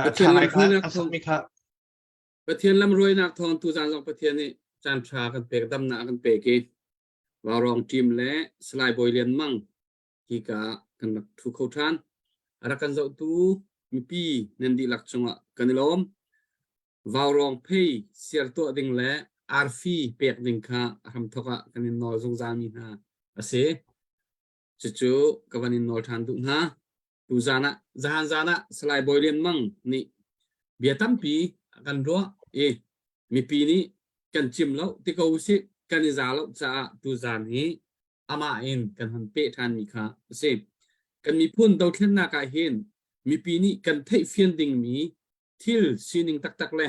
ประเทศลำรวยนักทองประเทศลำรวยนักทองตุจานสองประเทศนี้จานชากันเปกดำหนากันเปกีวารองทีมและสไลบอยเลียนมั่งที่กะกันทุกเขาทานอากันเจ้าตูมีปีนันดีหลักจังหวะกันนิลมวารองเพย์เสียตัวดิ่งและอาร์ฟีเปกดิ่งค่ะทำทกะกันนินนอลจงจามีนาอาเซจู่ๆกับวันนินนอลทานตุนะtu zana zahan zana selai boilen mang ni biatam pi akan ro mi pi ni kan chim lo ti ko si kan za lo cha tu zan hi ama in kan han pe than mi kha se kan mi phun do thlen na ka hin mi pi ni kan thei fian ding mi thil sining tak tak le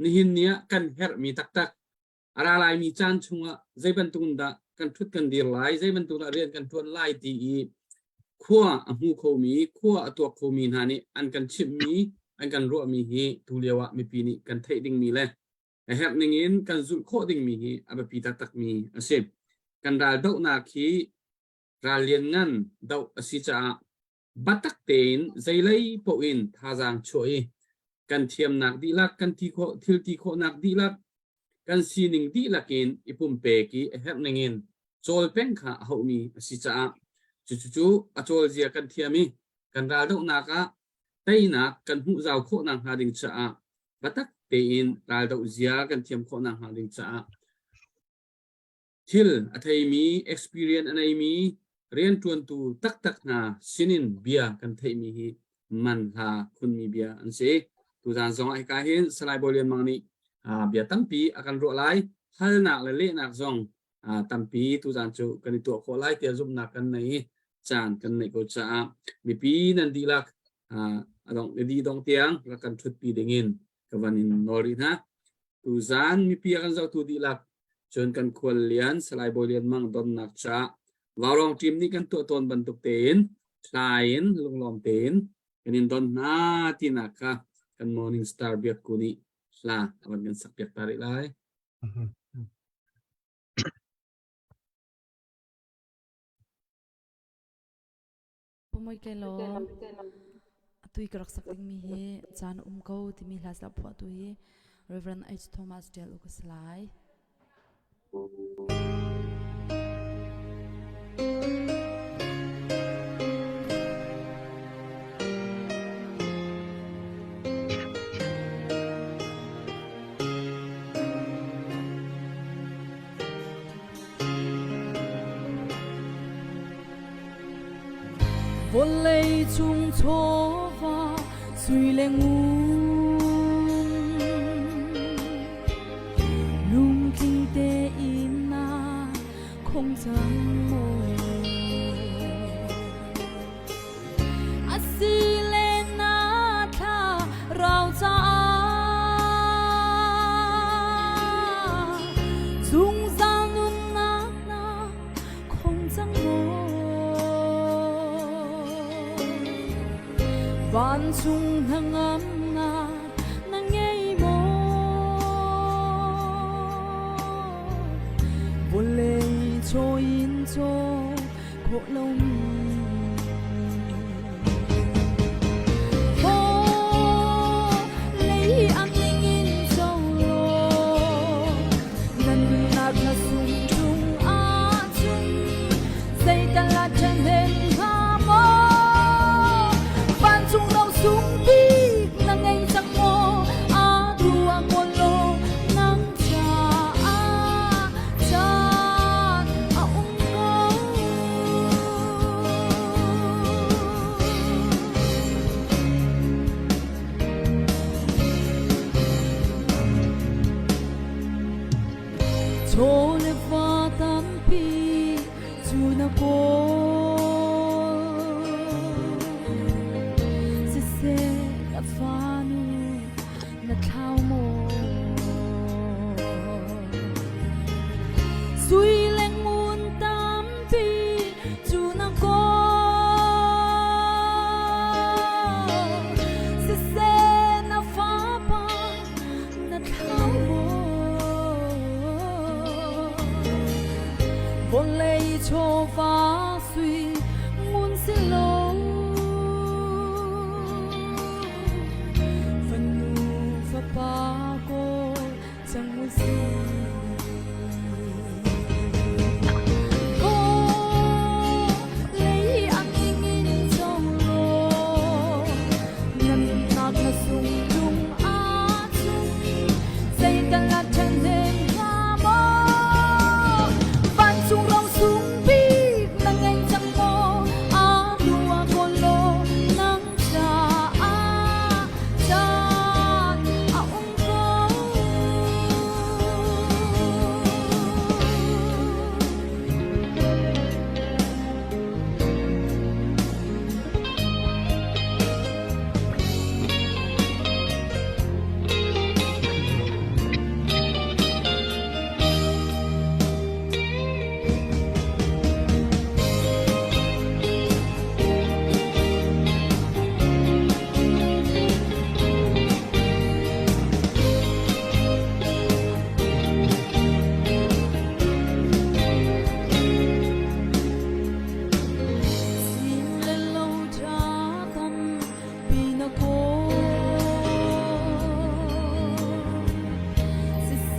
ni hin nia kan her mi tak tak ara lai mi chan chunga zaiban tun da kan thut kan dir lai zaiban tun da rian kan thon lai tiขั้วหูโคมีขั้วตัวโคมีนานี่อันกันชิมมีอันกันรัวมีฮีทุเรียวะมีปีนี้กันเทดิ่งมีเลยไอ้แฮปนิ่งกันจุดโคดิ่งมีฮีอับปีตักมีอาเซบกันดาลดอกนาคีราเลียนงันดอกสิจ้าบัตักเตนใจเลยปอินท่าจางช่วยกันเทียมนักดีลักกันทีโคทิลทีโคนักดีลักกันซีนิงดีลักินอิปุ่มเปกีไอ้แฮปนิ่งโจลเป็นขาเขามีสิจ้าจู่ๆอาจจะเจียกันเทียมีกันดาดนักไต้นักกันหูเจ้าโคนางหาดิงจ้าบัตักเตอินดาดเจียกันเทียมโคนางหาดิงจ้าทิลอัตยมี experience อันไหนมีเรียนจวนตูตักนาสินินเบียกันเทมีมันหาคุณมีเบียอันเสตูจานสองไอ้กาเห็นสไลบอลเลียนมังนี่เบียตั้งปีอาการรัวไหลฮัลนักเละนักซองตั้งปีตูจานจูกันตัวโคไลเตียจุ่มนักกันในจานกันในก็จะมีปีนันดีลักดองดีดองเตียงแล้วกันชุดปีเด้งกับวันนี้นอรินะตูจานมีปีกันเจ้าตูดีลักจนกันควรเลียนสไลบอลเลียนมังดอนนักจ้าวารองทีมนี้กันตัวตนบรรทุกเต็นชายนลงล้อมเต็นกันอินดอนนาที่นักกันมอร์นิ่งสตาร์เบียกกูนี่ลาวันกันสักเปียกตาริไลพมวยเกลตุยกรักสักมีเฮจานเขาที่มีหลายสับพอตุย Reverend H. Thomas Dale อุกสไล我泪中错发虽然无路径的因那空怎么阿西เลนาถ้าเราจะจุงจางนุนนาคงจังโมวันจุงหางามนานังไงโมบนเลยโชยินโจโคลมช cho le va tam pi chu na ko se na fa nu na thao mo sui leng mun tam pi chu na ko se na fa pa na thao mo vô lây cho va suy muốn xin lỗi phần nu và ba cô chẳng muốn xin cô lấy anh in trong lô ngân nát là sung dung á chung dây ta là chân đêm hoa mơ van sung rong sung bi nang ngay chẳng mơ á đua con lô nắng cha á cha á cô xin lên lâu cha tâm vì nó cố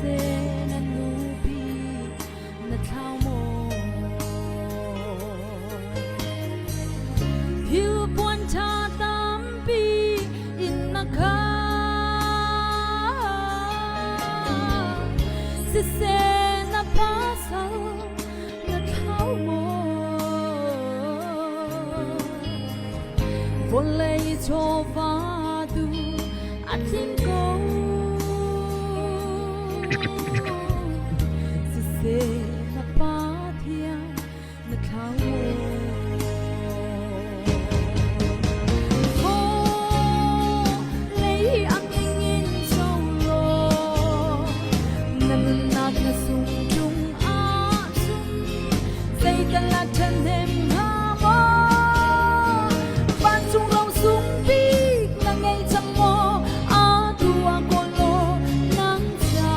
se na nu pi na thao mo hiu buồn cha tâm pi in na kha se na pa sao na thao mo vô lây cho va du a tin ko se na pa thia na thao cô lấy anh in trong lô ngân nát là sung dung á chung dây ta là chân đêm hoa mơ van sung rong sung bi nang ngay chẳng mơ á đua con lô nắng cha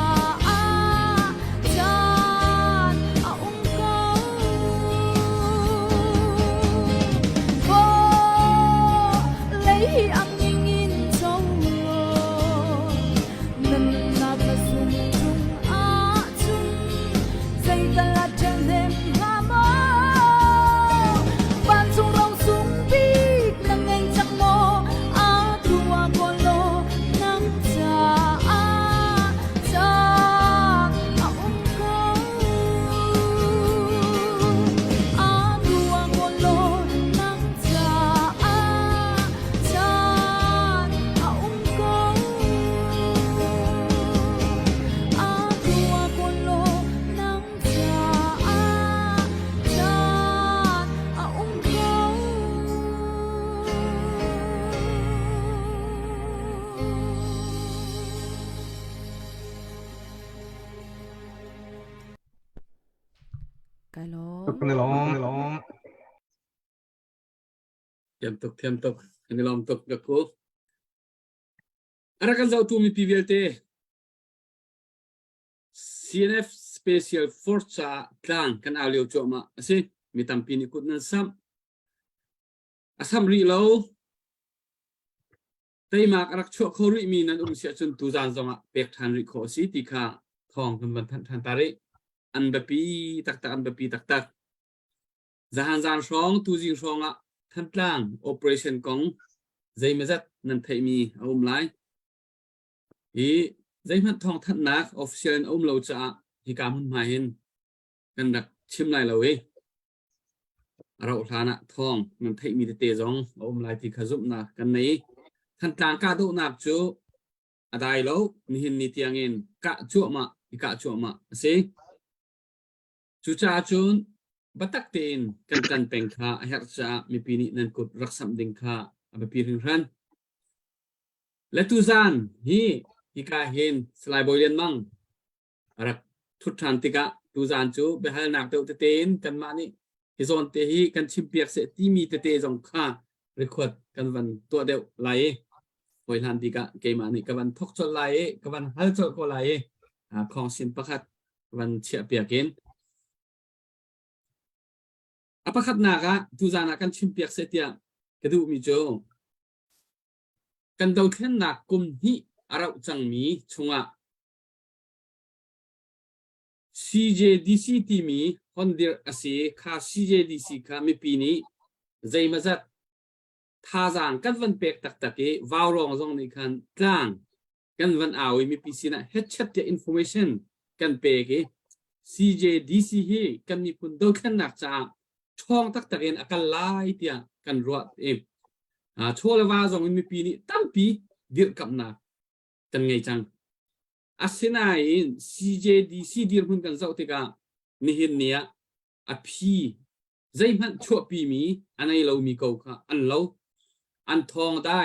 á cha á cô lấy anh in trong lô ngân nát là sung dung á chung dây ta là chân đêm hoa mơ van sung rong sung bi nang ngay chẳng mơ á đua con lô nắng cha á cha á cô á đua con lô nắng cha á cha á cô á đua con lô nắng cha á cha á cô cái lố Cái lom thiam tok ani lom tok ga ko ara kan zau tu mi pvlte CNF special force tlang kan alio choma ase mi tampi ni kut nan sam asam ri lo tei mak arak chho khori mi nan sia chun tu zan zonga pek than ri kho si ti kha thong kan ban than tare an bapi tak tak zahan zan song tu jing songa than tlang operation kong zai mazat nan thei mi lai hi zai mat thong than nak official lo cha hi ka mun mai hin kan dak chim lai lo we rau thana thong nan thei mi te zong lai ti khazup na kan nei than tlang ka do nak chu adai lo ni hin ni tiang in ka chu ma se จูจ่าจูนบัตักเตนกันเป็นข้าเฮร์จ่ามีปีนี้นั่นกดรักษาดิ่งข้าอับปีริงรันและตูซานฮิกาเห็นสไลบอยเลียนมังรักทุกทันติกะตูซานจูเบฮัลนักเตอเตนกันมานี่ฮิซอนเตฮีกันชิมเปียกเสตีมีเตจงข้าเรคคอร์ดกันวันตัวเดียวไหลบอยทันติกะเกมานี่กันวันทกจดไหลกันวันฮัลจดก็ไหลของสินประคัดวันเชียเปียกินapakah naga tuzan akan cimpiak setia kedu mijo kan dau khen nak kum hi arau changmi chunga CJDC timi hondir ase kha CJDC kha mi pini zaimazat thazang kan van pek tak take wawrong zong ni khan tlang kan van awi mi pisina headchat ya information kan peke CJDC hi kan mi pun dau khen nak chaช่องตักตะเกียนอาการไล่เตียกันรวดช่วงละว่าสองมีปีนี้ตั้งปีเดือดกับนากันไงจังอาเซนาย CJDC เดือดพุ่งกันเจ้าติกานี่เห็นเนี้ยพีใจมันชั่วปีมีอันไหนเรามีเก่าค่ะอันเราอันทองได้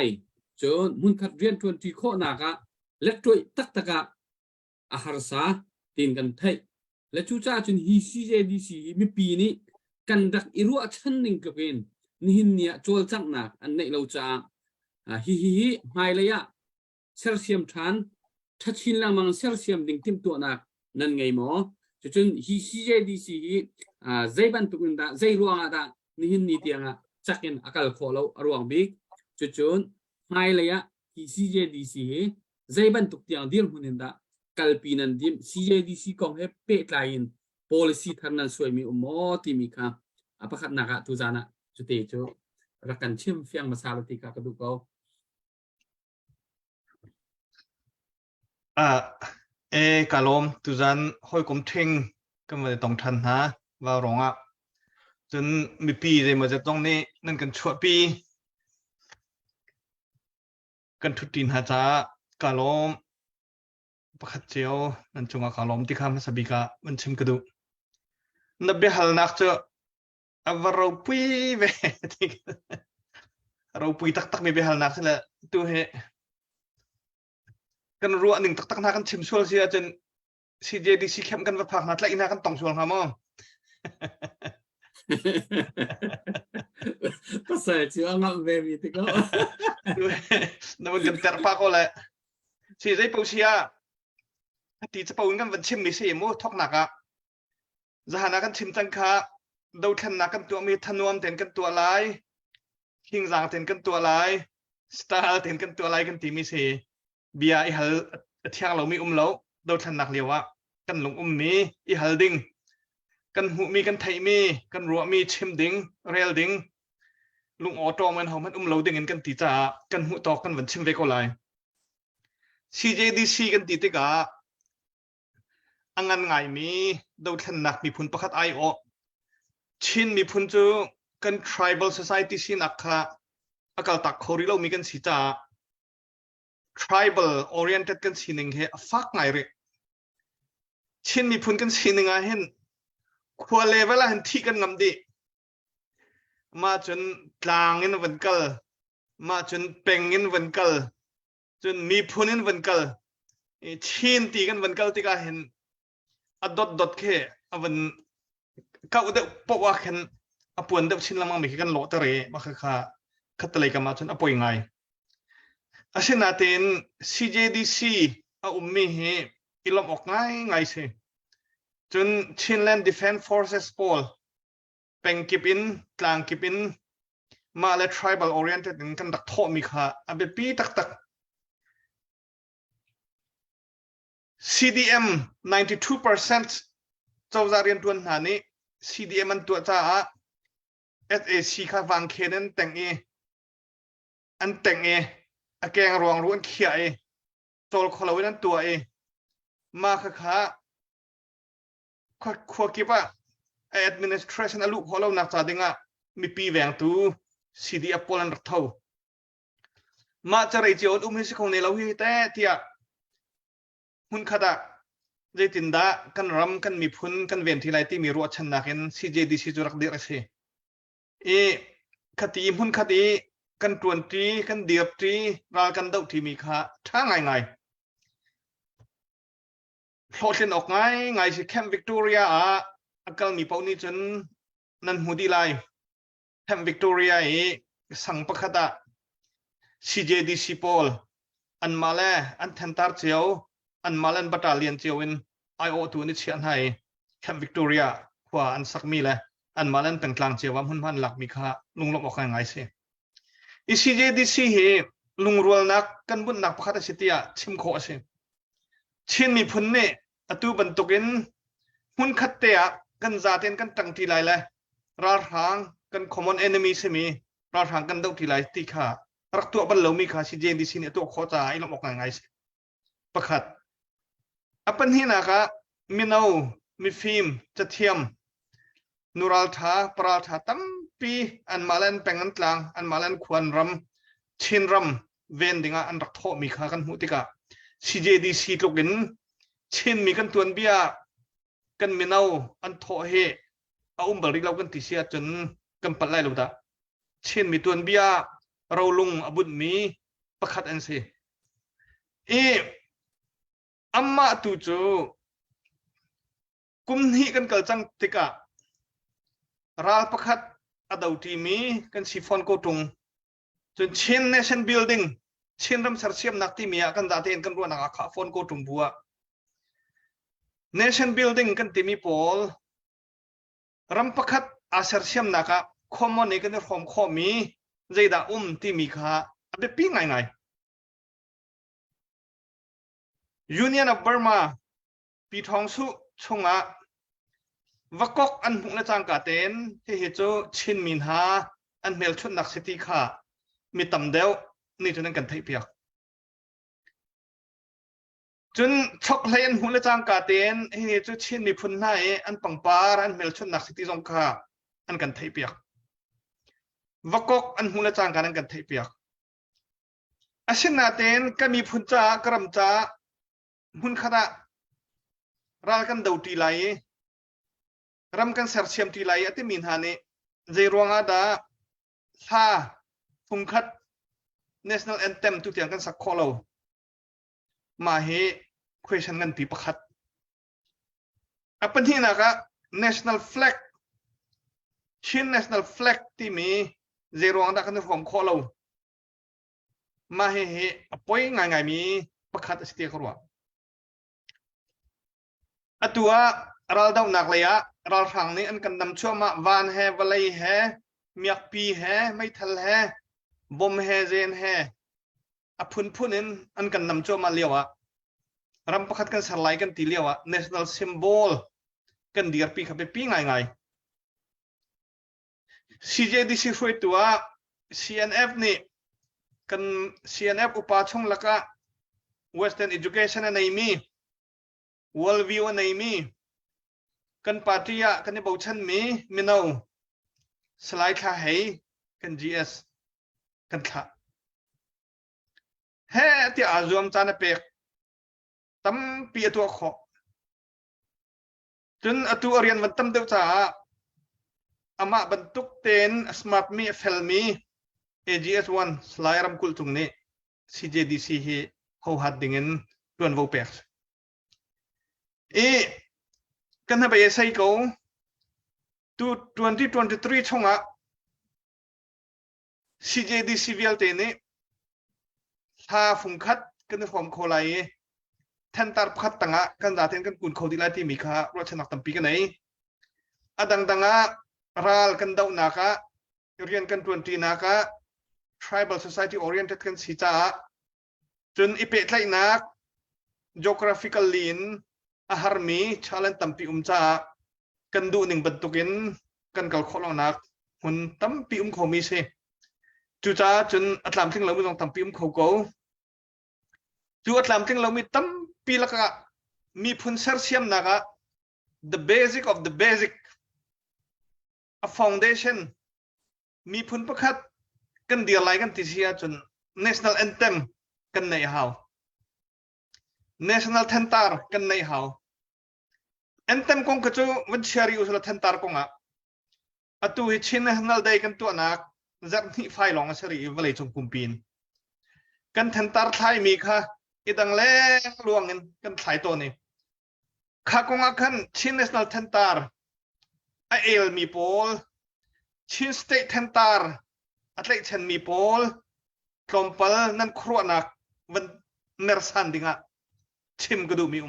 จนมุนขัดเรียน20ข้อนากะเล็กตัวตักตะกะอาหารสาตีนกันไทยและชูจ้าจนฮี CJDC มีปีนี้กันดักอิรัวชันนิ่งกับเองนี่เนียโจลจังนักอันนี้เราจะฮิไม่เลยอะเซลเซียมทันทัดชินละมังเซลเซียมดิ่งทิมตัวนักนั่นไงหมอจนฮีCJDCใจบันตุกันดาใจรัวงาดานี่นี่เตียงจักเงินอากาศขอเรารัวงบิ๊กจนไม่เลยอะฮี CJDC ใจบันตุกเตียงเดียร์หุ่นดากัลปีนันดิม CJDC กองเฮเปตไลน์policy ทางนั้นสวยมีอุโมที่มีค่ะapakah naga tuzanaจุดเจอรักกันชิมเฟียงมาซาลติกากระดูกเอากาลมตุจันห้อยกุมเทงก็มาต้องทันฮะว่าร้องจนมีปีเลยมาจะต้องนี่นั่นกันชั่วปีกันทุตินหาจ้ากาลมประคัดเจียวนั่นจงกาลมที่ข้ามสบิกามันชิมกระดูกนับเบฮัลนักเจอเราปุยเวทีเราปุยตักมีเบฮัลนักสิละตัวเหกันรัวหนึ่งตักนากันชิมชัวร์เสียจน CJDC เข้มกันว่าผักนัดและอินากันต้องชัวร์ครับมั้งก็ใส่เชื่องั้นเบบี้ที่ก็นั่นมันกันแต่ปากก็เลยสิ่งที่ปูเชียที่จะปูกันวันชิมมีเสียมูทอกหนักจะหานักกันชิมจังค่ะดูขันนักกันตัวมีธนวมเต็นกันตัวลายหิงจางเต็นกันตัวลายสตาร์เต็นกันตัวลายกันตีมีเสียเบียอีฮัลเที่ยงเรามีเราดูขันนักเรียกว่ากันหลงมีอีฮัลดิงกันหูมีกันไทยมีกันรัวมีชิมดิงเรลดิงลุงออโต้มันเขามันเราดิงกันตีจ่ากันหูตอกกันวันชิมเวกอะไร CJDC กันตีติกาอังงันไงมีดูขันนักมีพุนประคัดไอโอชินมีพุนจูกัน tribal society สินักค่ะอากาศตักโคริโลมีกันสิจ่า tribal oriented กันสิหนึ่งเหรอฟักไงเรชินมีพุนกันสิหนึ่งเห็นควรเลเวลเห็นที่กันงำดีมาจนกลางเงินวันกัลมาจนเป่งเงินวันกัลจนมีพุนเงินวันกัลชินตีกันวันกัลที่ก็เห็นดอทแค่วันก็อุดปกว่าเห็นอปวนเดชินละมังมีกันโลตเรมาค่ะคัตเลยกันมาจนอปวยไงอาเซนาเตน CJDC มีเหอิลอมออกง่ายสิจนชินแลนด์ Defense Forces โพลเป็นกิบอินกลางกิบอินมาและ tribal oriented กันดักโทมีค่ะอันเป็นปีตัก CDM 92% เจ้าจารียนตัวหานี้ CDM มันตัวจ้า SAC ค่ะวางเคนั้นแต่งอันแต่งแกงรวงรู้อันเขียโจลคอลวินั้นตัวมาค่ะขวกิบadministration ลูกของเราหนักจัดงมีปีแหวงตู CDF โพลันรักเท่ามาจะเรียกให้สิคงในเราที่แต่ที่หุ่นขดา ใจตินดากันรำกันมีพุนกันเวียนทีไรที่มีรัวชนะกัน CJDC จุรักเดียร์เสียคดีพุนคดีกันตรวนตีกันเดียบตีรากันเดาที่มีค่าท่าไงโหลดเล่นออกไงสิแคมป์วิกตอเรียอาการมีเป้านี้จนนั่นหูดีไลแคมป์วิกตอเรียสังประคตะ CJDC โพลอันมาเลอันเทนตาร์เจียวอันมาเลนบัตตาเลียนเจียวอินIO2 นี่เชียนให้แคมป์วิกตอเรียขวาอันสักมีเลยอันมาเลนเป็นกลางเจียวว่าหุ่นพันหลักมีค่าลุงลบออกไงสิCJDC ลุงรัวนักกันบุญนักประคตะสิทธิะชิมโคสิชินมีพุนเนอตูบรรทุกินหุ่นขัดเตะกันจาเตนกันตั้งทีไรเลยราทางกัน common enemy ใช่ไหมราทางกันเดาทีไรตีขารักตัวบรรลุมีขาสิCJDCเนี่ยตัวโคตรไอ้ลบออกไงสิประคัดปัญหานะคะมีนามีฟิล์มจะเทียมนูรัลธาปราธาตั้มปีอันมาเลนแปงอันกลางอันมาเลนควนรำชินรำเวนดิงอันรักโทมีขากันหุติกา CJDC ตกินชินมีกันตัวนเบียกันมีนาอันโทเฮเอาบริเรากันติเสียจนกันปัดไล่ลูกตาชินมีตัวนเบียเราลุงอบุญมีประคัดอันสิอัมมาตูจูกุมฮีกันเกิดจังติกะราลประคัดอดาวทีมีกันสิฟอนโกตุงจนเชนเนชั่นบิลดิ้งเชนรำสารเชียมนักที่มีกันดาเทนกันรัวนักขาฟอนโกตุงบัวเนชั่นบิลดิ้งกันที่มีโพลรำประคัดอาสารเชียมนักคอมมอนเอกันในความข้อมีใจดาที่มีขาอันเป็นปีไงUnion of Burma ปีทองสุชงะวักกอันหุงและจางกาเตนที่เหตุชินมินหาอันเมลชุดนักสติขามีตำเดวนี่จนนั้นกันไทยเปียกจนชกเลนหุงและจางกาเตนที่เหตุชินมีพุนไนอันปังปาอันเมลชุดนักสติสงขาอันกันไทยเปียกวักกอันหุงและจางกันกันไทยเปียกอาชินาเตนก็มีพุนจากรำจาหุ่นขณะรากันดาวตีไลรำกันเสร์เชียมตีไลอติมินหานีเจรวงอาดาซาฟุงคัด National Anthem ตุเตียงกันสักข้อเรามาเฮ question กันปีประคัดปัญหาหนัก National Flag ชิ้น National Flag ที่มีเจรวงอาดากันในความข้อเรามาเฮป่วยง่ายๆมีประคัดสติกรัวตัวเราดาวนักเลยเราทางนี้อันกันนำชั่วมาวานแฮวลัยแฮเมียกปีแฮไม่ทัลแฮบอมแฮเจนแฮพุนนั้นอันกันนำชั่วมาเลี้ยวรำประคัดกันสลายกันตีเลี้ยวnational symbol กันเดียร์ปีขับไปปีง่ายCJDC ช่วยตัว CNF นี่กัน CNF อุปาชงละก็ Western Education อันไหนมีWorld View อันไหนมีกันปาร์ตี้กันในบุชันมีนาสไลด์ค่าให้กัน GS กันค่าเฮ้ที่อาจวมจานเปกตั้มปีตัวขอจนตัวเรียนวันตั้มเดียวจ้าอามาบรรทุกเต็นสมาร์ทมีเฟลมี AGS1 สไลด์รำคุลตรงนี้ CJDC เขาหัดดิ่งล้วนวูเปกกันทำไปยังไงก็ตัว2023ช่องCJDC เวลเตนี่ถ้าฟุงคัดกันในความโคไลแทนตาร์พัดตั้งกันดาเทนกันกุนเขาดีไลที่มีค่ารถชนักตั้มปีกันไหนดังราลกันดาวนักเรียนกัน20นัก Tribal Society Oriented กันสิจ้าจนอีเปตไลนัก Geographical Leanอาหารมีชาเลนตั้มปีจ้ากันดูหนึ่งบรรทุกินกันกับคนนักหุ่นตั้มปีเขามีเสจู่จ้าจนอัตลามทิ้งเราไม่ต้องตั้มปีเขาโก้จู่อัตลามทิ้งเราไม่ตั้มปีละก็มีพุนเซอร์เซียมนัก the basic of the basic a foundation มีพุนประคัดกันเดียร์ไลกันติเชียจน national anthem กันในหาว national tentar กันในหาว anthem kong kacu wan shari usla thentar konga atu hi chin national day kan tu anak zat ni fai long asari vale chung pumpin kan thentar thai mi kha idang le luangin kan thai to ni kha konga khan chin national thentar a el mi pol chin state thentar atlai chen mi pol klompal nan khru anak wan nersan dinga chim gadu mi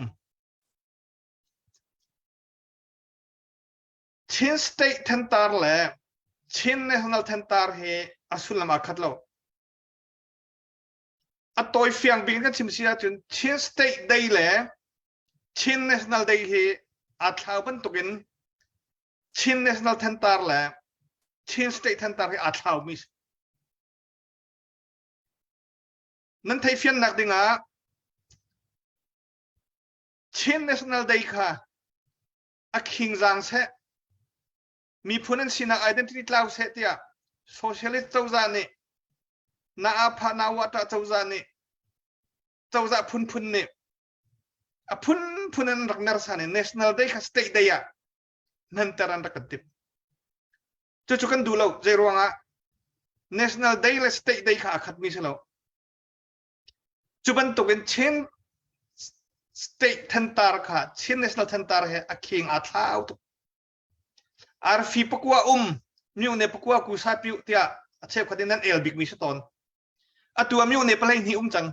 chin state thentar le chin national thentar he asulama khatlo atoi fiang bing kan chimsia chun chin state day le chin national day he athau ban tukin chin national thentar le chin state thentar he athau mi nan thai fian nak dinga chin national day kha a king jang se mi phunan sina identity cloud se tia socialist chawza ni na apha na wata chawza ni chawza phun ni a phunan raknar sane national day kha state day ya nan taran rakatip chu kan dulo jeruanga national day le state day kha akhat mi selo chuban token chen state thentar kha chen national thentar he a king a thau arfi pakwa miu ne pakwa ku sa piu tia a chep khadin nan el big mi saton atua miu ne palai ni chang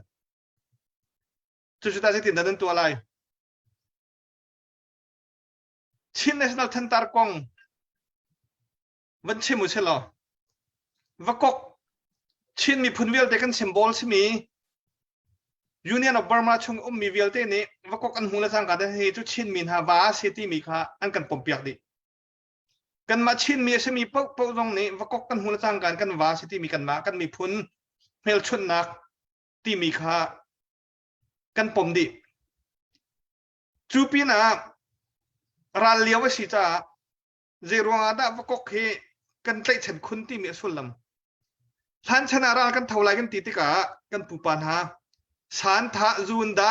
chu ta se tin dan tu alai chin national thentar kong van chemu chelo vakok chin mi phunwel te kan symbol simi Union of Burma chung mi vial te ni vakok an hula sang ka de he chu chin min ha wa city mi kha an kan pompiak di kan ma chin mi se mi pau jong ni vakok kan hula sang kan wa city mi kan ma kan mi phun mel chun nak ti mi kha kan pom di chu pi na ral liaw si cha jeruanga da vakok he kan tlai chen khun ti mi sulam than chana ral kan thaulai kan ti ti ka kan pu pan ha san tha zun da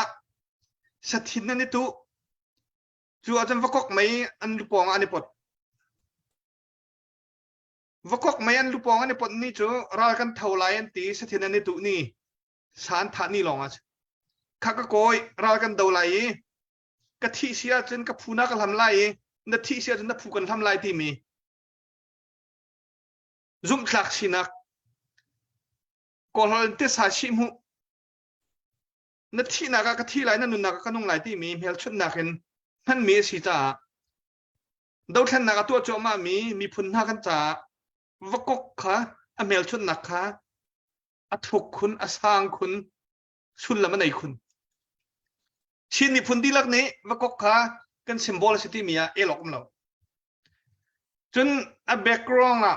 sathin na ni tu chu ajan vakok mai an lupong ani pot vakok mai an lupong ani pot ni chu ral kan thaulai an ti sathin na ni tu ni san tha ni long a kha ka koi ral kan daulai ka thi sia chen ka phuna ka lam lai na thi sia chen na phu kan lam lai ti mi zum thlak sinak kol hol te sa shi mu na thi na ka thi lai na nun na ka nung lai ti mi mel chut na khen han mi si cha do than na ka tu cho ma mi phun na kan cha vakok kha a mel chut na kha a thuk khun a sang khun sul lam nei khun chin mi phun di lak ne vakok kha kan symbol city mi a elok mlo chun a background a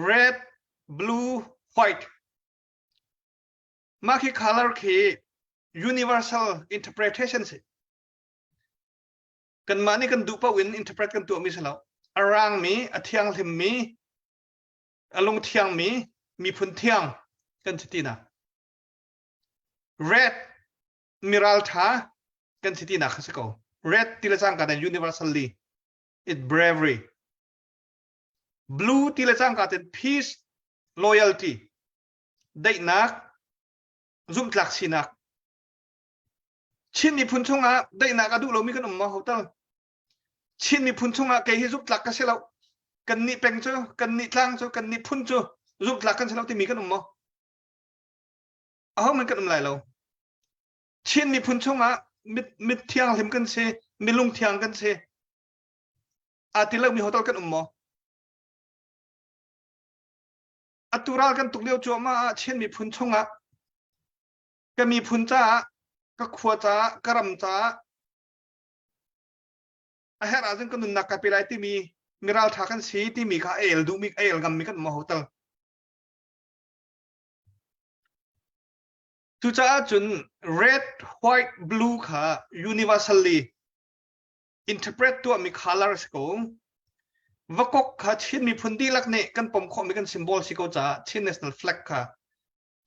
red blue white ma khi color khi universal interpretation se kan mani kan du pa win interpret kan tu mi salo arang mi athiang hlim mi along thiang mi phun thiang kan chitina red miral tha kan chitina khasako red tila chang ka universally it bravery blue tila chang ka peace loyalty dai nak zum tlak sinak chin mi phun chunga dai na ka du lo mi kan ma hotel chin mi phun chunga ke hi zup tlak ka selo kan ni peng chu kan ni tlang chu kan ni phun chu zup tlak kan selo ti mi kan ma aho man kan lai lo chin mi phun chunga mit thiang hlim kan se mi lung thiang kan se ati lo mi hotel kan ma atural kan tukleo chu ma chin mi phun chunga ka mi phun cha ka khua cha karam cha a her azin kan nun nak pilai ti mi miral tha kan si ti mi kha el du mi el gam mi kan ma hotel tu cha chun red white blue kha universally interpret tu mi colors ko vakok kha chin mi phundi lak ne kan pom kho mi kan symbol si ko cha chin national flag kha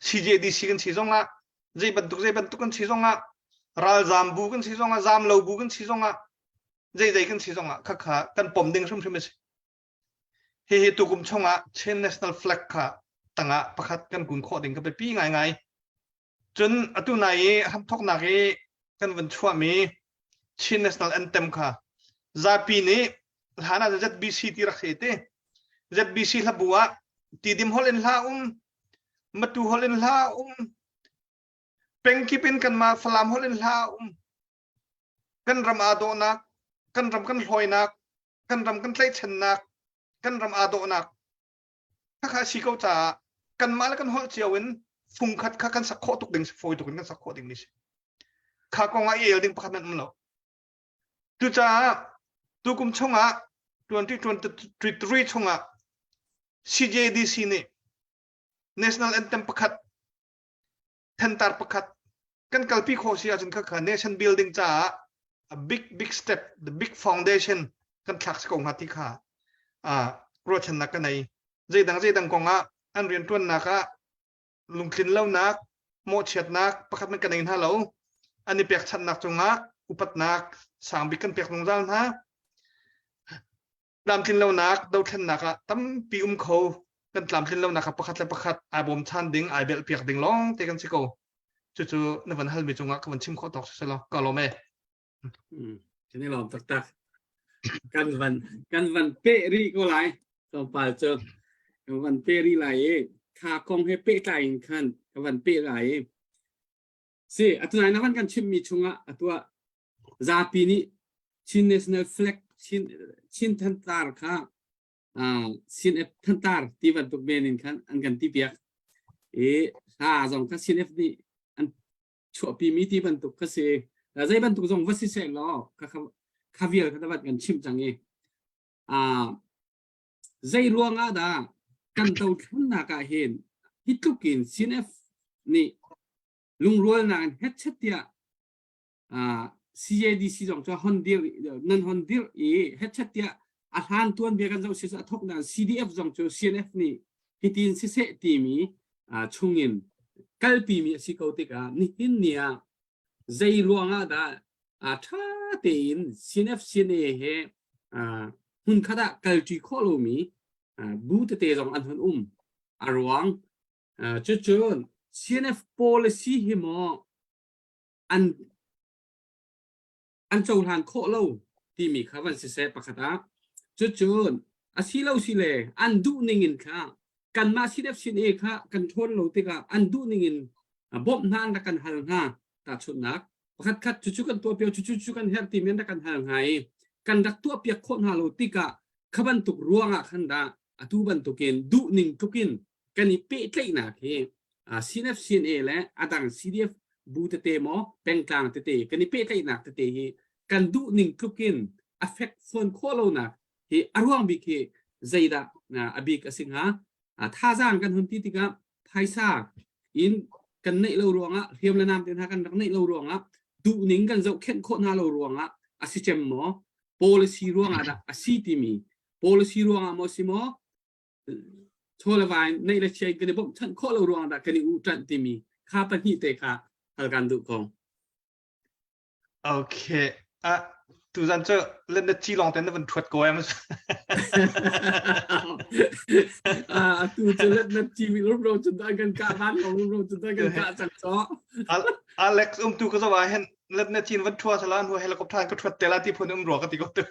CJDC kan si zonga jei ban tuk kan si zonga ral zam bu kan si zonga zam lo bu kan si zonga ใจกันสิจงอ่ะค่ะกันปมดึงชุ่มๆสิเฮตุกุมช่องอ่ะเช่น national flag ค่ะตั้งอ่ะประคัดกันกุนโคดิ่งก็ไปปีไงจนอตุไหนทำทอกหนักกันวันชั่วมีชิน national anthem ค่ะซาปีนี้หาน่าจะ ZBC ที่รักเสียเต้ ZBC ลับบัวตีดิมฮอลเลนลามาตูฮอลเลนลาเป็งกีเป็นกันมาฟลามฮอลเลนลากันรำอาโดนักกันรำกันลอยนักกันรำกันไล่ชนนักกันรำอาโดนักถ้าข้าชีเขาจะกันมาแล้วกันฮอลเจียวินฟุงขัดข้ากันสักโคตุกดิ่งฟอยตุกกันสักโคดิ่งนี่สิข้ากองไอเอลดิ่งประคับนั้นแล้วตัวจ้าตัวกุมช่องอ่ะ2023ช่องอ่ะ CJDC นี่ National Anthem ประคัดทันตาประคัดกันกัลปีโคเซียจนข้า Nation Building จ้า a big step the big foundation กันทักษะของหัตถิข้ารวดชนะกันในใจดังกองอ่ะอันเรียนต้นนักลุงคลินเล่านักโมเชียดนักประคัดมันกันเองท่าเราอันนี้เปียกชันนักจงอ่ะอุปัตนักสามบิกันเปียกลงด้านฮะลำคลินเล่านักดาวคลินนักตั้มปีเขากันลำคลินเล่านักประคัดอาบอมชันดิ้งไอเบลเปียกดิ้งร้องเตกันสิโก้จู่ๆในวันฮัลมีจงอ่ะกับวันชิมข้อตอกเสร็จแล้วก็รอแม่ทีนี้เราตักกันวันเปรีก็ไหลต่อไปเจอวันเปรีไหลขากองให้เปใจขันวันเปไหลสิอัตัวไหนนะวันกันชิมมีชงอ่ะตัวซาปีนี้ชิน national flag ชินทันตาร์ค่ะชินเอฟทันตาร์ที่วันตุกเบนินขันอันกันที่เปียกถ้าจงถ้าชินเอฟนี่อันชั่วปีมีที่วันตุกก็เสียแต่ใจบันทุกจงวัดสิเสกล้อข้าเวียร์กันวัดกันชิมจังใจรวงดากันเตาทุนนักเห็นฮิตลุกินซีเนฟนี่ลุงรวยนักเฮ็ดเช็ดเดียCJDC จงจะฮันเดียนั่นฮันเดียเฮ็ดเช็ดเดียอาหารตัวเบียกันจะสิสะทกนั้น CDF จงจะ CNF นี่ฮิตินสิเสตีมีชงอินกัลปีมีสิเขาติกานี่หินเนี่ยใจรวงดาถ้าเตียน CNF CNA เฮหุ่นขดากัลจีโคโลมีบูตเตจงอันหันอารวังจุด CNF policy หิมอันโจทานโคโลที่มีข้าวันเสพประคตาจุดอาศิเลาศิเลอันดูนิงินค่ะกันมาสิเดฟสินเอค่ะกันทนโลติกาอันดูนิงินบ่มนานละกันหันห้าตัดชุดนักประคัดจุดกันตัวเปียวจุดกันเฮลตีเมนละกันหันหายกันดักตัวเปียกคนฮาโลติกาขบันตุกรวงขันดาตูบันตุกินดูนิงตุกินกันนี่เป๊ะเลยนะเฮซีเอฟซีเอและอาดังซีดีเอฟบูตเตมอเป็นกลางเตกันนี่เป๊ะเลยนะเตเฮกันดูนิงตุกินอัฟเฟกฟอนโคโลนะเฮอารวงบิเคใจดาอบิกสิงหาท่าจ้างกันหุ่นที่ติกาไพซ่าอินกันในเรารวงเฮียมละนามเดินทางกันในเรารวงดูนิงกันจะเข้นโคนาเรารวงอาศิเจมมอpolicy รวงอาศิติมี policy รวงมอสิมอโชลวายในเลเชียกันในบ่มฉันโคเรารวงกันในอุตรันติมีข้าปนิเตค่ะฮัลกันดูกองโอเคตูจันเจอเล่นได้จีลองแต่นั่นเป็นทวดโกยมั้งตูจะเล่นได้จีมีรูปเราจนได้กันกาบ้านของรูปเราจนได้กันกาจักจ้ออเล็กซ์ตูก็จะว่าเห็นเล่นได้จีนวันทัวร์สลานหัวเฮลิคอปเตอร์ก็ทวดเตล่าที่พูดรัวกันติโกตัว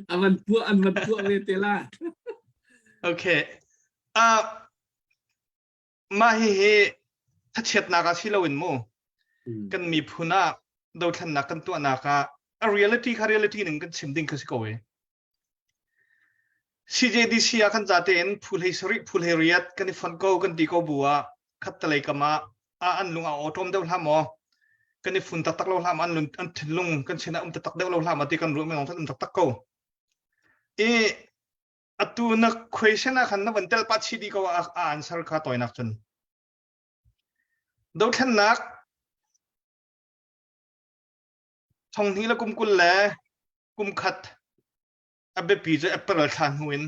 อันมันพวกเตล่าโอเคมาเฮถ้าเช็ดนักสิเราเห็นมั้งกันมีพูน่าโดยทันนักกันตัวนักreality ค่ะ reality หนึ่งกันชิมดิ้งคือสิโก้เอ CJDC อาคันจัดเองพูดให้สริพูดให้เรียดกันในฟันโก้กันดีโก้บัวขัดตะไลกมาอันลุงเอาออโตมเดาล่ามอกันในฝุ่นตักเราล่ามอันลุงอันถึงลุงกันชนะตักเดาเราล่ามาตีกันรู้ไม่ลองทันตักโก้ตัวนัก question อาคันนับวันเตลปัดชีดีก็answer ค่ะตัวนักจนโดยทันนักท่องนี้แล้วกุมกุลแลกุมขัดอับเบปีจะแอปเปิลทานหุน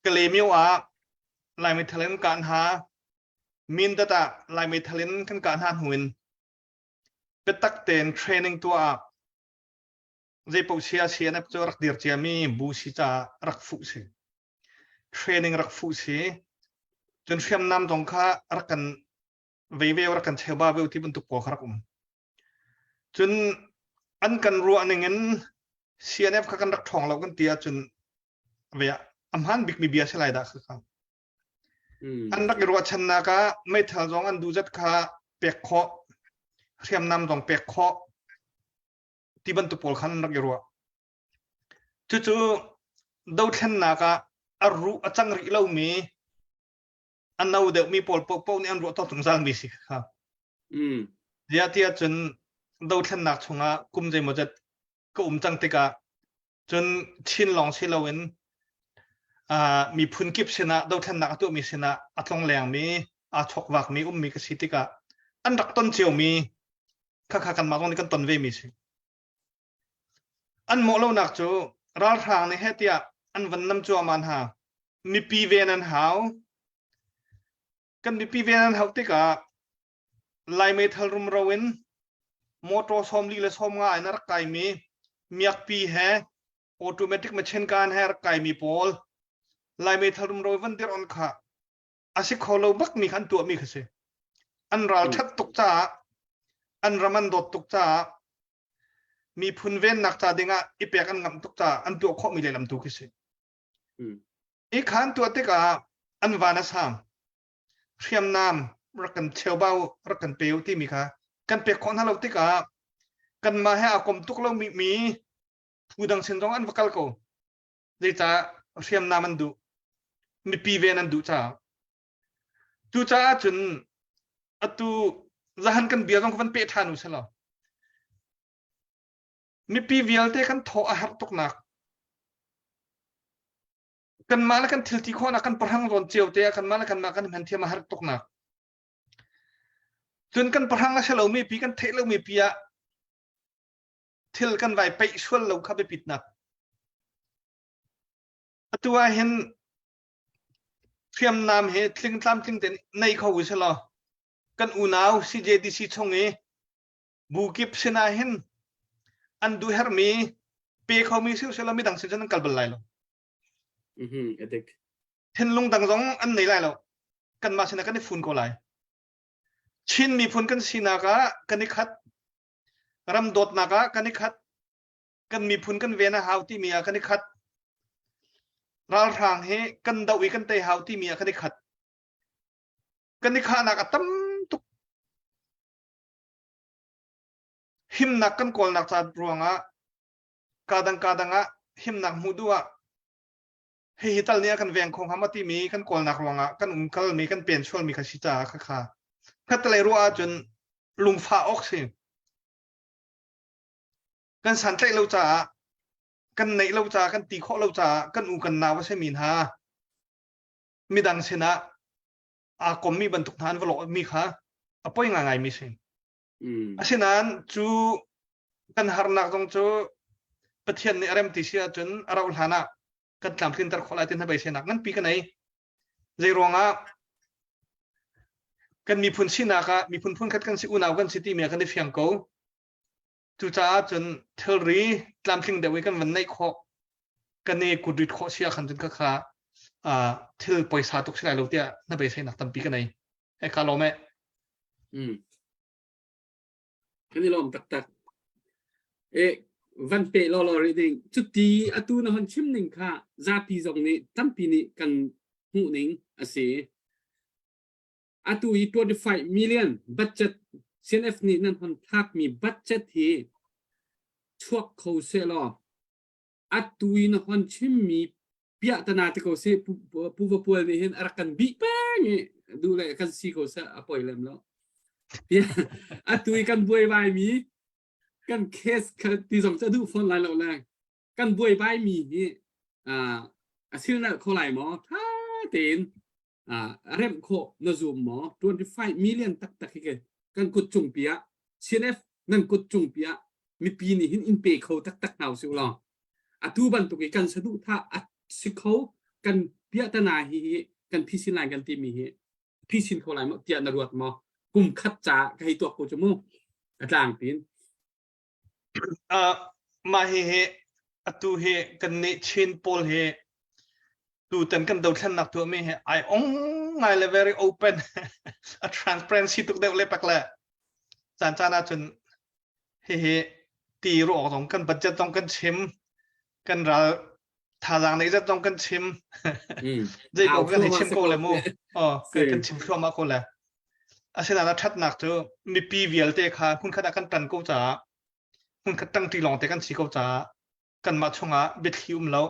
กเลมิวลายเมทัลเลนการหามินตตาลายเมทัลเลนกันการหาหุนเป็นตักเตนเทรนนิ่งตัว ใจปูเชียนะจะรักเดียร์เจียมีบูชิจะรักฟุสิเทรนนิ่งรักฟุสิจนเชื่อมนำตรงข้ารักกันเวรักกันเชบ้าเวลที่บรรทุกปอครับจนอันกันรัวนึงงั้นเชียเนี่ยข้ากันรักทองเรากันเตียจนเวียอัมฮันบิ๊กมีเบียร์เฉลยได้คือครับอันรักรัวชนะก็ไม่ทะเลาะอันดูจัดข้าเปียกเคาะเชื่อมนำตรงเปียกเคาะที่บรรทุกปอขันรักรัวจู่ๆดูชนะก็อรุอจังริเลวมีอันนั้นเดี๋ยวมีปอลปอนี่อันรัวต้องถึงจังมีสิครับเดี๋ยวที่จนดูชนะชงอ่ะกุมใจหมดจะก็จังติกาจนชินลองชิลาวินมีพุนกิบชนะดูชนะตัวมีชนะอัตลงแรงมีชกวักมีมีกสิติกาอันรักต้นเจียวมีข้ากันมาตรงนี้กันต้นเวมีสิอันโมเลวนักจูรัลทางในเฮติยาอันวันน้ำจัวมันหามีปีเวนันหาวกันมีปีเวนันหาวติกาไลเมทัลรุมราวินมอเตอร์ซอมลีและซอมง่ายนักไก่มียักปีแฮออโตเมติกมาเช่นการแฮรักไก่มีโพลไลเมทัลรุมราวินเดอร์ออนค่ะอาศัยเขาเราบักมีขันตัวมีคือสิอันรัลชัดตุกจ้าอันรามันดดตุกจ้ามีพุนเวนนักจ่าเด้งอีเปียกันงำตุกจ่าอันตัวข้อมีเลยลำตุกิสิอีขันตัวติกาอันวานัสามเทียมน้ำรักกันเชลเบารักกันเปียวที่มีค่ะกันเปียกคนฮัลโหลติกากันมาให้อากรมตุกเรามีผู้ดังเส้นตรงอันวักลโกเดี๋ยวจะเทียมน้ำมันดูมีปีเวนันดูจ้าดูจ้าจนอัตุจะหันกันเบียร์ต้องคนเปียทานุใช่หรอมีปีเวลเตกันโถอาหารตกหนักกันมาแล้วกันทิลที่ข้อนักกันประทังรอนเจียวเตะกันมาแล้วกันมากันมันเทียมอาหารตกหนักจนกันประทังแล้วเฉลามีปีกันเทเรามีปีอะทิลกันไว้ไปชวนเราเข้าไปปิดหนักตัวเห็นเทียมน้ำเหตุทิ้งตามทิ้งเต็นในเขาวิเฉลากันอุณาวซีเจดีซีชงเอบุกิบเสนาเห็นอันดูเฮอร์มีเปย์เขามีสิ่งเฉลามีดังสิ่งนั้นกัลบัลไลล์เด็กเห็นลงดังสองอันไหนไลล์แล้วกันมาชนะกันได้ฝุ่นก็ไลล์ชินมีฝุ่นกันสินากะกันนิคัดรำโดดนากะกันนิคัดกันมีฝุ่นกันเวนะฮาวที่มีอากันนิคัดรัลทางเฮกันดาวิกันเตะฮาวที่มีอากันนิคัดกันนิคัดนักตั้มตุกหิมนักกันกอลนักจัดรวงะกาดังะหิมนักมุดัวเฮิตัลเนี่ยกันเวียงคงหามาที่มีกันกอลนักรวงะกันกัลมีกันเปลี่ยนช่วงมีขชิจาค่ะคัตเลยรัวจนลุงฟ้าออกสิกันสันใจเราจ่ากันในเราจ่ากันตีข้อเราจ่ากันอูกันนาวใช่มีนฮามีดังเสนะอากรมมีบรรทุกทานวลมีค่ะอภัยง่ายมีสิอาศัยนั้นจูกันหานักตรงจูปะเทียนในอารมณ์ที่เสียจนเราหานักกันตามทิ้งตะขอลายทิ้งให้ไปเสียนักงั้นปีกันไหนใจรวงอ่ะกันมีพุนชินากะมีพุนคัดกันสิอุณาวกันสิที่เมียกันได้เฟียงกูจู่จ้าจนเทอรีตามทิ้งเดวิกันวันในข้อกันในกุดิดข้อเสียขันจนก็ค่ะเทอปล่อยสาตุกสิไลโลเตียนั่นไปเสียนักตั้มปีกันไหนไอ้คาร์โลแม่อันนี้ลองตักวันเปรอรีดิ้งจุดที่อัตุนหันชิมหนึ่งค่ะซาปีจงนี้ตั้มปีนี้กันหูหนึ่งอาศัยอัตุย25 million budget CNF นี่นั่นคนทักมี budget ที่ช่วงเขาเสียหรออัตุยนคนชิมมีเปียตนาที่เขาเสียผู้ว่าป่วยนี่เห็นอะไรกันบิ๊กแบงดูแลกันสิเขาเสียอภัยแล้วแล้วอัตุยกันบวยใบมีกันเคสกันที่สองจะดูฟอนไลน์เราแรงกันบวยใบมีนี่ชื่อนั่นเขาไหลหมอท่าเต็นเริ่มโคนซูมหมอ25 million ตักกันกดจุงเปีย CNF นั่นกดจุงเปียมีปีนี้เห็นอินเปย์เขาตักหนาวสิวลอทุบันตุกกันสะดุท่าสิเขากันเปียตนาฮีกันพิสินไลกันตีมีฮีพิสินเขาไหลมาเตียนรวดหมอกลุ่มคัดจ่าให้ตัวโคจมูอาจารย์ปีน มาเฮอตูเฮกันเนชินโพลเฮตูเต็นกันดูท่านนักตัวไม่เฮไอองไงเลย very open a transparency ตุกเดียวเลยปักแหละจานน่าจนเฮตีรู้ออกตรงกันบัจเจตตรงกันชิมกันเราท่าทางนี้จะตรงกันชิมใจก็กันให้ชิมก็เลยมั้งอ๋อกันชิมชัวร์มากก็เลยอาเซียนเราทัดหนักเจอมีปีเวียลเตะค่ะคุณขนาดกันตันก็จะคุณขตั้งตีลองเตะกันสีก็จะกันมาช่วงอ่ะเบ็ดคิวมแล้ว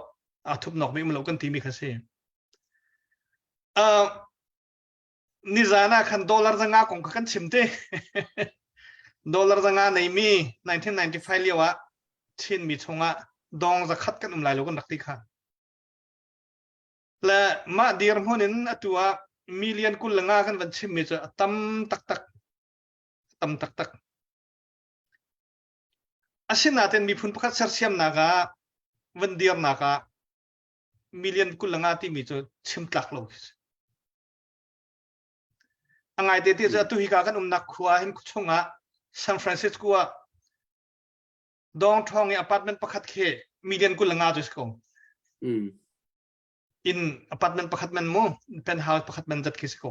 ทุบหนอกไม่มแล้วกันทีมีค่ะสินี่จานะคันดอลลาร์จังงาของกันชิมเตดอลลาร์จังงาในมี1995เรียกว่าชินมีช่วงอ่ะดองจะคัดกันแล้วกันรักที่ค่ะและมาเดียร์มันนั้นตัวมิลเลียนกุลงากันวันชิมมีจะตั้มตักอาเซียนน่าจะมีผลประคับเสียมนักวันเดียร์นักมิลเลียนกุลงาที่มีจะชิมตักโลกอังไงเดี๋ยวจะตุยกันนักขวาเห็นช่วงซานฟรานซิสโกดองทองในอพาร์ตเมนต์ประคับเคมิลเลียนกุลงาจุดก็in apartment pakhatman mo penthouse pakhatman jat kisiko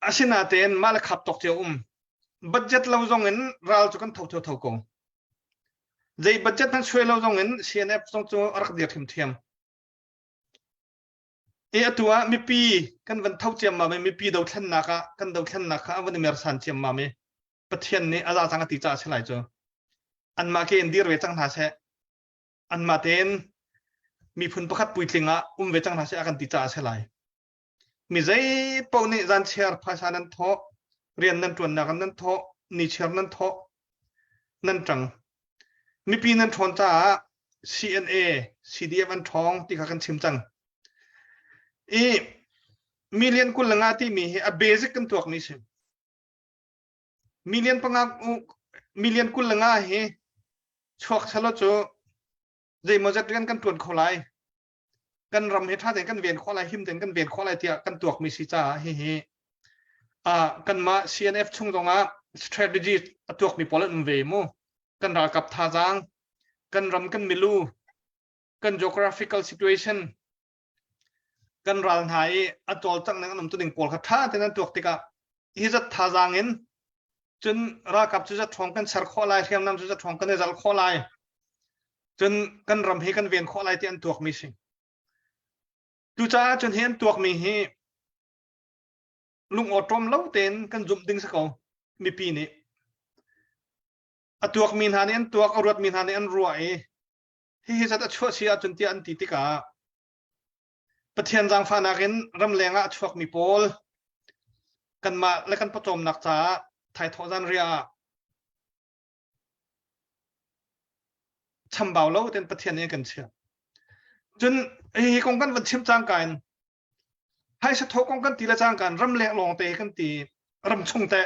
asina ten mal khap tok che budget lo jong en ral chu kan thau ko jei budget han shwe lo jong en cnf jong chu arak dia thiam atua mi pi kan van thau chiam ma mi pi do thlan na ka kan do thlan na kha awan mer san chiam ma me pathian ni aza chang ti cha chlai chu an ma ke endir we chang na se an ma tenมีผลประคับปุยทิงเวจังนาเสียกันติจ่าเสลายมีใจปนิจันเชียร์ภาษานั้นท้อเรียนนั้นจวนนักนั้นท้อนิเชียร์นั้นท้อนั้นจังมีปีนั้นทอนจ้า CNA CDF อันท้องที่กันชิมจังมีเรียนกุลงาที่มีเบสิกกันตัวนี้สิมีเรียนปังมีเรียนกุลงาชวกชะลอโจใจมันจะเรียนกันตรวจข้อไรกันรำเหตุท่าแต่กันเวียนข้อไรหิมแต่กันเวียนข้อไรเตียกันตัวมีสิจ้ากันมา CNF ช่วงตรงstrategy ตัวมี policy เวโมกันรากับท่าจางกันรำกันมิลูกัน geographical situation กันรันหายจอลจังนั้นตัวหนึ่งปอลขัดท่าแต่นั้นตัวติกะฮิจัดท่าจางเงินจนรากับจุดท้องกันสารข้อไรเทียมน้ำจุดท้องกันในจัลข้อไรจนกันรำให้กันเวียนข้อไรที่อันตัวมีสิ่งดูจ้าจนเห็นตัวมีให้ลุงอดรมเล่าเต้นกันจุ่มดึงสักเอามีปีนี้ตัวมีหานี่อันตัวเอารถมีหานี่อันรวยที่จะตัดช่วยเสียจนที่อันติติกาประเทศจังฟ้านักเห็นรำแรงช่วยมีโพลกันมาและกันประจมนักจ้าไทยทอจันเรียทำเบาแล้วเป็นประเทศนี้กันเชียวจนกองกันวันชิมจ้างกันให้สะทกกองกันตีละจ้างกันรำแรงลงเตะกันตีรำชงแต่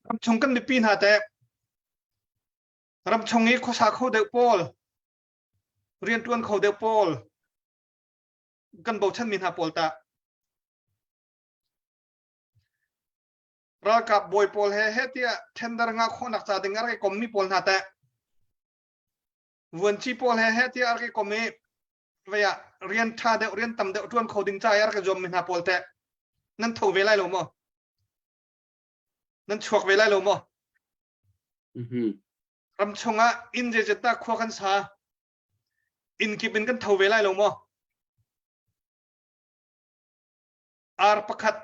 รำชงกันมีปีนหาแต่รำชงนี้ข้อสาเขาเดือดโปลเรียนตัวนเขาเดือดโปลกันบอกฉันมีหาโปลตาเรากับบอยโปลเฮเตียเทนดาร์งาข้อนักจ่าดึงอะไรก็มีโปลหาแต่วันที่พอลเฮที่อาร์กิคอมเมเวียเรียนท่าเดียวเรียนตำเดียวทุนเขาดึงใจอาร์กิจอมมินาพอลเตนั่นถูกเวลาลงมั้งนั่นชวกเวลาลงมั้งรำชงอินเจจตาขั้วกันซาอินกิบินกันถูกเวลาลงมั้งอาร์ประคัด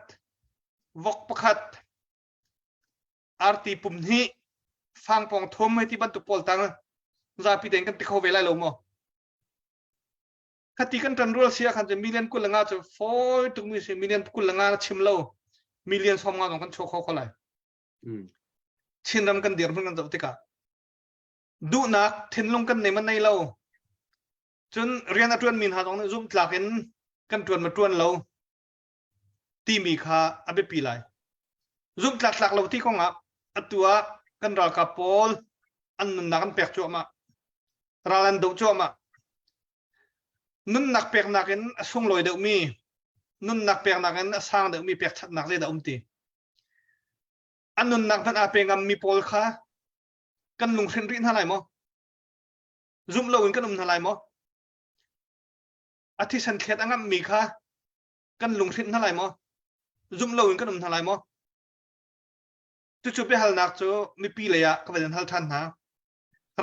วกประคัดอาร์ตีปุ่มนี้ฟังปองทมให้ที่บรรทุกพอลตังจะพิจารณากันที่เขาเวลาลงมั้งคดีกันตันรัวเสียขันจะมิลเลียนกุลงาจะฟอยตุกมีสิมิลเลียนกุลงาชิมเล่ามิลเลียนสองงาตรงกันโชว์เขาเลยชินรำกันเดียร์เพื่อนกันจะติกาดูนักเทนลงกันในมันในเล่าจนเรียนตรวนมินหาตรงนั้นซุ่มหลักเห็นกันตรวนมาตรวนเล่าที่มีค่าอเบปีไลซุ่มหลักเราที่ของตัวกันรักกับโพลอันนั้นนักกันเปียกจั่วมาราลันดูจั่วมานุ่นนักเปียกนักเห็นส่งลอยเดือมีนุ่นนักเปียกนักเห็นสร้างเดือมีเปียกนักเลยเดือมีอันนุ่นนักพันอาเปียงมีโพลค่ะ กันลุงเซนรินอะไรมั้งซุ่มเราอินกันอะไรมั้งอาทิตย์สันเคสอังมีค่ะกันลุงเซนอะไรมั้งซุ่มเราอินกันอะไรมั้งจู่ๆไปหัลนักจู่มีปีเลยอะก็ไปเดินหัลทันฮะ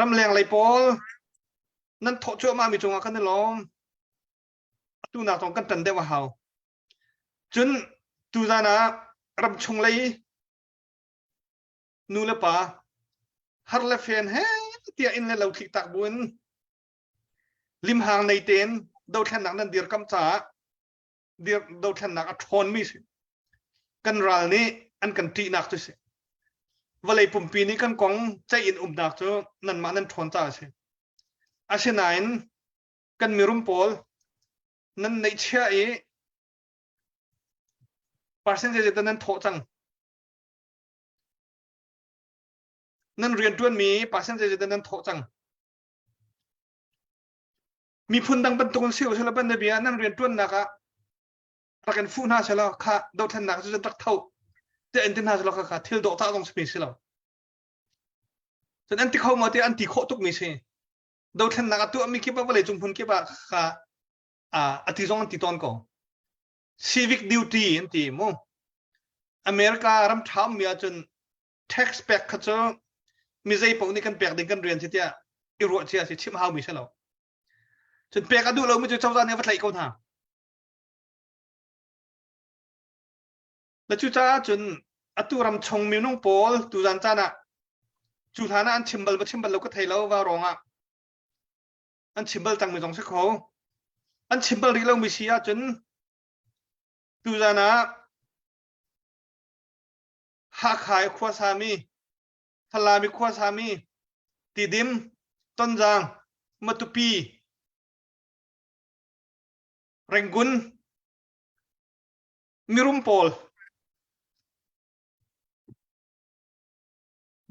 รำแรงไรปอลนั่นโถชั่วมามีจงอากันได้ล้อมตูนักต้องกันตันได้ว่าเฮาจนตูจานะรำชงเลยนูเลปะฮาร์เลฟเฟนเฮ้เตียอินเลเราคิกตักบุญริมหางในเต็นดาวแทนนักนั้นเดียร์กำจ่าเดียร์ดาวแทนนักอัทอนมิสกันรัลนี้อันกันตีนักตัวสิวันเลยปุ่มปีนี้กันกองใจอินนักตัวนั่นมานั่นทอนจ่าสิอาเชนายน์กันมีรุ่มโพลนั่นในเชื่อเปอร์เซ็นต์จะนั้นโถจังนั่นเรียนด้วนมีเปอร์เซ็นต์จะนั้นโถจังมีพุ่นดังเป็นตัวสิวใช่ไหมเป็นเดียนั่นเรียนด้วนนะครับรักกันฟูน่าใช่แล้วค่ะดาวแทนนักจะตักเท่าแต่อันที่น่าใช่แล้วค่ะที่เราต้องต้องสปีดใช่แล้วแต่อันที่เขามาที่อันที่โคตุกมีใช่ดาวแทนนักตัวมีคิดว่าวันเลยจุ่มพุ่นคิดว่าค่ะอาทิตย์สองอาทิตย์ตอนก่อน civic duty อันที่มั้งอเมริการำทำมีอาจารย์ tax back เขาจะมีใจพวกนี้กันแปลกดึงกันเรียนที่ที่อิรัวที่ที่ชิมฮาวมีใช่แล้วจนแปลกกันดูเราไม่จะเจ้าจ้าเนี่ยวัดไหลก่อนฮะแล้วจู่จ้าจนอัตุรำชงมีน้องโพลตูจันจ้านะจู่ฐานะอันชิมเบลเราก็ไทยแล้วว่ารองอ่ะอันชิมเบลตั้งไม่ต้องสักเขาอันชิมเบลที่เรามีเสียจนตูจานะหาขายขวาสามีทลามีขวาสามีตีดิมต้นจางมัตุปีเร่งกุนมีรุ่มโพล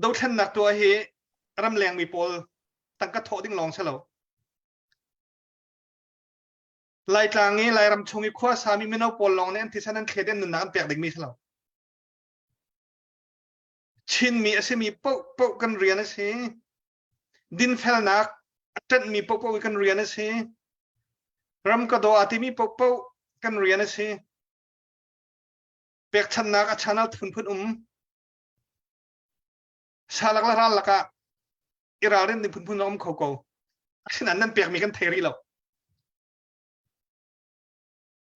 ดาวแทนนักตัวเฮรำแรงมีโพลตั้งกระโถดิ้งลองเฉลาลายกลางนี้ลายรำชงมีขวาสามีไม่เอาโพลลองเนี่ยที่ฉันนั้นเคยได้หนุนนักเปียกเด็กมีเฉลาชินมีอาศัยมีปุ๊บกันเรียนนะสิดินเฟลนักจัดมีปุ๊บกันเรียนนะสิรำกระโดดอาทิมีปุ๊บกันเรียนนะสิเปียกชันนักชันนักพุ่นชาลักละรันลักะอิราเรนดิพุ่นน้อมเขาฉะนั้นนั่นเปียกมีกันเทรีแล้ว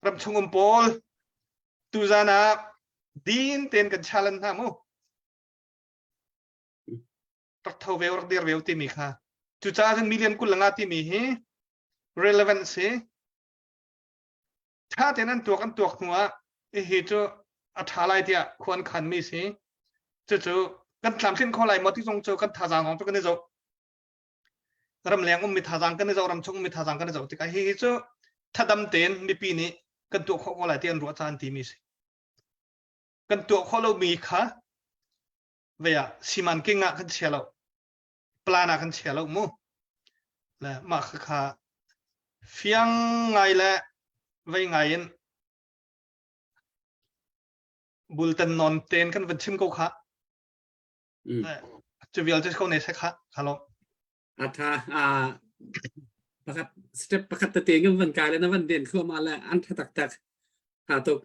รำชงโพลตูจานะดินเต็นกันชาลันทามูรักเท่าเวลรักเดียร์เวลที่มีค่ะจุดจ้าจนมิลเลียนกุลงาที่มี relevance ถ้าแต่นั้นตัวกันตัวหัวเหตุอัฐาลายที่ควรขันมีสิจู่กันทำสิ้นข้อไหลมาที่ทรงเจอกันท่าจางของตัวกันได้จ้ารำแรงมีท่าจางกันได้จ้ารำชงมีท่าจางกันได้จ้าที่ก็เหตุถ้าดำเต็นมีปีนี้กันตัวข้อไหลที่อันรัวจานที่มีสิกันตัวข้อเรามีค่ะเวียสิมันเก่งอ่ะกันเชียร์เราปลาหนักกันเชียร์เรามู่และมาค่ะเฟียงไงแหละไว้ไงยันบุลตันนอนเต้นกันวันชิมกูค่ะจะวิลจะเข้าในสักค่ะฮัลโหลอาทาประคัตสเต็ปประคัตเตียงกันวันกายแล้วนะวันเด่นเข้ามาแล้วอันตักหาตุก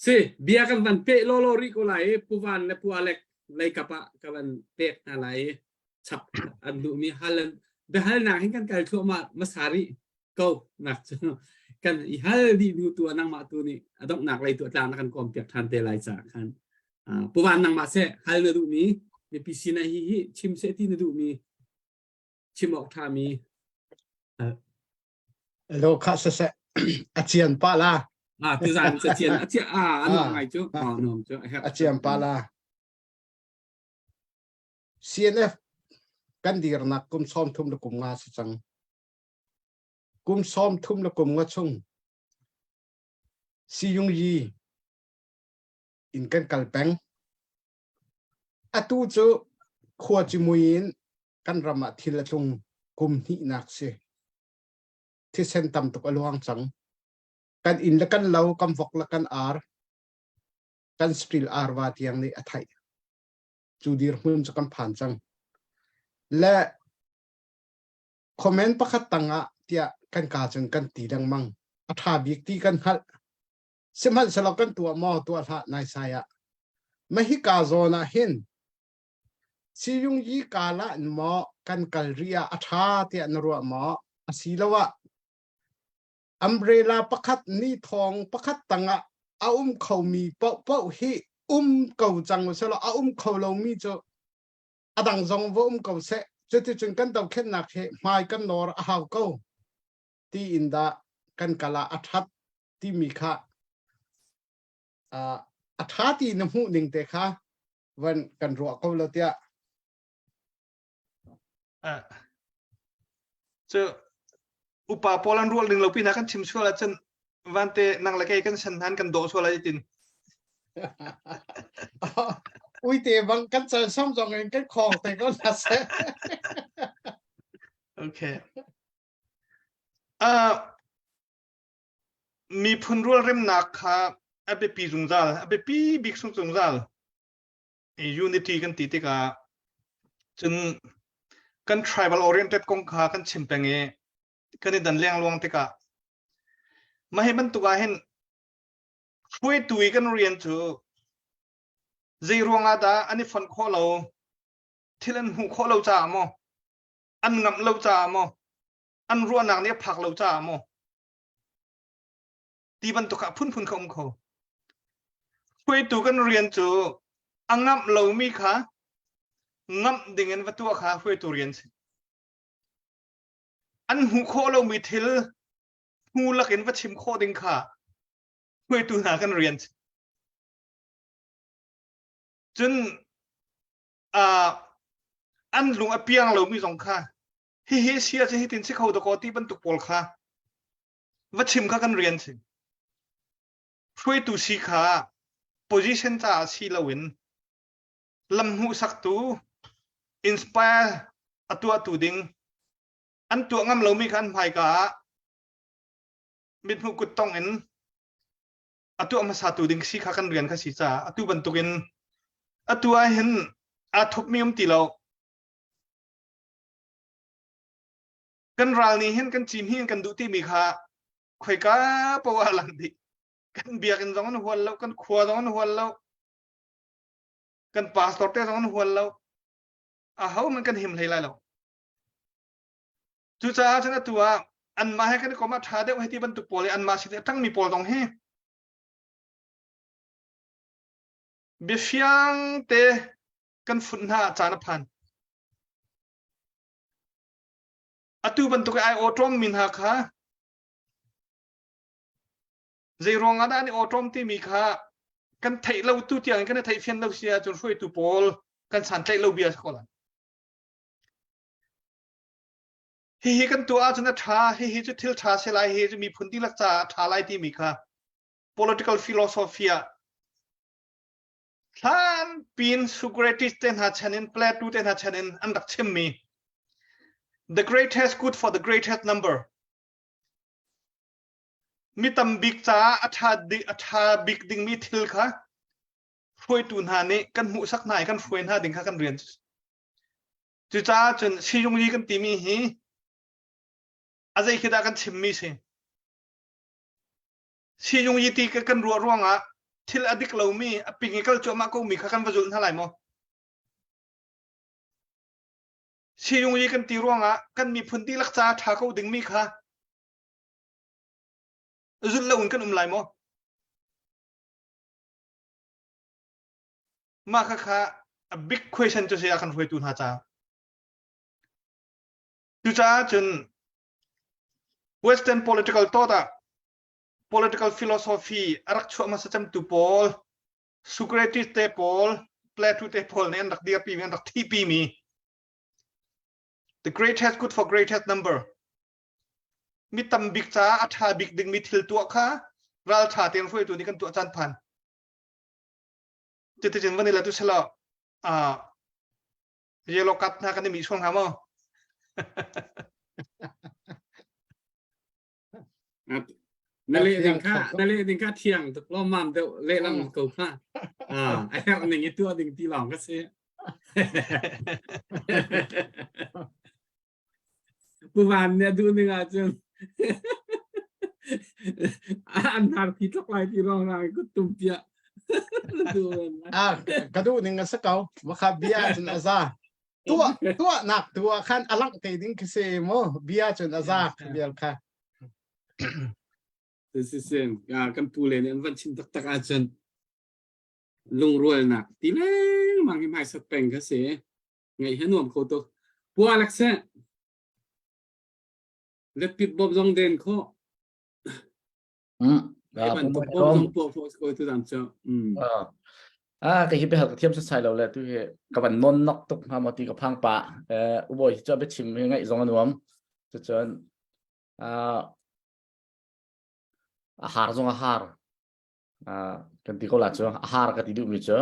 สิเบียกันวันเปโลริโกไหลปูวันและปูอเล็กไลกับปะกับวันเปอะไรฉับอันดูมีฮัลเลนเบฮัลนักให้กันเข้ามาสาริก็หนักกันอีฮัลดีดูตัวนางมาตัวนี้ต้องหนักเลยตัวจางนักกันก่อนเปียกทันเตลัยจากกันปูวันนางมาเสฮัลเลดูมีมีพิซินาฮิชิมเซตินดูมีชิมออกทามีโลคัสเซอาเจียนปาลาตัวจางเจียนอาเจียอันนั้นไงจ๊ะนมจ๊ะอาเจียนปาลา CNF กันดีรนักกุมซ้อมทุ่มละกุมงาสังกุมซ้อมทุ่มละกุมงาชงซียุงยีอินกันกัลแปงอตูจูขวจิมุยนกันรำทิละชงกุมหินักเสที่เส้นตำตุกอลวงสังกันอินละกันเล่ากันฟกละกันกันสปริลวาที่ยังในอัฐัยจูดีร์มุนจะกันผ่านจัง และคอมเมนต์ประคัตตังอ่ะเตียกันกาจนกันตีดังมังอัฐาบิกตีกันฮัลสมัยสลับกันตัวมอตัวท่านายสายะไม่ฮิกาโซนะเห็นสิยุงยีกาละหมอกันกัลเรียอัฐาเตียนรัวหมออสีละวะอัมเบรลาประคัตนี่ทองประคัตตังอ่ะเอาเขามีเป้าฮีเก่าจังว่าสละเอาเขาเรามีจะอดังจงว่าเก่าเสะจะที่จนกันเต่าเข็นหนักเหไม่กันนอร์หาวเก่าที่อินดากันกะลาอัฐัตที่มีค่าอัฐาที่น้ำหูหนึ่งแต่ค่ะวันกันรัวเก่าแล้วเตียจะอุปปอลันรัวหนึ่งเราพี่นักกันชิมชัวร์แล้วจนวันเตนังละแกกันฉันทันกันโดชัวร์แล้วจริงอุ้ยเตะบางกันเจอซ้ำจองเองกันของแต่ก็น่าเสียโอเคมีพนรัวเริ่มหนักครับเอาไปปีจุงจัลเอาไปปีบิ๊กซุงจุงจัลยูนิตี้กันตีติกาจนกัน tribal oriented กงขากันชิมเปงเอกันดันเลี้ยงลวงติกามาให้บรรทุกเห็นช่วยตุยกันเรียนจูใจรวงอาดาอันนี้ฟันข้อเราที่เล่นหูข้อเราจ้ามออันงับเราจ้ามออันรัวหนักเนี่ยผักเราจ้ามอตีบรรทุกพุ่นเขาช่วยตุกันเรียนจูอังงับเรามีค่ะงับดิ่งเงินวัตถุค่ะช่วยตุเรียนสิอันหูข้อเรามีทิลหูลักเห็นว่าชิมข้อดิ่งค่ะช่วยตุหากันเรียนจนอันลุงอเปียงเรามีสองค่ะเฮียเชียจะให้ตินสิเขาตะกอที่บรรทุกปอลค่ะว่าชิมค่ะกันเรียนสิช่วยตุสีค่ะ position จ่าสีละวินลำหูสักตู inspire ตัวดิ่งอันตัวงำเรามีขันภายกะมิดหูกุดต้องเอ็นตัวมาสาตูดิ่งสีค่ะกันเรียนค่ะสีจ่าตัวบรรทุกเอ็นตัวเห็นทุบมีตีเรากันรายนี้เห็นกันจีมเห็นกันดูที่มีค่าใครก็ปว่าหลังดิกันเบียกันสองหัวแล้วกันขวาสองหัวแล้วกันพาสตอร์เตสองหัวแล้วเขามันกันเห็นอะไรแล้วจู่จ้าฉันตัวอันมาให้กันก็มาท้าเด็กให้ที่บรรทุกปอเลยอันมาสิเด็กทั้งมีปอลตรงให้เบียฟียงเตกันฝุ่นหน้าจานพันตัวบรรทุกไอโอตรมมินหักค่ะใจรองอาดานี่โอตรมที่มีค่ะกันไทยเราตู้เตียงกันไทยเฟียนเราเสียจนช่วยตัวปอลกันสันใจเราเบียร์สักคนเฮียกันตัวอาจจะท้าเฮียจะทิลท้าเสลายเฮียจะมีพื้นที่รักษาท้าไล่ที่มีค่ะ political philosophy ท่านปีนสุกเรติสเตนหาชนินแปลตูเตนหาชนินอันดักชิมมี the greatest good for the greatest number มีตำบิกจ้าอัฐาบิกดิ่งมีทิลค่ะช่วยตูนหานี้กันหูสักไหนกันช่วยหาดิ่งค่ะกันเรียนจู่จ้าจนชิยงยีกันตีมีฮีอาจจะคิดกันชิมมีสิชิยงยีตีกันรัวร่วงอ่ะทิลอดิกเรามีปิงก็จะมาก็มีค่ะกันประจุเท่าไหร่มั้งชิยงยีกันตีร่วงอ่ะกันมีพื้นที่รักษาท้าเขาดิ่งมีค่ะจุดเรากันไหลมั้งมาค่ะ a big question จะเสียกันช่วยตูนหาจ้าจู่จ้าจน Western political thought political philosophy รักชัวมาสัจจ์ตุปอลสุกเรติสเตปอลแปลทูเตปอลเนี่ยอันดักเดียปีมีอันดักที่ปีมี the greatest good for greatest number มีตำบิกจ้าอัฐาบิกดึงมีทิลตัวค่ะรัลชาเตียนช่วยตัวนี้กันตัวจันพันจะถึงวันนี้เราตุเชลล์เยโลกัตนะกันมีช่วงหามั้งนั่นเลยดิ่งค่าเที่ยงล้อมมั่มเดี๋ยวเละแล้วมันเก่าค่ะไอ้อันนี้ตัวดิ่งตีหลองก็เสีย เมื่อวานเนี่ยดูหนึ่งอาจารย์อันหาที่ตกไลที่รองรางก็ตุ่มเปียดูนะ กระดูหนึ่งสักเก่าว่าครับเบียจนอาซาตัวหนักตัวขันอลังเตดิ้งคือเซโมเบียจนอาซาเบียค่ะ Sesen kan pule ne van chin tak tak ajan lung rual nak tileng mangi mai sak peng ka se ngai hanom ko to pu alaksa le pit bob jong den kho ai ban to bob jong po fo ko tu dan cha cái hiệp hội thiêm sát sai lâu là tôi các bạn non nóc tục ham một tí cái phang bạ uboi cho biết chìm ngay giống anh uống cho chân ahar zong ahar kan ti ko la cho ahar ka ti du mi cho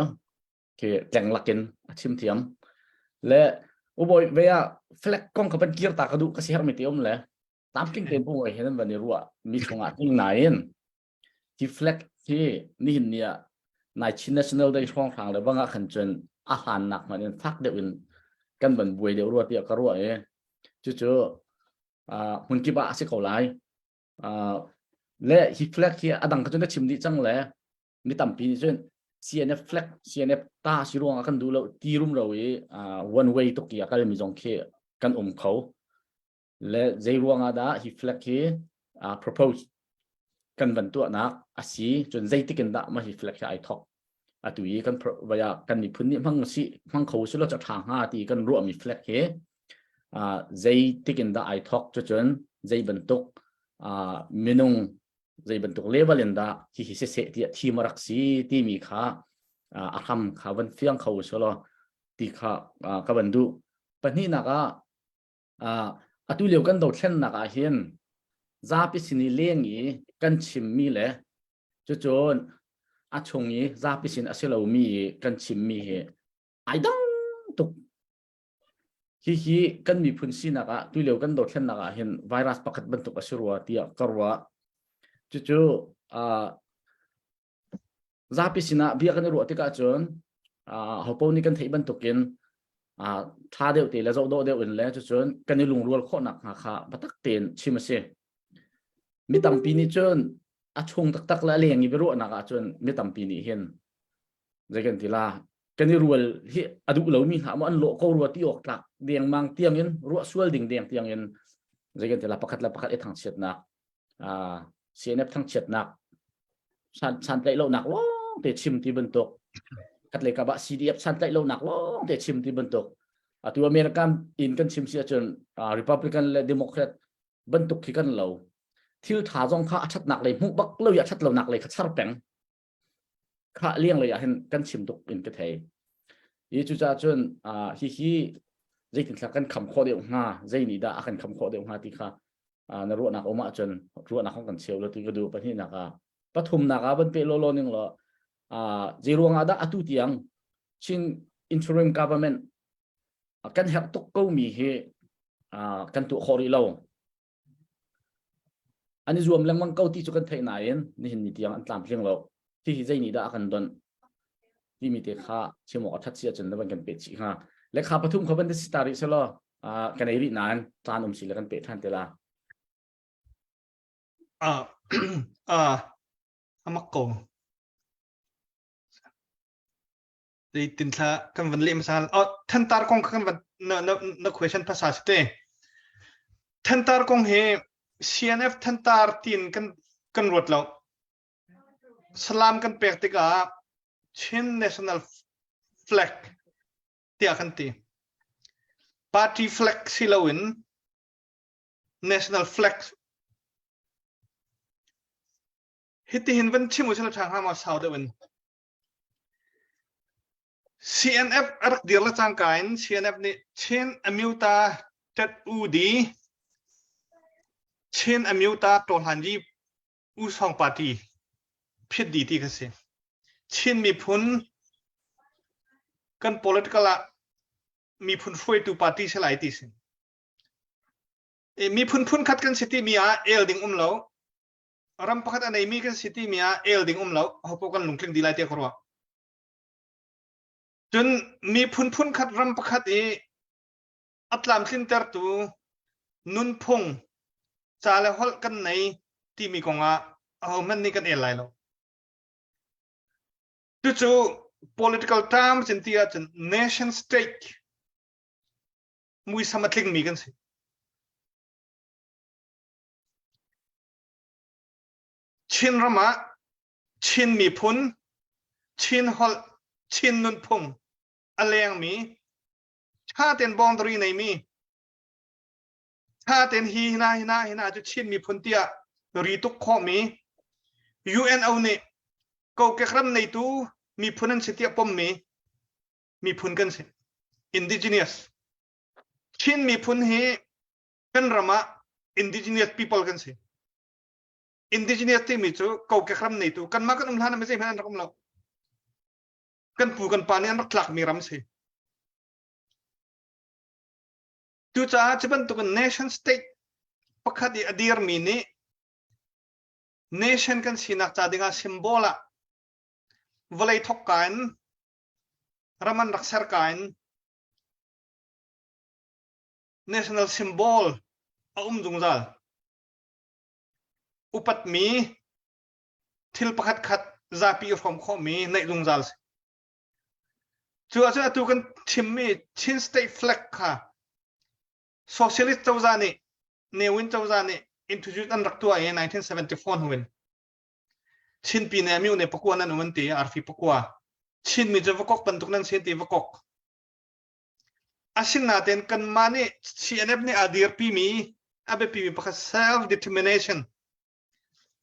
ke teng lakin chim thiam le uboi ve a flek kong ka ban kir ta ka du ka siar mi tiom le tam king ten po he nan ban ni ruwa mi chunga ting nain ki flek ki ni hin nia nai chin national day phong phang le banga khan chen a han nak manin phak de in kan ban buai de ruwa ti ka ruwa e chu chu hun ki ba se ko lai le hi flag hi adang ka chun chim di chang le mi tam pi chun cnf flag cnf ta siruang kan du lo ti rum lo e one way to ki akal mi jong khe kan kho le zai ruang ada hi flag hi propose kan ban tu na asi chun zai tikin da ma hi flag ai thok atui kan vaya kan ni phun ni mang si mang kho su lo cha thang ha ti kan ru mi flag he zai tikin da ai thok chun zai ban tuk minung zai bentuk level enda hi se ti thi marak si ti mi kha aham kha ban fiang kho solo ti kha ka bandu pani na ka atu leu kan do thlen na ka hian za pi sini lengi kan chim mi le chu chon a chungi za pi sin aselo mi kan chim mi he ai dang tuk hi kan mi phun si na ka tu leu kan do thlen na ka hian virus pakhat bentuk asirwa tia karwa chu zapi sina bia kan ru tika chon hopo ni kan thei ban tokin tha deu te la zo do deu in le chu chon kan lung rual kho nak kha batak ten chimase mi tampi ni chon a chung tak tak la lengi beru na ka chon mi tampi ni hen jegan tila kan rual hi adu lo mi ha mo an lo ko ru ti ok tak deng mang tiang in ru sual ding deng tiang in jegan tila pakhat e thang chet na CNF ทั้ง7นักชันไตโลหนักล้องแต่ชิมที่บนตกกัดเลยกับบะ CDF ชันไตโลหนักล้องแต่ชิมที่บนตกตัวอเมริกันอินกันชิมเสียจนRepublican และ Democrat บนตกที่กันเราที่ท่าจงข้าชัดหนักเลยมุกบักเราอยากชัดเราหนักเลยขัดชาร์แปงข้าเลี้ยงเลยอยากเห็นกันชิมตกอินกันไทยยี่จุจ้าจนฮีใจถึงกันคำข้อเดียวง่าใจนี่ได้อาการคำข้อเดียวง่าที่ข้านรัวนักออกมาจนรัวนักของกันเชียวแล้วที่ก็ดูไปที่นักปฐมนักบันเปโลโลนึงละจีรวงอาดาอตุเตียงชิน interim government กันแหกตกเก้ามีเหกันตัวขอริโลอันนี้รวมแรงมังเก้าที่จุกันไทยนายนี่เห็นนี่เตียงอันตามเพียงเราที่ใจนี่ได้อากันดนที่มีเตค่าเชื่อมอัดทัดเสียจนแล้วมันกันเป็ดสิฮะและข้าปฐมเขาเป็นที่สตาร์ริสละกันไอ้รินานจานสิแล้วกันเป็ดทันเตล่าamakko di tinsa kan van le masal thantar kong kan van na question phasa ste thantar kong he CNF thantar tin kan rot lo salam kan pektika chin national flag ti akan ti party flag silawin national flag hiti hin van chimu sila chang ha ma sao de wen CNF arak dir la chang kain CNF ni chen amiuta tat udi chen amiuta ton hanji u song party phit di ti khase chen mi phun kan political mi phun foi tu party selai ti sin mi phun khat kan city mi a elding lo ram pakhat anei mi kan city mia elding lo hopo kan lungkling dilai te korwa chun mi phun khat ram pakhat e atlam thin ter tu นุนพงจาเลฮอลกันในที่มีกองเอามันนี่กันเอลไลน์แล้วจู่ๆ political terms จนที่จะ nation state มุยสมัติลิงมีกันสิชินรำชินมีพุนชินฮอลชินนุนพงอะไรอย่างมีชาเต็นบองตรีในมีชาเต็นฮีนาจุชินมีพุนเตียรีตุกข้อมี UN เอาเนี่ยก็เกี่ยวกับในตู้มีพุนนั้นสิเตียปมมีพุนกันสิ indigenous ชินมีพุนเฮเป็นรำindigenous people กันสิ indigenous ที่มีจู่ก็เกี่ยวกับในตู้กันมากันลานไม่ใช่เพื่อนรักเรากันปูกันปานี่อันรักหลักมีรำสิจู่จ้าจะเป็นตัว nation state ประคดีอดีตมีนี่ nation กันสินักจ่าดิ่งsymbol ละวลัยทกกันรามันรักษากัน national symbol จุงจัลอุปัตมีทิลประคัดขัดซาปีฟอมข้อมีในจุงจัลจู่อาจจะตัวกันชิมมีชิน state flag ค่ะ socialist เจ้าจานี่เนวินเจ้าจานี่ introduce อันรักตัวเอง1974หุ่นชินปีนี้มีอยู่ในปกวานั้นมันตีอาร์ฟีปกวาชินมีจะวกปันตุกนั้นเสียตีวกอาชินนาเต็นกันมานี่ CNF นี่อาดีร์ปีมีอาเบปีมีประกาศ self determination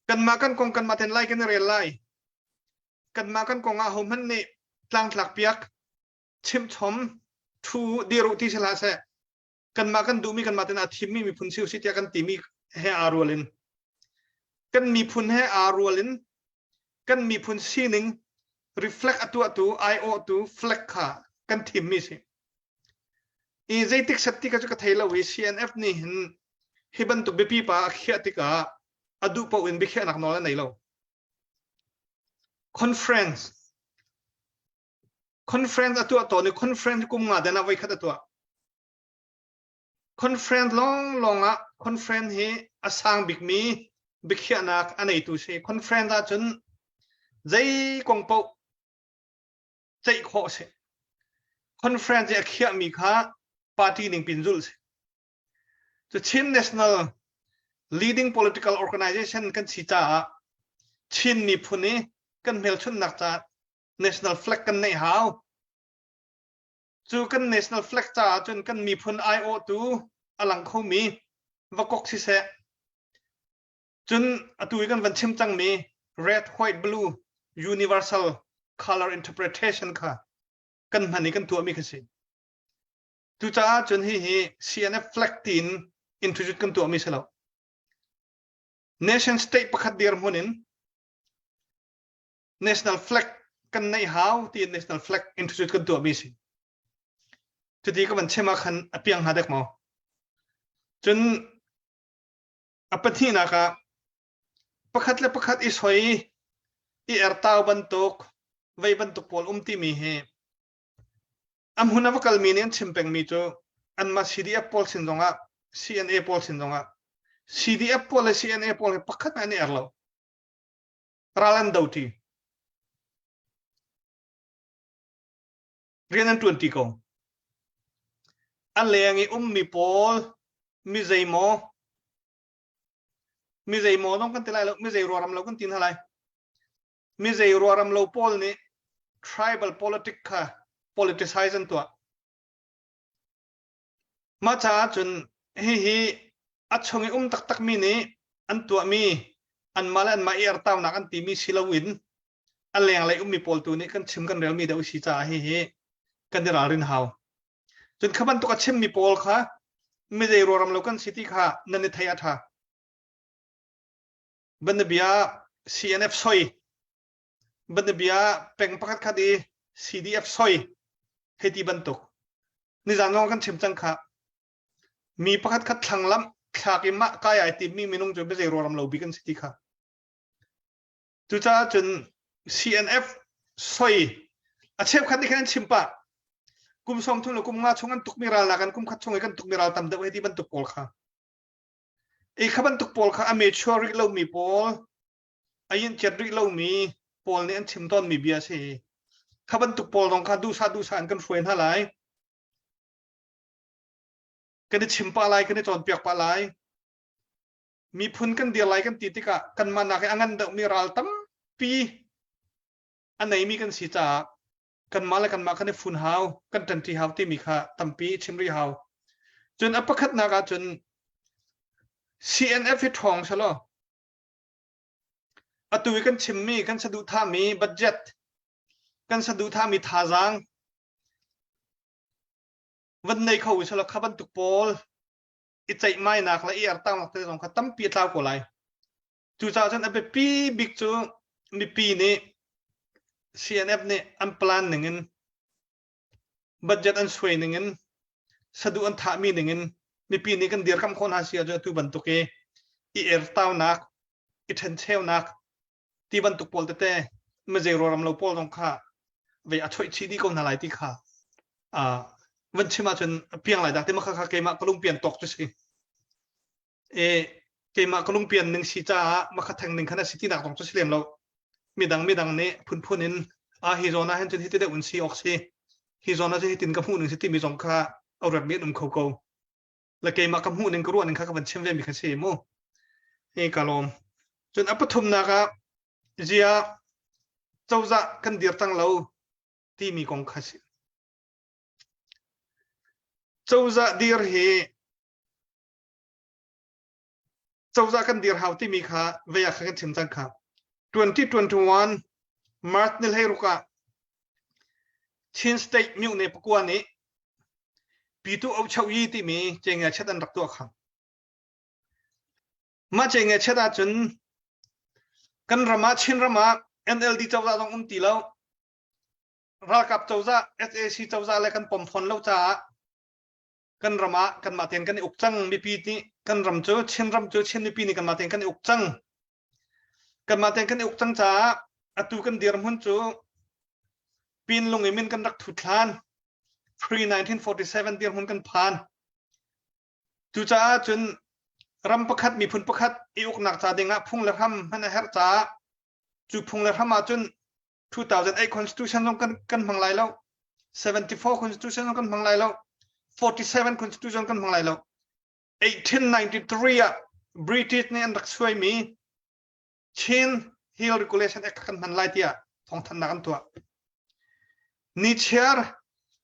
กันมากันกงกันมาเต็นไล่กันเรียนไล่กันมากันกงอาหมันนี่พลางหลักเปียกชิมชมทูดีรุที่ฉลาดเสกันมากันดูมีกันมาเต็นอาทิมมีพุนซิวสิทยากันตีมีเฮอารัวลินกันมีพุนเฮอารัวลินกันมีพุนซีหนึ่ง reflect ตัว IO ตัว flex ค่ะกันทิมมีสิอีใจติกสติกจะกระเทยละวิ CNF นี่เห็นให้บรรทุกเบปีป่าเขียติกาอดูปวินบิเขียนักนอลไหนเรา conference ตัวนี่ conference กุมงาเดนเอาไว้ขัดตัว conference ลองconference เฮอสร้างบิ๊กมีบิเขียนักอันไหนตัวเช่ conference จนใจกงเป้าใจโคเช่ conference จะเขียมีค่าparty หนึ่งปินจุลสิจะชิน national leading political organization กันสิจ้าชินมีพุนี้กันเมลชุนนักจ้า national flag กันในหาวจูกัน national flag จ้าจนกันมีพุน IO ตูอลังเขามีวกกสิเสจนตุยกันวันชิมจังมี red white blue universal color interpretation ค่ะกันมันนี่กันตัวมีกันสิตุจ้าจนฮี CNF flag ตีน introduce กันตัวมีเสแล้ว nation state ประคัดเดียร์มุนิน national flag กันในหาวตีน national flag introduce กันตัวมีสิจุดที่ก็มันเชื่อมาคันอภิยังหาเด็กมอจนอภิที่นะครับประคัดและประคัดอิสหอยอีตาวบรรทุกไว้บรรทุกพลที่มีเฮหุ่นวักลมีเนี่ยชิมเปงมีโจอันมา CDF พอลสินตรงCNA พอลสินตรงCDF พอลและ CNA พอลประคัดอันนี้เรารัลันดาวทีเรียนอัน20กงอันเลี้ยงมีพอลมีใจโมต้องกันที่ไรแล้วมีใจรัวรำเรากันที่อะไรมีใจรัวรำเราพอลนี่ tribal politics ค่ะ politicize ตัวมาจ้าจนฮีอัดชงตักมีนี่อันตัวมีอันมาแล้วอันมาตาวนักอันตีมีศิลวินอันเลี้ยงอะไรมีพอลตัวนี้กันชิมกันเรียลมีเดาชิจ้าฮีกันเดรารินฮาวจนขบันตัวชิมมีพอลค่ะไม่ได้รวมเรากันสิทธิค่ะนั่นนี่ทายาท่าบันเบีย CNF ซอยบันเบียเป็นประกาศคดี CDF ซอยให้ที่บรรทุกนี่จานงกันชิมจังค่ะมีประกาศขัดทังล้ำขากิมะกายไอติมมีนุ่งจนไม่ได้รวมเราบิกันสิทธิค่ะจุจ้าจน CNF ซอยอาเชฟขัดที่แค่นั้นชิมปะกุมส่งทุนหรือกุมงาชงกันตุกมิราลกันกุมขัดชงกันตุกมิราลตามเดาให้ที่บรรทุกโอลค่ะ ไอ้ขบันตุกปอลค่ะอเมชัวริเรามีปอลไอ้ยันเจ็ดริเรามีปอลเนี่ยอันชิมต้นมีเบียร์สิขบันตุกปอลตรงค่ะดูชาอันกันฟวยท่าไรกันได้ชิมปลาไหลกันได้จอนเปียกปลาไหลมีพุนกันเดียร์ไหลกันตีติกะกันมาหนักอันนั้นเดมีรัลตั้มปีอันไหนมีกันสีจากกันมาแล้วกันมากันได้ฟุนฮาวกันทันทีฮาวที่มีค่ะตั้มปีชิมรีฮาวจนอัปคัดนักจน CNF ที่ทองใช่หรออตุยกันชิมมีกันสะดุท่ามีบัดเจ็ตกันสะดุท่ามีท่าจางวันในเขาใช่หรอขับันตุกปอลอิจใจไม่หนักและอีอาร์ตั้งหลักที่สองขัดตั้มปีเท้ากูเลยจู่จ้าฉันเอาไปปีบิ๊กจูมีปีนี้ CNF เนี่ยอันพลานหนึ่งเงินบัดเจ็ตอันสวยหนึ่งเงินสะดุอันท่ามีหนึ่งเงินมีปีนี้กันเดียร์คำคนหาเสียจะตุบันตุกเออีเอร์เต้านักอีเทนเชลนักที่บันตุกปอลเต้ไม่ใช่รอรำเราปอลตรงข้าเวียช่วยชีดีก็น่าไหลที่ข้าวันชิมาจนเพียงไรดักที่มาข้าเกมากลุงเปลี่ยนตกจุสิเกมากลุงเปลี่ยนหนึ่งสีจ้ามาข้าแทงหนึ่งขณะสิที่หนักตรงจุสิเลียมเรามีดังเนี่ยพุ่นนินฮิโซน่าเห็นจนที่ได้อุ่นซีออกซีฮิโซน่าจะให้ตินกับหูหนึ่งสิที่มีสองข้าเอาแบบนี้เขาโกแล้วเกมมากับหูหนึ่งก็รู้หนึ่งข้ากับวันชิมเวมีแค่สี่โม่กาลมจนอัปทุมนะครับเจียเจ้าจะกันเดียร์ตั้งเราที่มีกองข้าสิเจ้าจะเดียร์เฮเจ้าจะกันเดียร์เฮาที่มีข้าเวียขันชิมจังข้า2021มาร์ตนิลเฮรุกะชินสเตทมิวในปกวานี้ปีตุเอาชาวยีที่มีเจงเงชัดันรักตัวข้ามาเจงเงชัดจนกันรำมาชินรำมา NLD เจ้าจะต้องตีแล้วรักกับเจ้าจะ SAC เจ้าจะอะไรกันปมพลแล้วจ้ากันรำมากันมาเตียนกันอุกจังมีปีนี้กันรำเจอชินมีปีนี้กันมาเตียนกันอุกจังกันมาเตียนกันอุกจังจ้าอตุกันเดียร์หุ่นจูปีนลงเอมินกันรักถุดลานpre-1947 เดียร์หุ่นกันผ่านจูจ้าจนรำประคัดมีพุนประคัดอีอุกหนักจ้าเด้งะพุ่งเลยทำให้ในเฮร์จ้าจูพุ่งเลยทำมาจน2008 constitution ต้องกันพังไรแล้ว74 constitution ต้องกันพังไรแล้ว47 constitution กันพังไรแล้ว1893อ่ะ British เนี่ยอันรักช่วยมีชิน Hill Regulation Act กันพันไรที่อ่ะท้องทันนักกันตัวนิเชียร์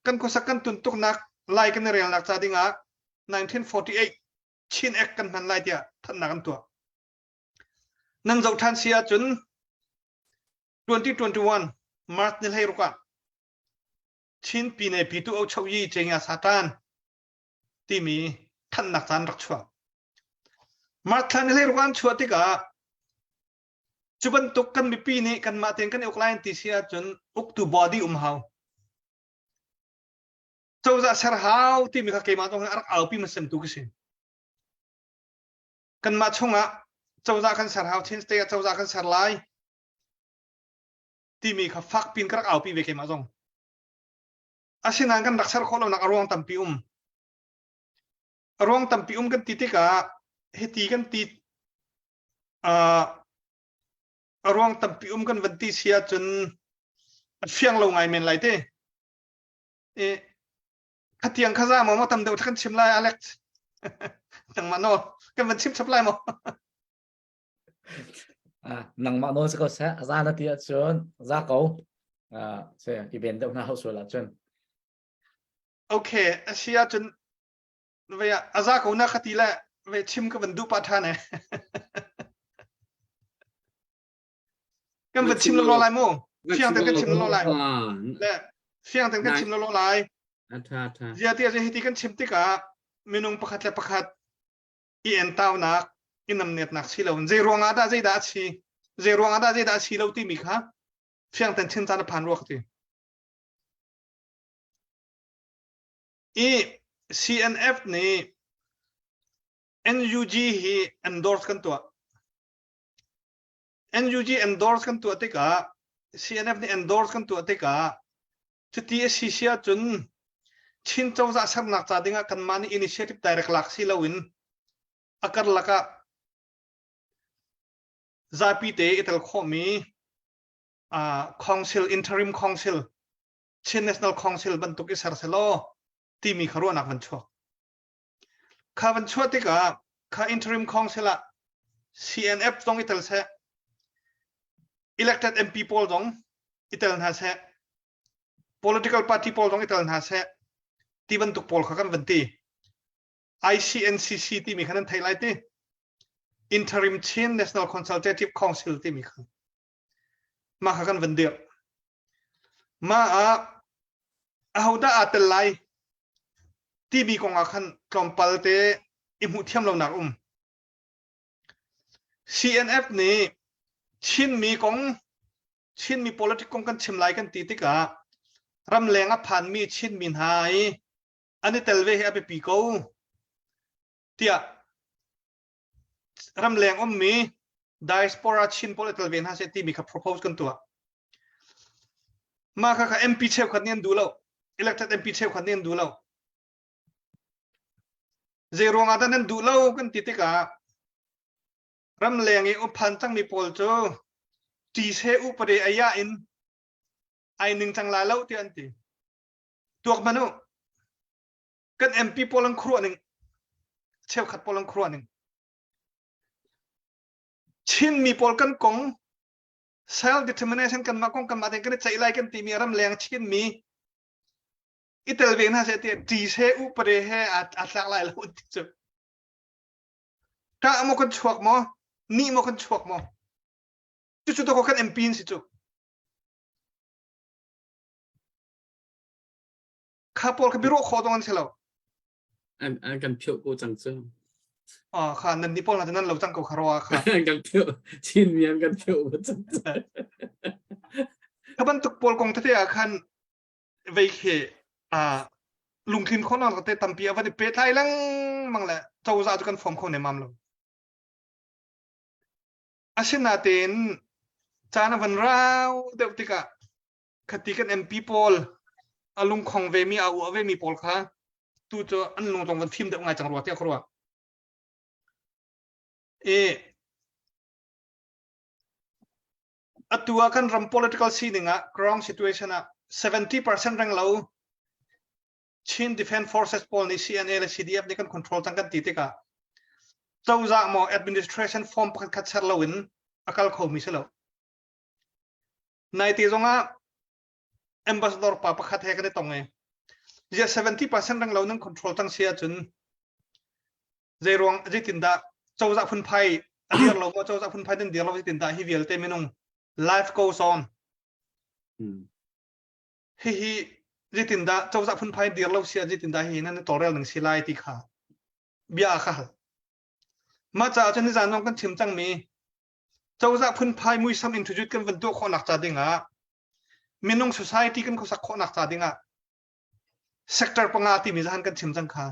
กันกุศลกันตุนตุกนักไล่กันในเรื่องหลักจ้าเด้งะ1948ชิน Act กันพันไรที่อ่ะทันนักกันตัวนั่งเจ้าท่านเสียจน2021 มาร์ตนิลเฮรุกะชินปีในปีตุเอาชาวยีเจงอาซาตานที่มีท่านนักการรักชัวมาร์ตนิลเฮรุกะชัวติกาจุบันตุกกันมีปีนี้กันมาเตียนกันอุกไลน์ที่เสียจนอุกตูบอดี้หาวเจ้าจะเสร์ฮาวที่มีข้าเกมาตรงนั้นเอาปีมาเสมตุกสิกันมาชงอ่ะเจ้าจะกันเสร์ฮาวชินสเตย์เจ้าจะกันเสร์ไลที่มีข้าฟักปีนกระเอาปีเวกมาตรงอาศินังกันรักษาคนเราหนักอารมณ์ตั้มปีอารมณ์ตั้มปีกันติดกะเฮตีกันติดอารมณ์ตั้มปีกันวันที่เสียจนเฟียงลงไงเมนไรเต้ขัดเตียงข้าซ่ามาตั้มเดียวทันชิมไลอเล็กซ์ตั้งมาโน่กันวันชิมชับไลมั้งnang ma no ko sa za na tia chon za ko se event da na house la chon okay asia chon ve aza ko na khati la ve chim ka bandu pa tha ne kan ve chim lo lai mo fiang tan kan chim lo lai le fiang tan kan chim lo lai atha ya tia je hiti kan chim ti ka minung pakhat la pakhat i en taw na inam net nak si lo je ruang ada je da si lo ti mi kha fiang tan chin chan phan ruak ti e CNF ni NUG hi endorse kan to NUG endorse kan to te ka CNF ni endorse kan to te ka chuti sia chun chin chau za sak nak cha dinga kan mani initiative direct lak si lo in akar laka zapi te itel kho mi council interim council chin national council bantuk isar selo ti mi kharu anak ban chho kha ban chho te ka kha interim council a CNF dong itel se elected MP poll dong itel na se political party poll dong itel na se ti bantuk poll kha kan vanti ICNCC ti mi khanan thailai ti interim chin national consultative council ti mi khan ma kha kan vandir ma a hauda atlai ti mi kong akhan klompal te imu thiam lo nak CNF ni chin mi politic kong kan chimlai kan ti tika ram lenga phan mi chin min hai ani telve he ape pi ko tia ram leng mi diaspora chin political ven ha se ti mi kha propose kan tua ma kha MP cheu khat nen du lo elected MP cheu khat nen du lo zero nga ta nen du lo kan ti tika ram leng e uphan chang mi pol cho ti se upare aya in ai ning chang la lo ti an ti tuak manu kan MP polang khru ning cheu khat polang khru ning chin mi pol kan kong self determination kan ma kong kan ma den kan chai lai kan ti mi ram leng chin mi itel ven ha se ti se upare he atlak lai lo ti chu ta mo kan chuak mo ni mo kan chuak mo chu to ko kan MP si chu kha pol ka biro kho dong an selo an kan phiêu cô chẳng chứ kha nan ni pol na nan lo chang ko kharo kha an kan phiêu chin mi an kan phiêu cô chẳng chứ ka ban tuk pol kong te a khan vei khe lung khin khon on te tam pi a va de pe thai lang mang la chau za chu kan form kho ne mam lo asina ten chana van rau de tika khati kan MP pol alung khong ve mi a u ve mi pol kha tu cho an lung tong van thim de ngai chang ro te khro atua kan ram political scene nga wrong situation a 70% rang low chin defense forces pol ni CNA le CDF ni kan control tang kan ti te ka chawza mo administration form pakhat khat char lowin akal kho mi selo nai ti zonga ambassador pa pakhat he kan tong e je 70% rang low nang control tang sia chun zerong jitinda chawza phun phai adiar lo mo chawza phun phai den diar lo jitinda hi vial te minung life goes on hi jitinda chawza phun phai diar lo sia jitinda hi nan torel nang silai ti kha bia kha ma cha chen ni janong kan thim chang mi chawza phun phai mui sam introduce kan van do kho nak cha dinga minung society kan kho sak kho nak cha dinga sector panga ti mi jan kan thim chang kha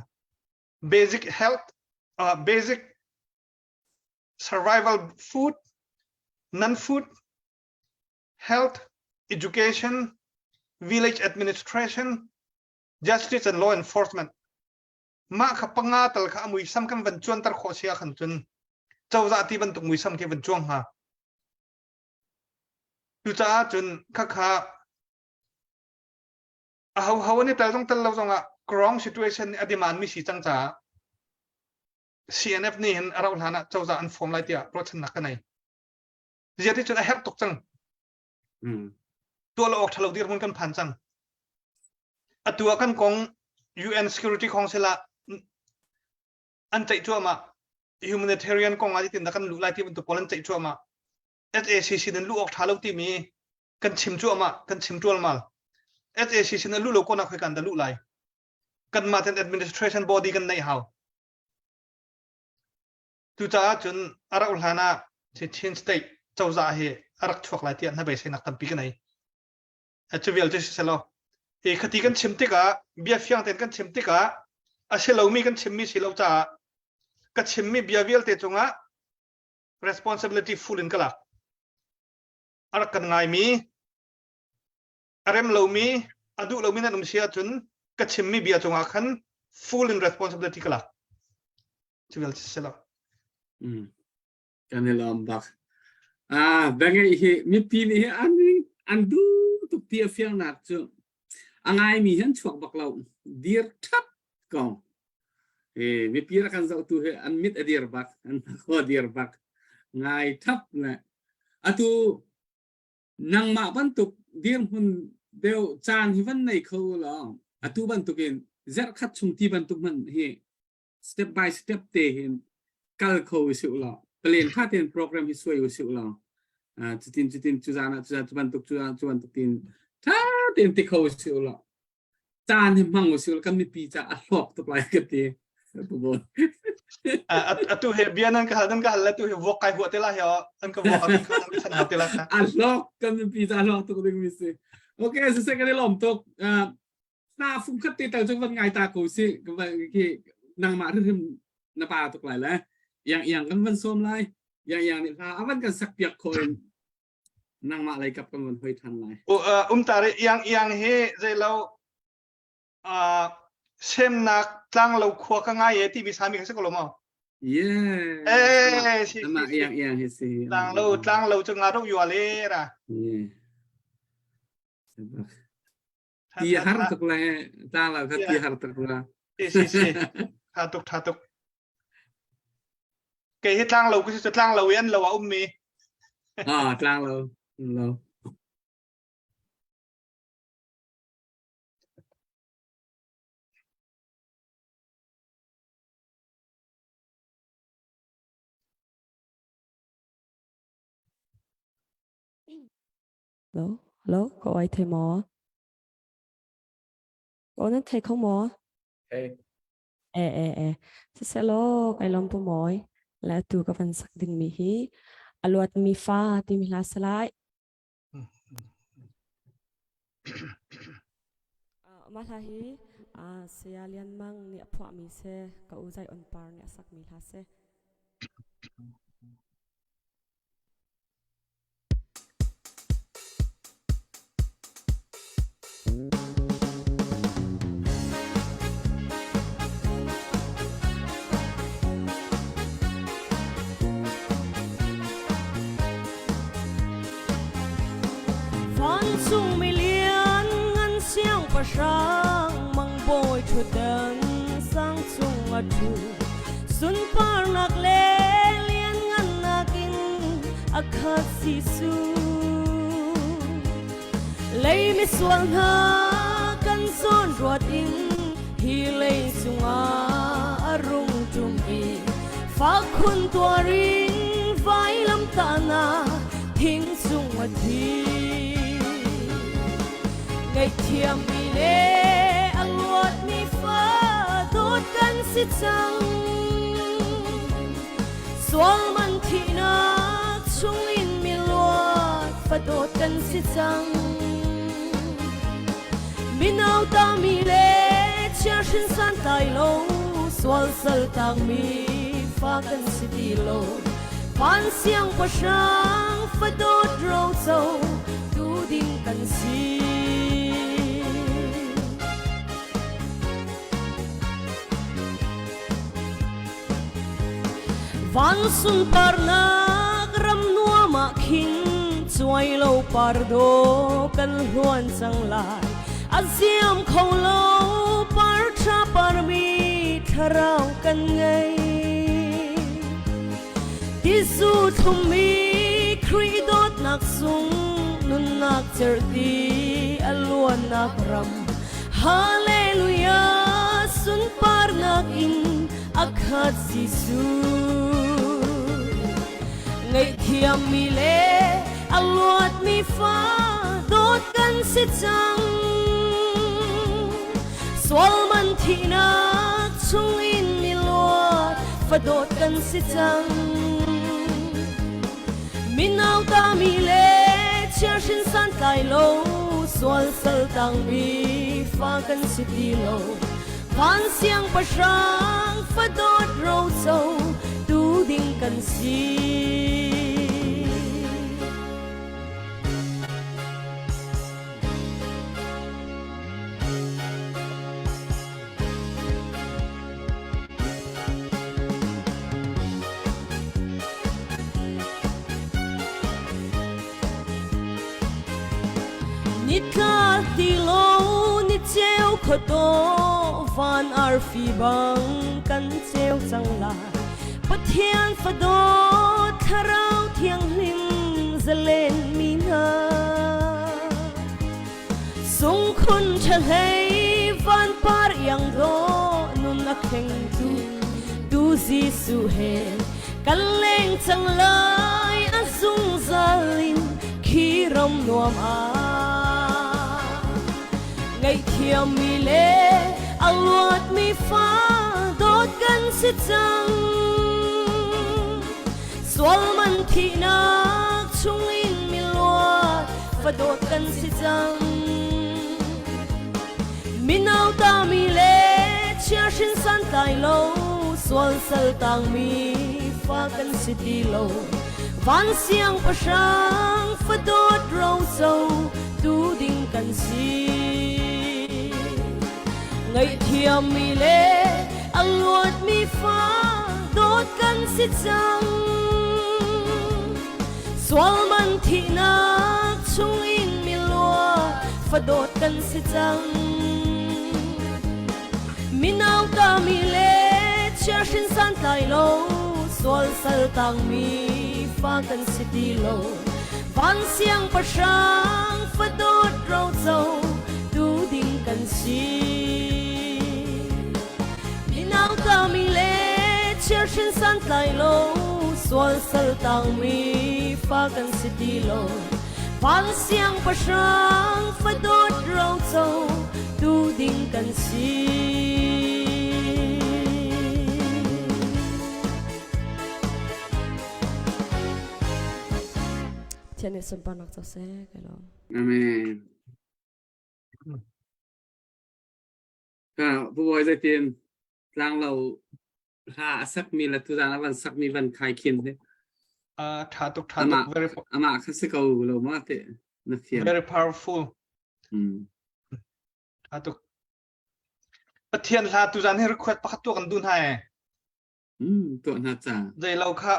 basic health basic survival food non-food health education village administration justice and law enforcement ma kha panga tal kha mui sam kan van chuan tar kho sia khan chun chawza ti ban tuk mui sam ke van chuang ha tu cha chun kha how ni tal jong tal lo jong a wrong situation adiman mi si chang cha CNF ni hin arau lana chawza an form lai tia pro chan nakanai ziati chun a help tok chang to lo ok thalo dir mun kan phan chang atua kan kong UN Security Council a an chai chu ma humanitarian kong a tin da kan lu lai ti tu polan chai chu ma SACC den lu ok thalo ti mi kan chim chu ma kan chim tual mal SACC na lu lo ko na khoi kan da lu lai kan ma ten administration body kan nei how tu cha chun arau lana chin state chawza he arak chuak lai ti na be se nak tam pi kan nei achuvial je selo e khati kan chimte ka bia fyang ten kan chimte ka aselo mi kan chimmi silo cha ka chimmi bia vial te chunga responsibility full in kala arak kan ngai mi arem lo mi adu lo mi na num sia chun ka chimmi bia chunga khan full in responsibility kala chuvial je selo kan lam bak Bangay hi mi pin hi an du tuk tia fiang nak chu angai mi han chuak baklau dir thap ko mi pira kan zau tu he an mit adir bak an ko dir bak ngai thap na atu nang ma ban tuk dir hun deu chan hi van nei kho lo atu ban tukin zer khat chung ti ban tuk man hi step by step te hin kal kho su lo plan kha ten program hi soi su lo chutin chuzana chu ban tuk tin tha ten ti kho su lo chan hi mang su kan mi pi cha a hlok tuk lai ka ti bon tu he bianan ka hadan ka halla tu he wok kai huat la ya an ka wok an ka san hat la ka a hlok kan mi pi cha hlok tuk ding mi se okay so se kan lom tuk na phum khat ti tal chung van ngai ta ko si ki nang ma thim na pa tuk lai la yang kan van som lai yang ni ha avan kan sak piak ko nang ma lai kap kan van hoi than lai tare yang he zai lo sem nak tlang lo khwa ka ngai e ti bi sami ka se ko lo ma yeah si ama yang he si tlang lo chu nga ro yu ale ra ti har tuk lai ta la ka ti har tuk la si tha tuk cái hết tlang lâu cái tlang lâu yên lâu mi tlang lâu hello cậu ấy thấy mò cậu nên thấy không mò sẽ lo cái lòng của mồi là tu cái phần sắc đình mi hi aluat mi pha ti mi la salai ma tha hi se alian mang ni phwa mi se ka u zai on par ni sak mi la se sung mi lian ngan siang pa sang mang boy thu dan sang sung a thu sun par nak le lian ngan nakin akhat si su lei mi suang ha kan son ruat in hi lei sunga arung tum i fa khun tua ring vai lam ta na thing sung a thi ngày thiam mi lê ang luat mi fa đốtกันสิจัง sual man thi na chung in mi luat fa đốtกันสิจัง mi nau ta mi lê chia shin san tai lo sual sal tang mi fa kan si ti lo pan siang pa sang fa đốt rau sâu tu ding kan si van sun par na ram nua ma khin chuai lo par do kan huan sang lai aziam khong lo par tha par mi tharau kan ngai ti su thum mi kri dot nak sung nun nak cher ti alwan nak ram hallelujah sun par nak in akhat si su ngày thiam mi lê aluat mi fa đốtกันสิจัง sual man thi na chung in mi luat fa đốtกันสิจัง mi nau ta mi lê chia shin san tai lo sual sal tang mi fa kan si ti lo van siang pa sang fa đốt rau sâu tu ding kan si hít cả tì lâu nít treo khó tố van ar phi bang căn treo chẳng lại bất thiên phật đô thà rau thiêng linh giờ lên mi na sung khun cha hay van par yang do nun na kheng tu Giêsu he kan leng chẳng lai a sung zalin khi rong nuam a ngày thiam mi lê a luat mi pha đốt gan sit chang sual man thi na chung in mi luat và đốt gan sit chang mi nau ta mi lê chia shin san tai lo sual sal tang mi pha gan sit di lo van siang pa sang fa dot rau sâu tu ding kan si ngày thiam mi lê ang luat mi pha đốt kan sit chang sual man thi na chung in mi luat fa đốt kan sit chang mi nau ta mi lê chia shin san tai lo sual sal tang mi pha kan sit di lo van siang pa sang fa dot rau sâu tu ding kan si mi nau ta mi lê chia shin san tai lo sual sal tang mi pha kan sit di lo van siang pa sang fa dot rau sâu tu ding kan si Thiên nhiên xuân ban nặc cho xe cái đó. Amen.ผู้บริจาคเตียนร่างเราถ้าสักมีละทุกอย่างวันสักมีวันใครคิดเนี่ย ท่าตุก very อามาคัสเกาเรามาเตะนักเทียน very powerful ท่าตุกปะเทียนท่าตุจานให้รักษาปะตัวกันดุนให้ตัวน่าจะใจเราค่ะ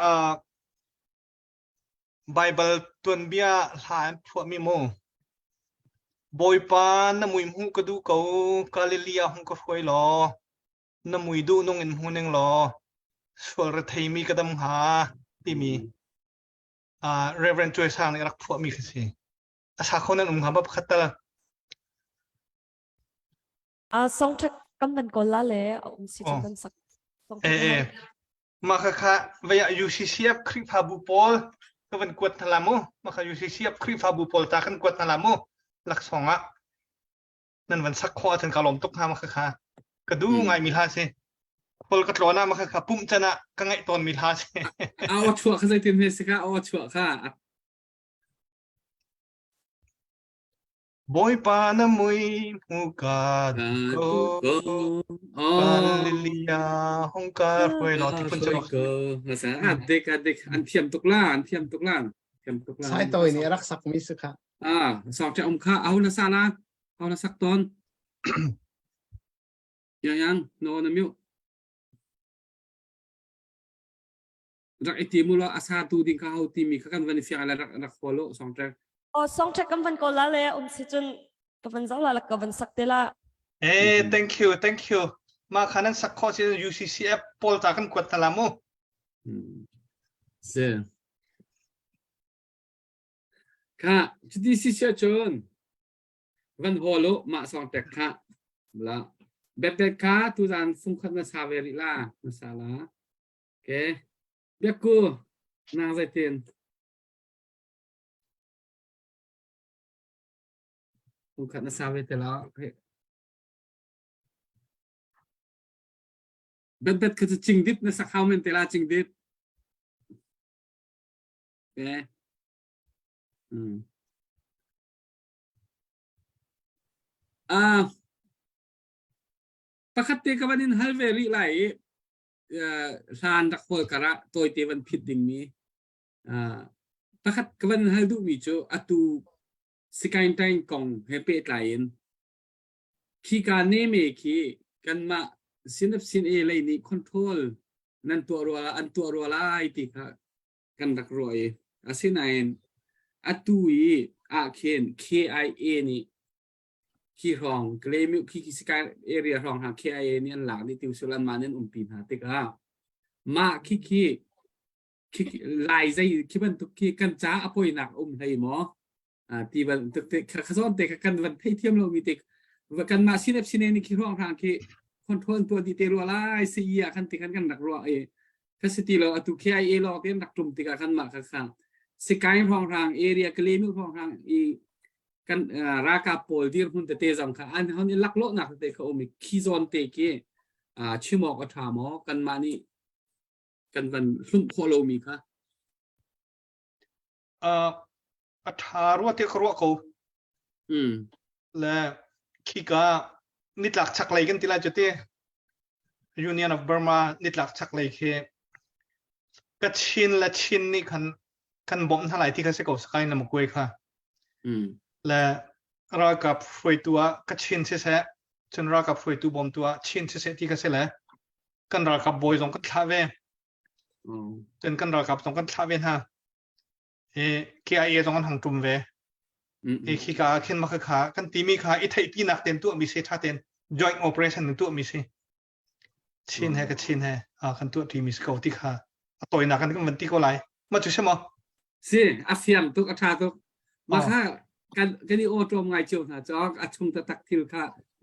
Bible ตัวเบียหลานพวกมิโมบอยปานน้ำมุยหูกระดูเกากาลิเลียหงก็ช่วยรอน้ำมุยดูนงอินหูนึงรอส่วนระไทยมีกระดมหาที่มีReverend ช่วยสร้างในรักพวกมีคือสิอาชาเขานั้นหาแบบขัดตะสองทักกำบันก่อนละเลยสิจะกันสักมาค่ะวิยายูซีเซียบคริปฮาบูปอลก็เป็นกวดทลามุมาค่ะยูซีเซียบคริปฮาบูปอลตากันกวดทลามุหลักสองนั่นวันสักข้อถึงกาลมตกหามาค่ะกระดูไงมีท่าสิพอลกระโดดน้ามาค่ะปุ่มชนะก็ไงตอนมีท่าสิเอาชั่วข้าใจเต็มเฮสิค่ะเอาชั่วค่ะบอยปานมุยมูกาโกกาลิเลียฮงกาหวยรอที่พุ่นจะบอกภาษาเด็กอันเทียมตุกล้าเทียมตุกล้าใช่ตัวนี้รักสักมิสค่ะสอบจะค่าเอานะซาลาเอานะสักตอนยังโนนะมิวรักไอทีมูลอาซาตูดิงข้าวทีมีข้ากันวันนี้ฟิอาลรักฟอลโล่สองแทร็กสองแทร็กกันวันก่อนละเลยสิจนกันวันเจ้าละกันวันสักเดละthank you มาขนาดสักข้อที่ UCCF ปอลจากกันกวดทลามุเสียค่ะจุดที่สิเชียจนวันวอลโลมาสองแทร็กค่ะละแบบเด็กค่ะทุกท่านฟุ้งขัดนาซาเวริลานาซาลาโอเคเบียกูนางใจเตียนฟุ้งขัดนาซาเวริลาโอเคแบบคือจะจริงดิบนะสักเขาเป็นเตลาจริงดิบโอเคปกติก็วันนี้ฮัลเวรี่ไหลสารรักพอลกระตัวเทวันพิดดิ่งนี้ปกติก็วันฮัลดูวิจูอัตุสกายน์ไทน์กองเฮเปตไลน์ขี้การเนเมขี้กันมาสินสินเอเลยนี่คอนโทรลนั่นตัวรัวอันตัวรัวไล่ติค่ะกันรักรวยสินไนอัตุยอาเคน KIA นี่ ขี้รองเกลมิวขี้สกายเอเรียรองหา KIA เนี่ยหลังนี่ติวสุลันมาเนี่ยปีนหาติกามาขี้ลายใจขี้บันทุกขี้กันจ้าอภัยหนักให้หมอที่วันตึกข้าซ้อนแต่กันวันให้เทียมเรามีติกว่ากันมาซินเอฟซินนี่ขี้รองทางขี้คอนโทรลตัวดีเทลอะไรเสียกันติกันหนักรัวคัสติเราตุ KIA เราเต็มหนักจุ่มติกันมาข้างสกายรองทางเอเรียเกลมิวรองทางกันราคาโพลที่หุ่นเตะจังค่ะอันนี้ลักโลนักเตะเขามีขี้โซนเตะกี้ชิมอกถามอกันมานี่กันวันสุ่มโคโลมีค่ะอัฐารัวที่ครัวเขาและขี้กานิดหลักชักไหลกันทีละจุดที่ Union of Burma นิดหลักชักไหลเคกระชินและชินนี่คันบ่มเท่าไหร่ที่เขาจะก่อสกายนำกวยค่ะและเรากับไฟตัวกระชินเสียจนเรากับไฟตัวบ่มตัวชินเสียที่เขาเสียแล้วกันเรากับบอยตรงกันท้าเวจนกันเรากับตรงกันท้าเวฮะKIA ตรงกันทางจุ่มเวขี้กาขึ้นมาขากันตีมีขาอีไทยตีนักเต็มตัวมีเสียท่าเต็ม joint operation หนึ่งตัวมีเสียชินให้กับชินให้กันตัวที่มีสกอที่ขาต่อยหนักกันก็มันตีก็ไหลมาจุดใช่ไหมสิอาเซียนตุกอาชาตุกมาค่ะกันนี่โอตรมไงเจ้านะจอกอาชุมตะตักทิลค่ะ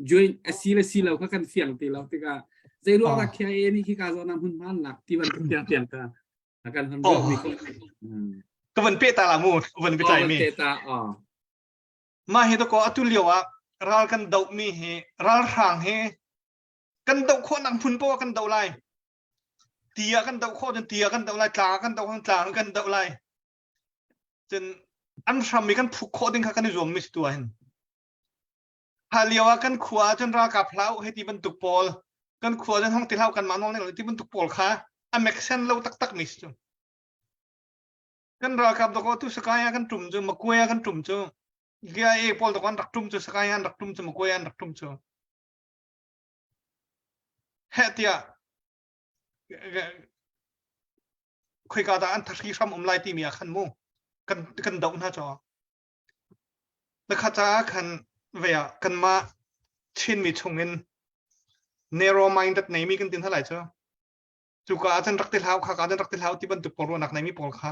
joint ซีเราค่ะกันเสียงตีเราติกาใจรู้ว่า KIA นี่ขี้กาโซนำหุ่นมันหนักที่มันเปลี่ยนกันกันทำเรื่องมีก็มันเปตาละมูมันเปตามีมาเฮตก็อตุเลียวรัลกันดาวมีเฮรัลห่างเฮกันดาวคนนังพุ่นปอกันดาวไลเตียกันดาวคนจนเตียกันดาวไลกลางกันดาวข้างกลางกันดาวไลจนอันทำมีกันผูกคอดิ้งกันในรวมมิสตัวเห็นฮาเลียวกันขวาจนรากับเล้าให้ที่บรรทุกปอลกันขวาจนห้องตีเล้ากันมาน้องนี่ที่บรรทุกปอลค่ะอันแม็กเซนเล้าตักมิสจุกันรากับตะกอตุสกายกันจุ่มจุ่มมะกวยกันจุ่มจุ่มKIA polตะกันรักจุ่มจุ่มสกายรักจุ่มจุ่มมะกวยรักจุ่มจุ่มเฮติยาคุยกันแต่อันทัศน์ที่ทำไลตีมีอาขันมูกันดาวน่าจอแล้วข้าจ้าขันเวียกันมาชินมีชงเงิน narrow minded ไหนมีกันตินเท่าไหร่เจ้าจุกอาจารย์รักติลาวข้าอาจารย์รักติลาวที่บรรทุกปอลนักไหนมีปอลข้า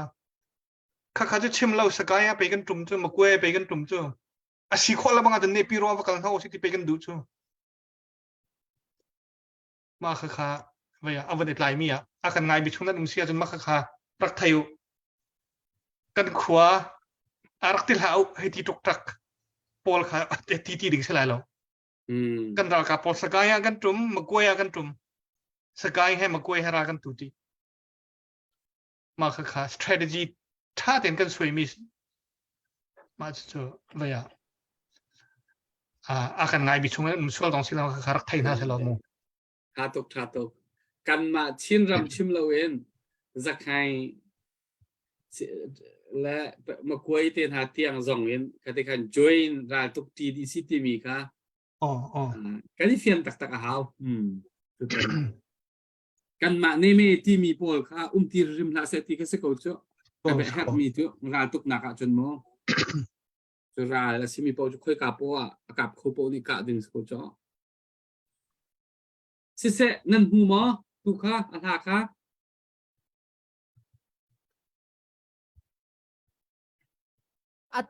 จะชิมเราสกายไปกันจุ่มจุ่มมะกวยไปกันจุ่มจุ่มอาศิขอละบางอันเนี่ยปีรัวกันเขาสิที่ไปกันดูจุ่มมาข้าเวียเอาวันเด็ดไหลมีอากันไงบิชงนั้นมุเสียจนมาข้ารักไทยกันขวารักติลาวให้ที่ตกตักปอลข้าที่ดิ่งเสียแล้วกันเรากับปอลสกายกันจุ่มมะกวยกันจุ่มสกายให้มะกวยให้รากันตุติมาข้า strategyถ้าเต็นกันสวยมิสมาจะเวียอาการไงบิชงนั้นมุสลิมต้องสิเราขารักไทยน่าจะลองมูชาตุกกันมาชินรำชิมเราเองจะใครและมาคุยเตียนหาเตียงส่งเองกันที่กันจอยน์ราตุกทีดีสิที่มีค่ะกันที่เฟียนตักหาวกันมาเนี่ยไม่ที่มีโพลค่ะที่ริมนาเซติก็สกุลจ้ะแต่แบบแฮปมีทุกราตุกนักจนมองจะราแล้วสิมีโปรจะคุยกับโปะกับโคโปนี่กะดึงสกุลจ้ะสิเสนั่นหูมอตุกค่ะอาทาค่ะ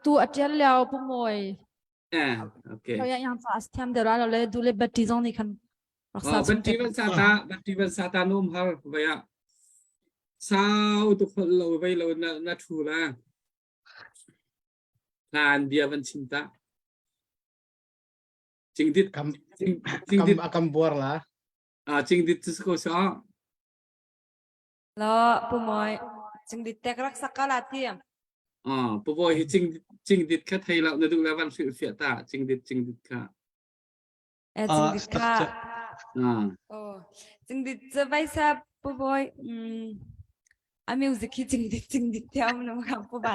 tu atel leo pumoi โอเคเรายังฟาสเทียมเดี๋ยวเราเลยดูเลยบัตรที่นี่คันรักษาบัตรที่วันซาตานุ่มฮะเวียสาวทุกคนเราไปเราหน้าทูละทานเดียวันชินตาจริงดิดจริงดิดakam buar lah จริงดิดสกุลซ้อแล้วปุ่มอยจริงดิดแต่รักษากาลาเทียมปุ่มอยจริงดิดแค่ไทยเราในดูแลวันสื่อเสียตาจริงดิดค่ะจริงดิดค่ะจริงดิดจะไปซะปุ่มอยอามิวสิกจริงดิดเทียมนะครับปุ่ม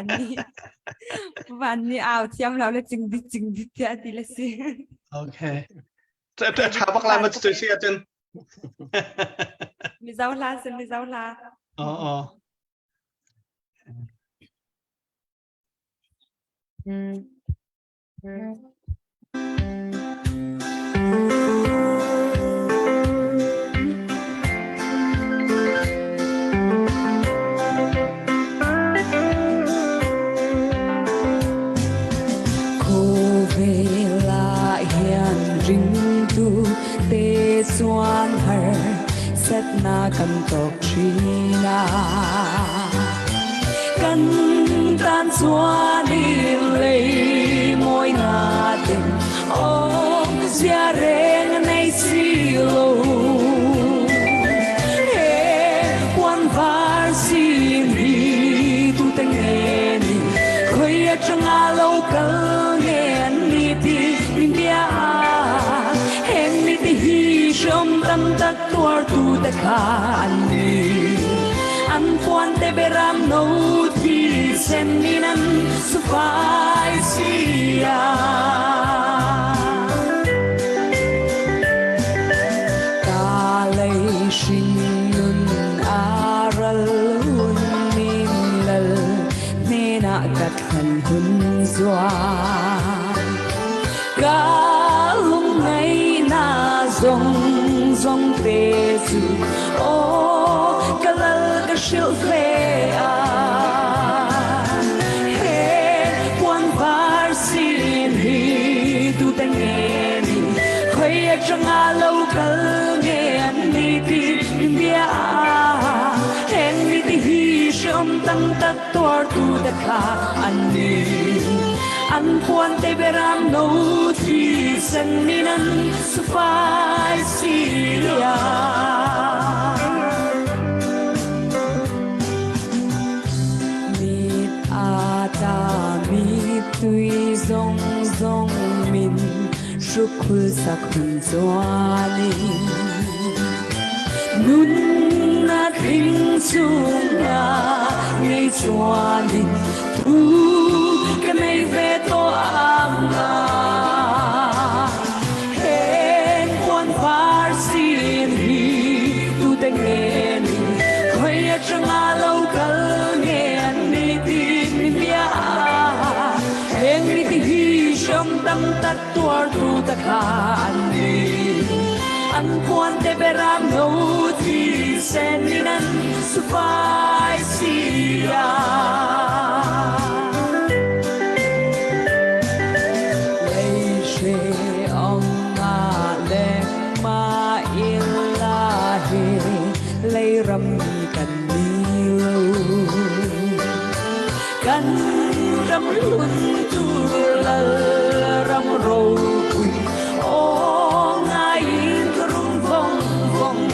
นี้เอาเทียมเราเลยจริงดิดเทียมดีเลยสิโอเคแต่ชาวบักลามันจะเสียจนมีเจ้าลา khăn tộc chi na căn tan xóa đi lấy môi ngà tình ô gia reng nay xì lô he quan var xin đi tu tên nghe ni khơi trong a lâu cờ nghe ni ti min bia hen ni ti hi shom tam tak tuar tu ta khan ni an puan te beram no ti sen ni nan su fai sia ta lay shin nun aral hun min lal ne na kat han hun zwa ka lung nay na zong zong te zu o kalal ka shil fe a he quan var sin hi tu ta nghe ni khơi trong a lâu kal nghe ni ti bia hen ni ti hi shom tăng tak tor tu ta kha an ni an puan te beram no ti san ni nan su fai sia mit ata mit tui zong zong min shukul sakhun zwani nun na thing sunga ngei zwani tu ka nei ve to anga hen quan par sin hi tu te nghe ni khoi trong a lâu kal nghe ni ti ni bia hen ni ti hi shom tam tak tuar tu ta khan ni an quan te beram no ti sen ni nan su fai sia lấy râm cần yêu cần râm luôn tu la râm râu quỳ ô ngay rung vong vong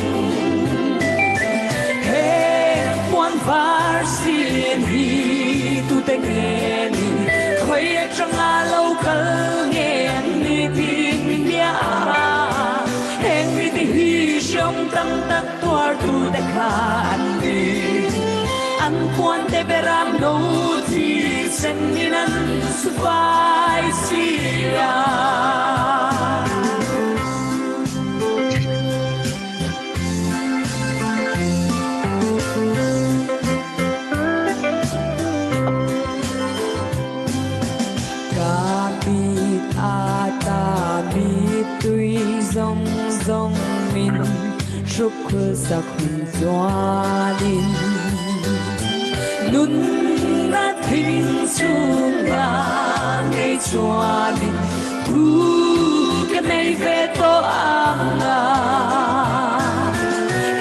he quan var xin hi tu te nghe ni khơi trong a lâu cờ nghe ni tin bia hen ni ti hi shom tam tak tuar tu ta khan ni an puan te beram no ti sen ni nan su fai sia ka bit ata bit tui zong zong min shukul sakhun zwalin nun na thing sunga ngei zwalin tu ka nei ve to anga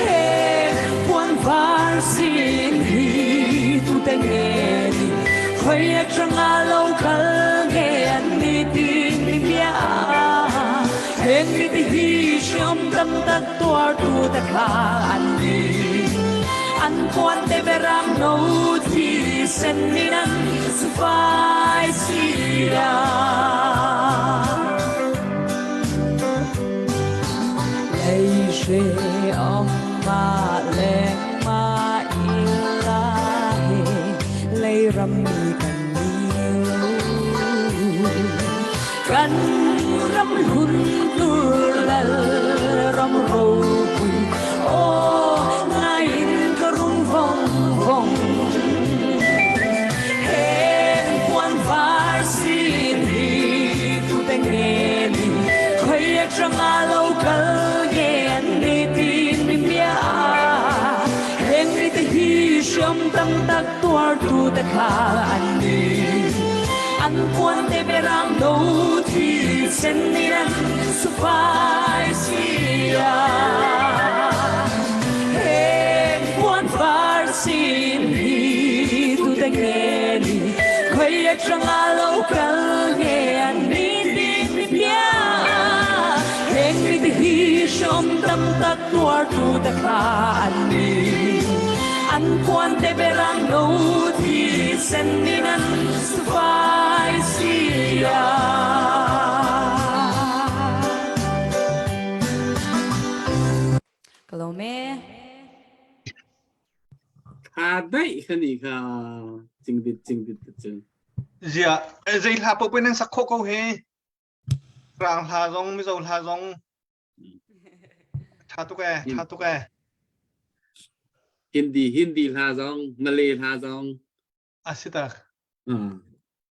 he quan var sin hi tu te nghe ni khoi trong a lâu kal nghe ni tin ni bia hen ni ti hi shom tam tak tuar tu ta khan ni an quan te beram no ti sen ni nan su fai sia lei she om ma leng ma ilahi lei ram mi kan kan ram hun tu la ram ro quy ô ngay ka rung vong vong hen quan var xin hi tu te nghe ni khơi trong a lâu cờ nghe ni tin mi bia hen ni te hi shom tam tak tuar tu ta khan ni an quan te beram no ti sen ni nan su fai sia hey farsin hi tu te nghe ni khơi trăng alo kal nghe an ni din bia heng mi ti hi shom tam tak tuar tu ta khan ni an kwan te berang no ti sen ni nan fai sia Kalau me ขาดได้แค่นี้ค่ะจริงดิจริงจริง giờ dây là bộ bên năng sắc khô câu he ràng là rong mới dầu là rong thà tu kè Hindi ลาซองมาเลลาซอง à xí ta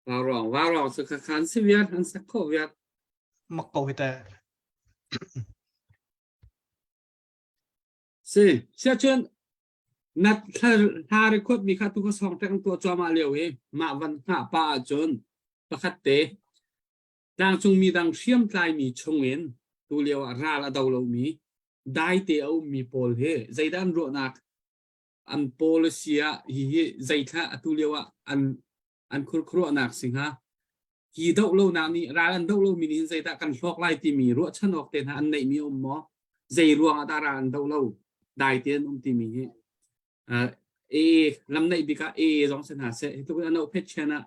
ว่ารองสักขันสิเวียดอันสักโคเวียด mặc cầu thì ta สิเชื่อเชิญนัดทาริคดมีค่าทุกสองแต่งตัวจอมาเร็วเฮมาวันหาป้าจนประคัตเตดังจงมีดังเชื่อมกลายมีชงเงินตัวเรียวราละดาวเรามีได้เตียวมีโพลเฮใจด้านโรนักอันโพลเซียฮีใจท่าตัวเรียวอันครัวนักสิงหาฮีดาวเรานานี่ราลันดาวเรามีนินใจท่ากันฟอกไล่ที่มีรัวชนออกเตนอันไหนมีอมหมอใจรวงอัตราอันดาวเราได้เตียนที่มีเอลำในบิกาเอสองเส้นหาเสตุกันเอาเพชรชนะ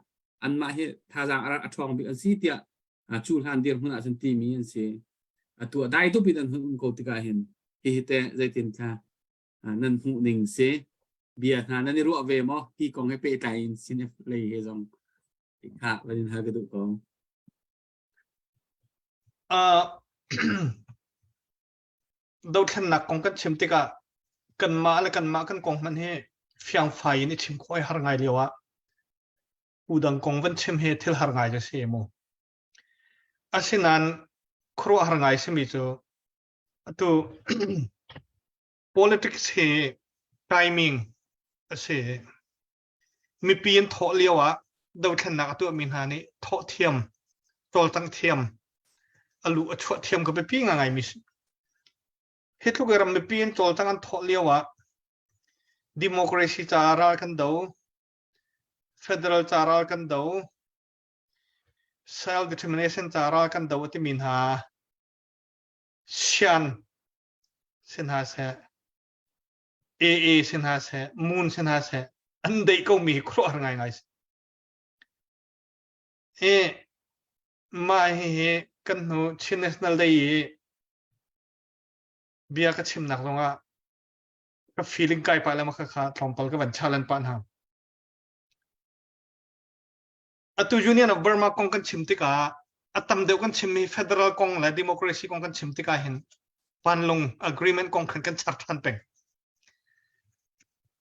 อันมาเฮทาจางอาร์ทองบิอันซีเตียจูฮันเดียร์หุ่นอาจจะตีมีอันเสตัวได้ตัวบิดันหุ่นโกติกาเห็นเฮเตใจเต็มค่ะนั่นหุ่นหนึ่งเสเบียร์นั่นนี่รู้เอาเวมอที่กองให้เปย์ใจสินเลยเฮซองค่ะวันนี้ฮากระดูกองđầu thân nặc con cất chim tika cần mã cần con man he phiang phai ni chim khoi har ngai lewa udang kong van chim he thil har ngai ja se mo asinan khro har ngai se mi chu atu politics he timing ase mi pin tho lewa đầu thân nặc tu min ha ni tho thiam tol tang thiam alu achwa thiam ko pe pi ngai mi hết lúc gần mình pin trôi tăng ăn thọ liêu á democracy chara kan đâu federal chara kan đâu self determination chara kan đâu thì mình ha sian xin ha se AA xin ha se moon xin ha se anh đây câu mi khổ ngay ngay mai he kan no national day bia ka chim nak longa ka feeling kai pa la ma kha thompal ka ban chalan pan ha atu union of burma kong kan chim tika atam deu kan chim mi federal kong la democracy kong kan chim tika hin panlong agreement kong kan char than peng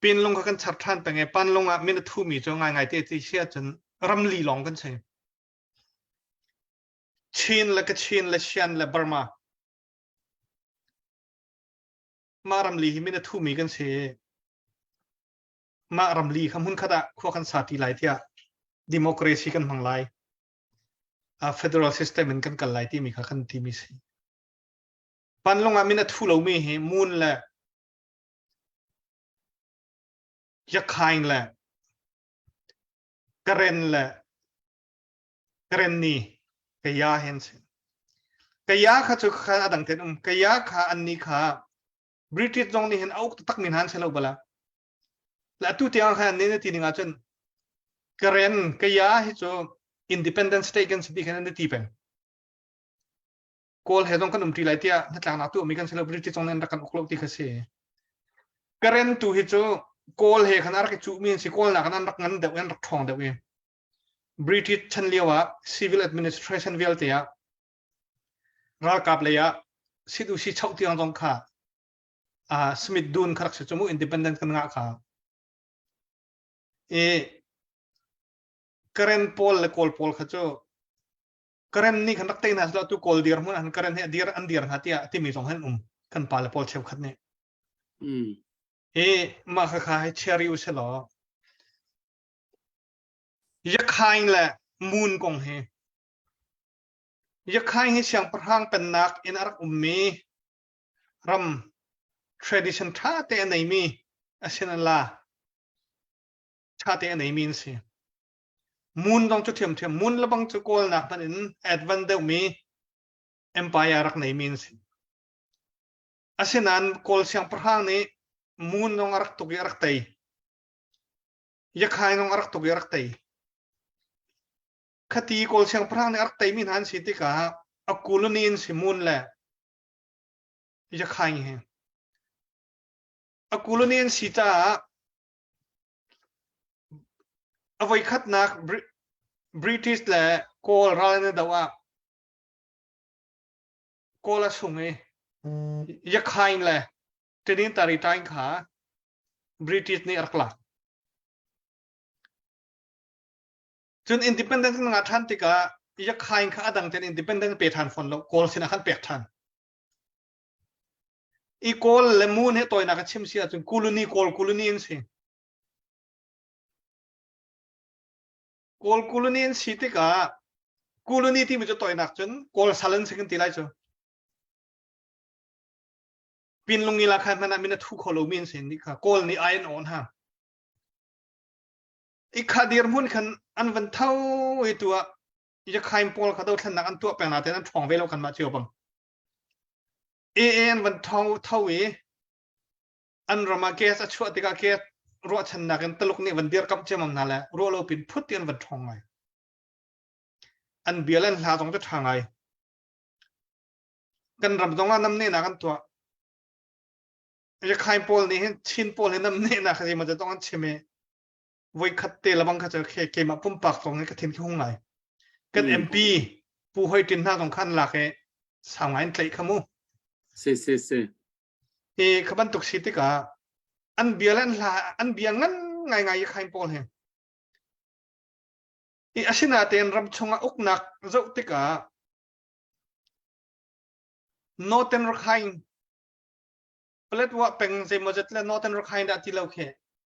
pin long ka kan char than peng e panlong a min thu mi cho ngai te ti sia chen ramli long kan che chin la sian la burma maram li himina thu mi kan se maram li khamun khada kho kan sati lai thia democracy kan manglai a federal system in kan kalai ti mi kha kan ti mi se panlonga mina thu lo mi he mun la yakhain la karen ni kaya hen se kaya kha chu kha adang ten kaya kha an ni kha British dong ni hen au tak min han selo bala la tu tiang khan ne ti ninga chen karen kaya hi cho independent state kan sipi kan ne ti pen kol he dong kan ti lai tia na tlang na tu mi kan selo British dong nen kan oklok ti khase karen tu hi cho kol he khan ar ke chu min si kol na kan rak ngan de wen rak thong de we British chan lewa civil administration vel tia ra kap le ya sidu si chau tiang dong kha Smith Dun kharak se chumu independent kan nga kha current poll le call poll kha cho current ni khan rak te na sla tu call dir mun an current he dir an dir hatia ti mi song han kan pal poll cheu khat ne ma kha kha he cheri u se lo yakhain la moon kong he yakhain he siang prhang pen nak in arak ummi ram tradition tha te nei mi อาเช่นนั้นล่ะชาติอันไหนมีนสิมุนต้องจุดเทียมมุนแล้วบางจุดโกลนักมันอินแอดวันเดมีเอ็มพายรักไหนมีนสิอาเช่นนั้นโกลเสียงพระหังนี้มุนต้องรักตุกรักไตยักษ์ให้ต้องรักตุกรักไตคดีโกลเสียงพระหังนี้รักไตมีหันสิติกาอักุลนีนสิมุนแหละยักษ์ให้เองอักุลนีนสิจ้าเอาไว้ขัดนักบริติชแหละโกลรายเนี่ยแต่ว่าโกลสุ่งเองยักษ์ให้แหละทีนี้ตาริตายขาบริติชนี่รักหลักจนอินดิเพนเดนต์งาทันติกายักษ์ให้ขาดังจนอินดิเพนเดนต์เปิดทันฟอนแล้วโกลสินะขันเปิดทันอีโกลเลมูนเนี่ยตัวนักชิมเสียจนกูลุนีโกลกูลุนีนสิโกลกูลุนีนสิติกากูลุนีที่มันจะตัวนักจนโกลซาเลนสิกันตีไรจ้ะปินลงนี่ละคันมันมีนัทุกคนรู้มินสินี่ค่ะโกลนี่ไอน์ออนฮะอีขาดีร์มุนคันอันวันเท่าไอตัวยักษ์ให้โกลเขาตัวทันนักอันตัวแปลงหน้าแต่นั้นถ่องเวลากันมาเชียวบังเอ็นวันเท่าอันรามาเกสช่วยติกาเกสรัวชนะกันตลกนี่วันเดียร์กับเจมันนั่นแหละรัวเราเป็นพุทธินวันทองไงอันเบียร์เล่นหาตรงจะทางไงกันรำตรงนั้นน้ำเนี่ยนะกันตัวจะใครโพลนี่ชินโพลนี่น้ำเนี่ยนะคือมันจะต้องอันเชื่อมไว้ขัดเตะระบังเขาจะเกมมาปุ่มปากตรงนี้ก็ทิ้งที่ห้องไหนกันเอ็มพีผู้ให้ตินหน้าตรงขั้นหลักเอสาวงานใจขมูสิขบันตุกสิติกาอันเบียร์เล่นละอันเบียร์งั้นไงใครโพลเห็นอาชินาเตียนรำชงอุกนักเจ้าติกาโนเทนรักไฮเปลดว่าเป็นเซมจัดแล้วโนเทนรักไฮได้ที่เราเขะ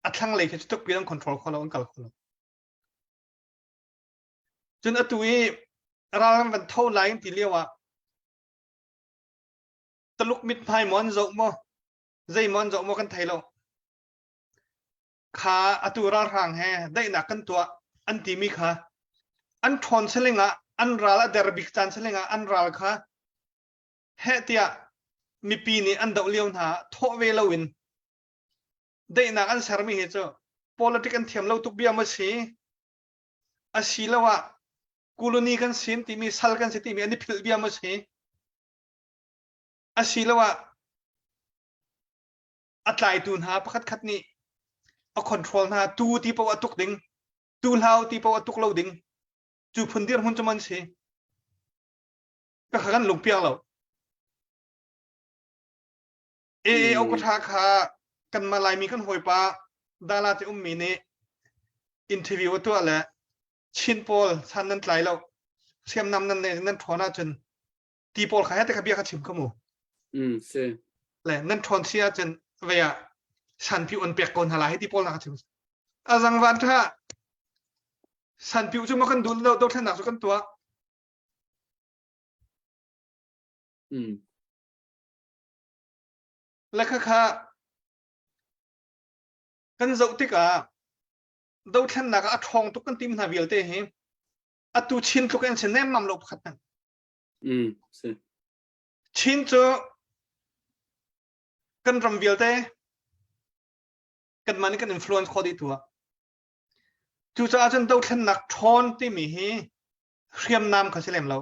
อัดทั้งเลยคือทุกอย่างคอนโทรลเขาเราอันกัลเขาจนอัตุยเราเป็นเท่าไหร่ที่เรียกว่าตลุกมิดพายมอนโจมใจมอนโจมกันไทยเราขาอัตุราร่างแห่ได้หนักกันตัวอันที่มีขาอันทอนเสลงะอันราละเดรบิกจันเสลงะอันราละขาเฮติยามีปีนี้อันดาวเลี้ยวหนาโทเวลวินได้หนักอันสารมีเหตุpolitics อันเทียมเราตุกเบียมาสีอาศิลาวะกุลนีกันสินที่มีสัลกันสิที่มีอันนี้พิลเบียมาสีอาศิลาวะอัตไลตูนหาพักขัดนี้เอาคอนโทรลหาตูที่ปวัตุกดิ่งตูลาวที่ปวัตุกเราดิ่งจูพันเดียร์หุ่นจมันสิก็ขันลงเปียเราเอากระทาขากันมาลายมีกันหอยปลาดาราที่มีเนี่ยอินเทอร์วิวตัวแหละชินโพลชันนั้นไหลเราเสียมนำนั้นเนี่ยนั่นถอนอาจนตีโพลขายแต่ขบียกระชิมขมูใช่แหละนั่นถอนเสียจนเวียชันผิวอันเปียกก่อนหาลายให้ตีโพลนักชิมอาจังวันถ้าชันผิวจะมากันดูเราโดนท่านหนักสุกันตัวและค่ะกันเจ้าติกาดูท่านนักอัดทองทุกกันทีมหาวิลเตหิอัตุชินทุกคนเสนมั่มลบขัดนั่นใช่ชินจะกันรำวิลเตกันมันกันอิมโฟลูเอนซ์ข้อดีตัวจู่จะอาจารย์ดูท่านนักทอนที่มีเรียมนามขันเสลมเรา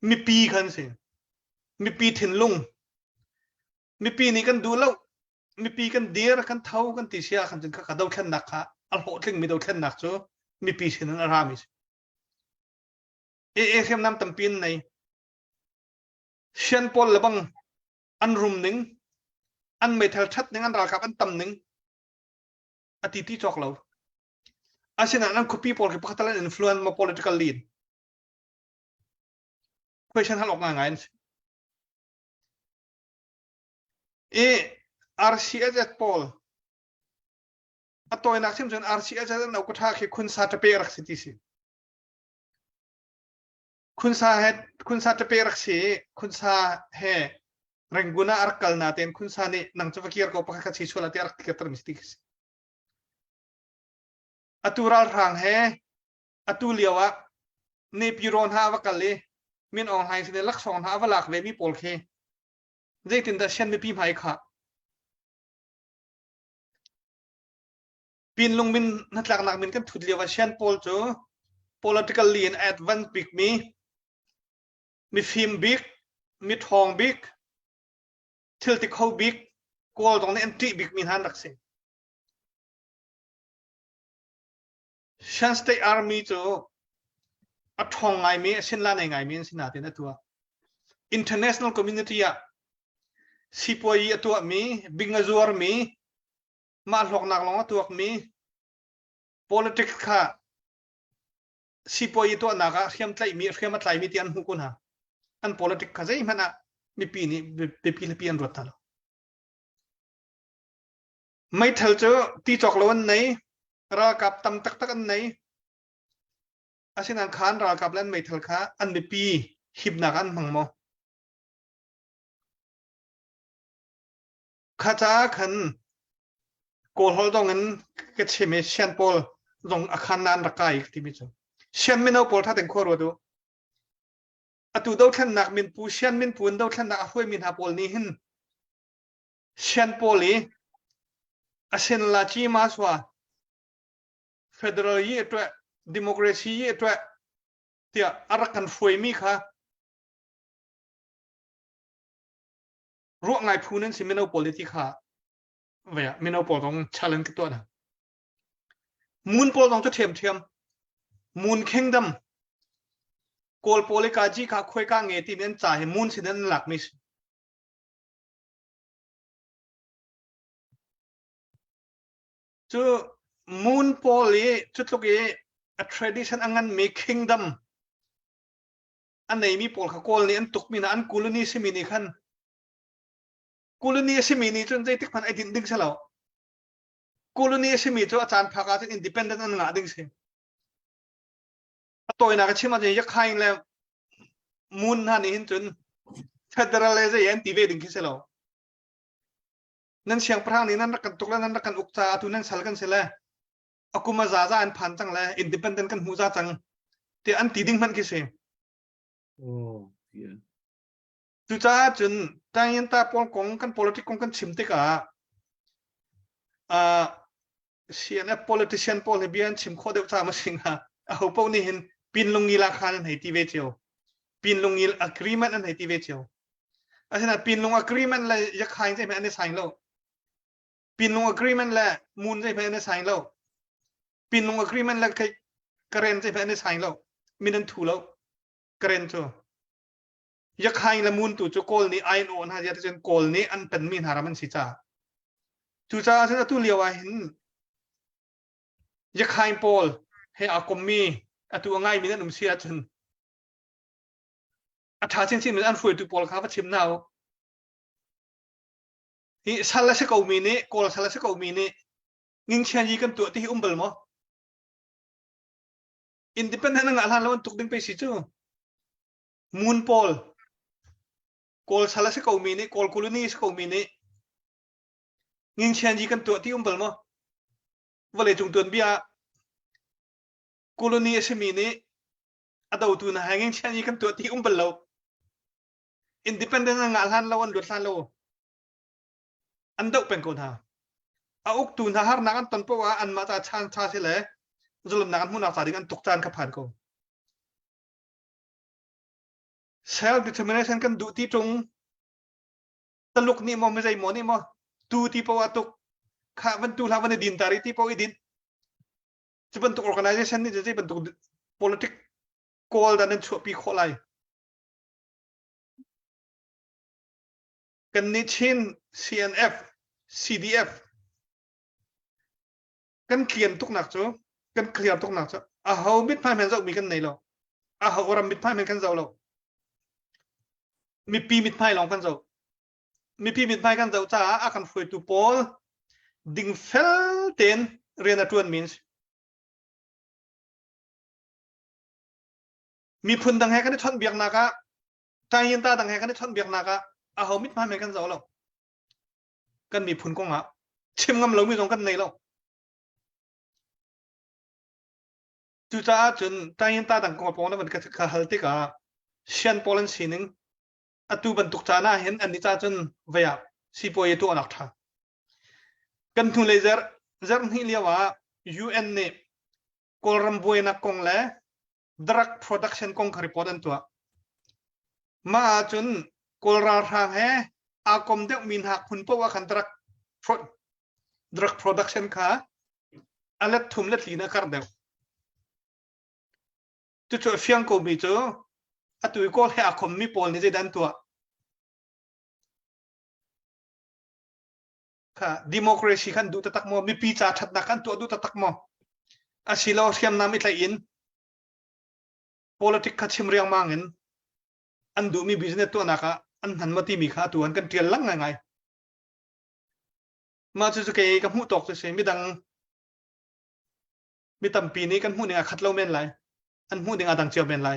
มีปีขันสิมีปีถิ่นลุงมีปีนี้กันดูแล้วมีปีกันเดียร์กันเท่ากันติเชียกันจนก็ดูท่านนักค่ะอัลโหดถึงมีดูท่านนักจ้ะมีปีสินั้นรามิสเรียมนามตั้มปีนในเชียนปอลละบังอันรุมหนึ่งอันไม่เท่าชัดหนึ่งอันรากับอันต่ำหนึ่งอติที่จอกเราอาเซียนอันคุปปี้ปอลคือพัฒนาอินฟลูเอนซ์มา political lead question ฮัลโหลง่ายRCS Paul atau enak sih macam RCS ada nak kata ke kun sa teperak sih kun sa teperak sih kun sa he Rengguna arkal natin kun sani nang cevakir ko pakakasiswa lati ark tiga termistikis. Atural rang he atu liawa ne piron ha wakali min ong hai sine lak song ha walak ve mi pol khe zaitin da shen mi pi mai kha pin lung min natlak nak min kan thut liawa shen pol cho political lean advance big mi film big mi thong big til ti khau big kol dong ne anti big min han rakse shan state army cho a thong ngai mi sin la ngai mi sin na tin atua international community ya sipoi atua mi bingazur mi ma lok nak long atua mi politics kha sipoi to naga khiam tlai mi khiam tlai mi ti an hu kun ha an politics kha jai mana mi pi ni pi pi an rot ta mai thal cho ti chok lon nei ra kap tam tak tak an nei asin an khan ra kap lan mai thal kha an mi pi hip nak an mang mo kha cha khan kol hol dong an ke cheme sian pol dong akhan nan ra kai ti mi cho sian min no pol tha teng kho ro do atu do thlan nak min pu sian min pun do thlan nak hoi min ha pol ni hin sian poli asin la chi ma swa federal yi etwa democracy yi etwa tia arakan foi mi kha ro ngai phunen simino politics kha ve mino pol dong challenge ki to na mun pol dong cho them mun kingdom kol polika ji kha khoi ka nge ti men cha he mun sinan lak mi chu mun poli chutloki a tradition angan me kingdom an nei mi pol kha kol ni an tuk mi na an kuluni simi ni khan kuluni simi ni chun jai tik phan ai din ding salo kuluni simi chu achan phaka chen independent an nga ding se toy na ka chima je yak khain le mun ha ni hin chun federalize yan ti ve ding ki selo nan siang prang ni nan kan tukla nan kan ukcha tu nan sal kan sela akuma za an phan chang la independent kan hu za chang te an ti ding man ki se oh yeah tu cha chun ta yin ta pol kong kan politic kong kan chim te ka CNF politician pol bian chim kho de cha ma singa a ho po ni hin pin lungi la khan hai ti ve cheo pin lungi agreement an hai ti ve cheo asina pin lung agreement la ya khain sai an sign lo pin lung agreement la mun sai an sign lo pin lung agreement la kai karen sai an sign lo minan thu lo karen cho ya khain la mun tu cho kol ni ai no na ya chen kol ni an pen min haraman si cha tu cha sa tu liawa hin ya khain pol he akomi atu ngai min an sia chun atha chen chin min an foi tu pol kha pa chim nao hi sala se ko mi ni kol sala se ko mi ni nging chen yi kan tu ti umbel mo independent nga lan lawan tuk ding pe si chu mun pol kol sala se ko mi ni kol koloni se ko mi ni nging chen yi kan tu ti umbel mo vale chung tuan bia koloni se mi ni adau tu na hanging chen yi kan tu ti umbel lo independent nga lan lawan dot lan lo andau pen ko tha a uk tu na har na kan ton po wa an ma ta chan cha se le zulum na kan mun na sa ding an tuk chan ka phan ko self determination kan du ti tung taluk ni mo me jai mo ni mo tu ti po atuk kha ban tu la ban din tari ti po idin chiban tu organization ni jai ban tu politic call dan chu pi kholai kan ni chin CNF CDF kan clear tuk nak chu kan clear tuk nak chu a ho bit phai men zau mi kan nei lo a ho ram bit phai men kan zau lo mi pi mit phai long kan zau mi pi mit phai kan zau cha a kan foi tu pol ding fel ten rena tuan means mi phun dang he kan thon biak naka ta yin ta dang he kan thon biak naka เขามิดมาเหมือนกันเจ้าเรากันมีพุ่นกงอ่ะชิมงำเราไม่ตรงกันในเราจู่จ้าจนตายินตาต่างกองปองนั้นมันก็จะฮัลติกาเชียนโปแลนด์สีนึงตูบรรทุกจาน่าเห็นอันนี้จ้าจนเวียสิปอยตัวนักท่ากันทุนเลเซอร์นี่เรียกว่า UN เนี่ยกอลรัมบวยนักกงเล่ drug production กงคาริปอดันตัวมาจนกอลราทางเฮอากรมเด็กมินหักคุณพว่าคัน drug production ค่ะอะไรทุ่มเล็ดลีนะคาร์เดวจุดเฟียงโกมีจ้าตัวก็ให้อากรมมีปอลนี่จะดันตัวค่ะดิโมคราซีกันดูตะตักมอมีปีจ่าชัดนักกันตัวดูตะตักมออาศิลาเทียมน้ำอิตาลีน politics ขัดชิมเรียงมังเงินอันดูมี business ตัวนักอันหันมาที่มีค่าตัวอันกันเทียนลังไงมาจุดเกี่ยกับหูตกจะเสียมีดังมีตั้มปีนี้กันหูหนึ่งขัดเล่าเมนไรอันหูหนึ่งดังเจียวเมนไร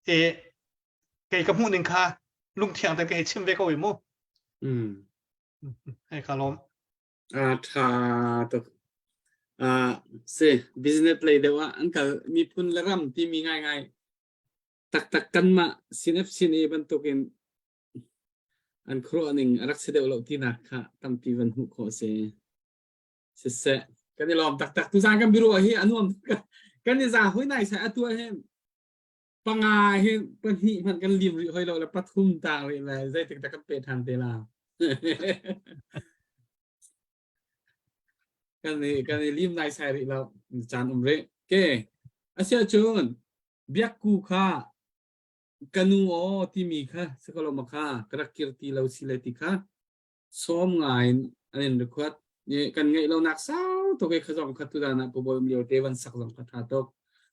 เกี่ยกับหูหนึ่งค่ะลุงเทียงแต่เกี่ยชิมเวก็วิโมให้คารมถ้าตัวเซ business play เดี๋ยวอันก็มีพุ่นละรำที่มีง่ายตักกันมาสินเอฟซีนี่บรรทุกินอันครัวหนึ่งรักเสด็จเราที่นักค่ะตั้มปีวันหุโคเซเสกันนี่ลอมตักตุสานกันบิโรเฮอันนู้นกันนี่จ่าห้อยไหนใส่ตัวเฮปังอาเฮปันนี่มันกันริมห้อยเราแล้วปะทุ่มตาเลยเลยใส่ตักกันเป็ดทันเตลากันนี่ริมไหนใส่เราจานอุมเร่เก้อาเซียจูนเบียกูค่ะกันนูอ๋อที่มีค่ะสกลมาค่ะกระกิรตีเราสิเลติค่ะซ้อมงานอันนี้รึกว่าเนี่ยกันไงเราหนักสาวตัวเองขจรขัดตุดานะผู้บริมีเทวันสักสองขัดหาตก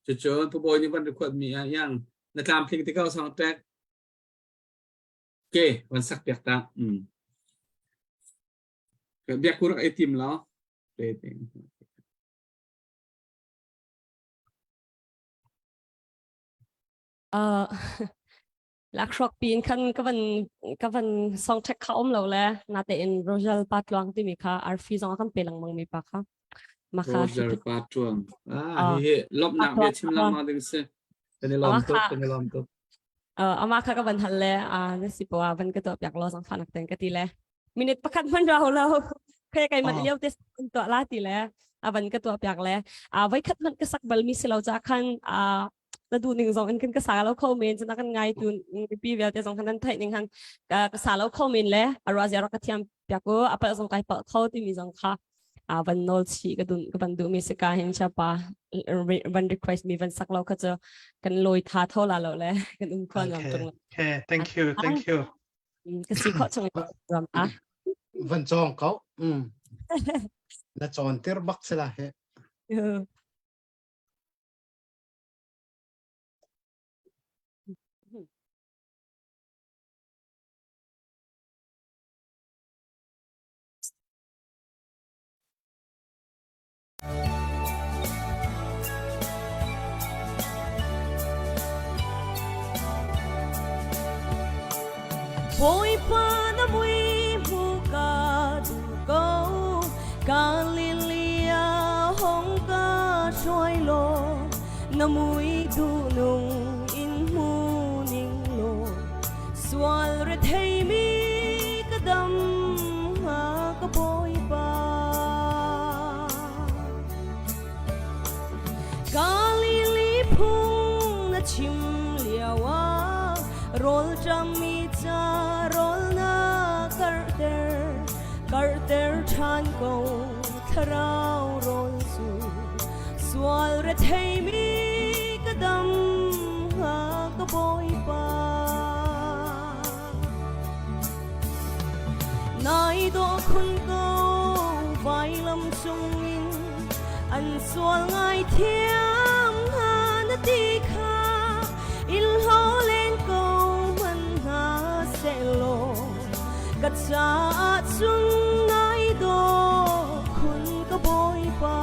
จนผู้บริมีวันรึกว่ามีอย่างในตามเพลงที่เขาส่งแท็กเก้วันสักเปียกตาเบียกูรักไอติมแล้วเด็ดลักชกปีนคันก็เป็นซองเช็คเขาเราแหละน่าจะเป็นโรเจอร์ปาตลวงที่มีค่ะอาร์ฟีซองกันเป็นหลังมังมีปะค่ะมาค่ะโรเจอร์ปาตลวงเฮ้ลบหนักเบียชิมลำมาดึงเสียเป็นลมตุ๊บเอามาค่ะก็เป็นทันเลยนี่สิปว่าเป็นก็ตัวอยากรอสังขารนักเตะก็ตีเลยมินิทประคันมันเราเคยไกลมันเลี้ยวเตสตัวลาตีเลยเป็นก็ตัวอยากเลยไว้คัดมันก็สักบัลมีสิเราจะคันแล้วดูหนึ่งสองอันกันก็สาแล้วคอมเมนต์จะนักกันไงดูปีเวลแต่สองคันนั้นไทยหนึ่งคันก็สาแล้วคอมเมนต์เลยรอจะรักเทียมเปียกก็อะไรสองใครเปิดเข้าที่มีสองค่ะวันโน้ตชีก็ดูมีสกาเห็นใช่ปะวันรีเควสมีวันสักเราก็จะกันลอยท่าเท่าเราเลยกันอุ้มคนอย่างตรงนั้นโอเค thank you ก็สิเขาจังรำวันจองเขาแล้วจอนเตอร์บักสละเหโอยปาน้ำวิมูกาดูโกกาลิลียาหงกาช่วยโลน้ำวิดูนุ่งอินมูนิ่งโลสวาลระเทมีกระดำหากระโบยปากาลิลีพุงนาชิมเลียวาโรลจำมีจารอลนาการ์เตอร์ชันโกทาราวโรลสูสวาลระเทมีกระดำหากระโบยปานายตัวคุณก็ไฟลำจงมินอันสวลไงเทียมหานาทีค่ะอิลโฮเลนโกเซโลกัจจาจุนนายโดคุณก็บอยปา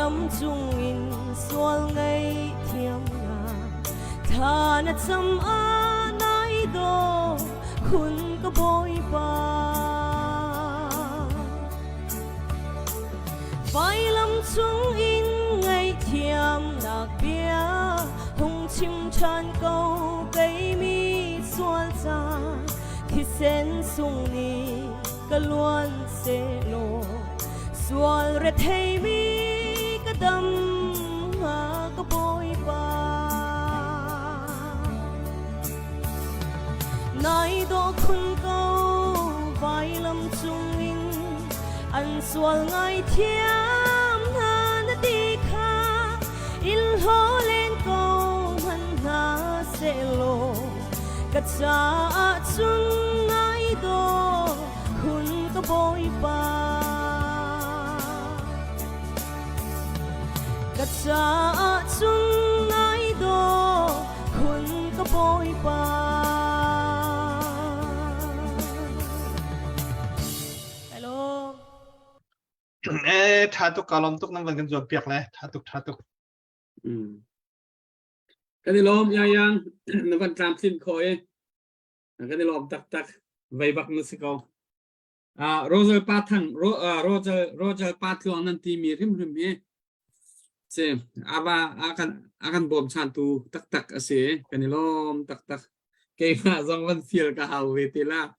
lâm chung in xuân ngày thiêm ngà thà na chăm á nai đô khun có bôi ba phải lâm chung in ngày thiêm lạc bia hùng chim chan câu cây mi xuân cha khi sen sung ni cả luôn sẽ lộ xuân rệt hay mi cả đâm mà cả bôi ba nay đó khun câu vai lâm chung in anh xuân ngày thiêm na đi kha in hô lên câu hắn na sẽ lộ cả cha chung ngày đó khun có bôi ba cả cha chung ngày đó khun có bôi ba thà tục kalom tục nang van kan jok piak le thà tục cái này lom yang nó vẫn làm xin khôi cái này lom tak vây bạc nó sẽ có Roger Pathang Roger Pathang nanti mirim ye xem ava akan bom chantu tak ase cái này lom tak cái mà dòng văn phiền cả hào về thế là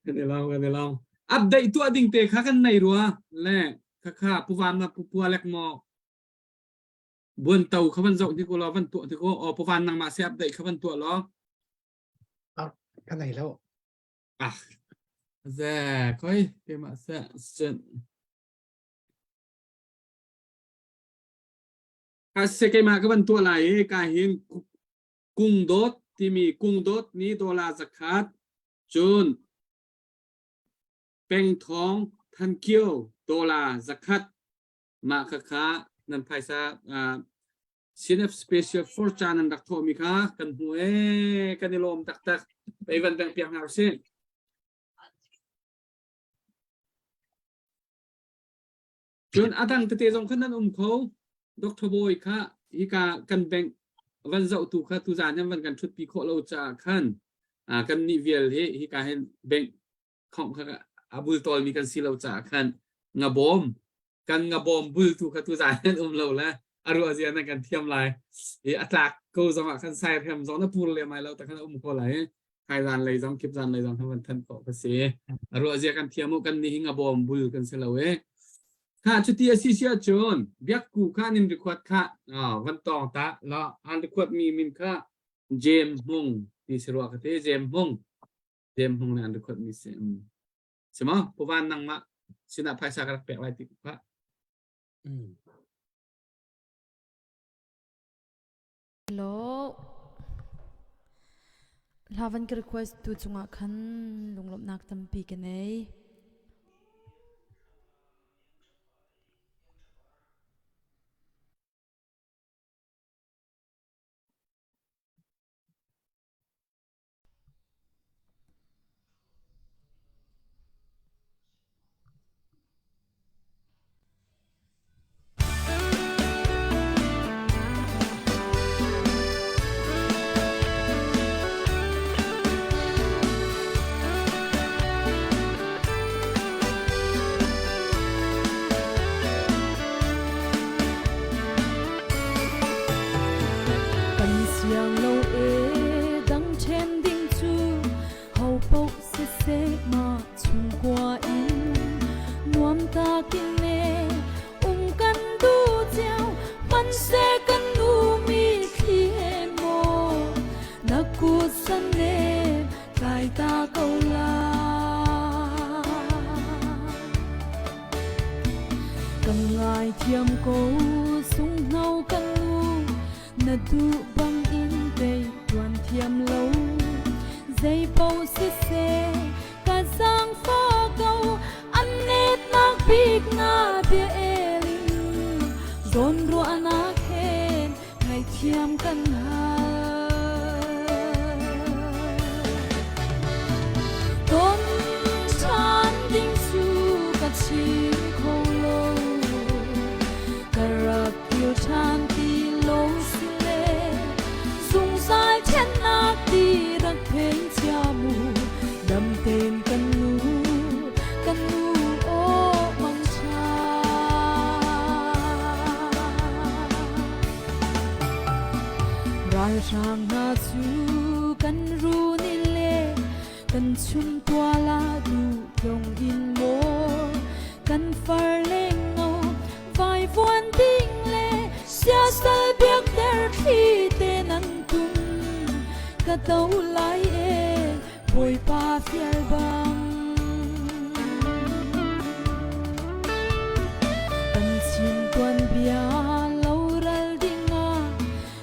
cái này lom update tu ading te kha kan nei ruwa le kha puwan na pupua lek mo buôn tàu kha van rộng thì cô lo van tu thì cô puwan nang ma se update kha van tu lo cái này đâu dạ coi cái mà sẽ cái mà các bạn tu lại cái hiện cung đốt thì mi cung đốt ní đô la zakat chunเป็นทองทันเกียวดอลลาร์zakat มาค่ะนั่นภายซาCNF special for จานันดักโทมิค่ะกันหัวกันนิลมตักไปวันแบ่งเพียงหาเส้นจนอาดังเตะจงขันนั้นเขาดรบอยค่ะอีกากันแบ่งวันเจ้าตุค่ะตุจานยังวันกันชุดปีโคเราจะขันกันนิเวลเฮอีกาเห็นแบ่งของค่ะabul tol mi kan silaw cha khan nga bom bul tu kha tu za hen lo la aru asian na kan thiam lai e atlak ko zama khan sai thiam zong na pur le mai lo ta khan ko lai hai ran lai zong kip jan lai zong thawan than ko ka se aru asian kan thiam kan ni hinga bom bul kan silaw e kha chuti asia chon biak ku kha nin record kha van tong ta la an record mi min kha jem hong ni sirwa ka te jem hong na an record mi se semua puan nang mak sina paisa karak pek wai tik pak hello lawan ke request tu chunga khan lunglop nak tampi ke nei thiam cô sung nâu căn lu na du băng in về đoàn thiam lâu dây bầu xích xe cả giang phá câu ăn nét nạc big na bia elin don ro anak hen ngày thiam căn ha don chan ding su cả chim khâu lâu cần chung tua la đủ dòng in mô cần phar lên ngô vài vuông tinh lệ xia sal biết der khi tên ăn tung cả tàu lại e bồi pa phiền băng cần xin tuan bia lâu ral dinga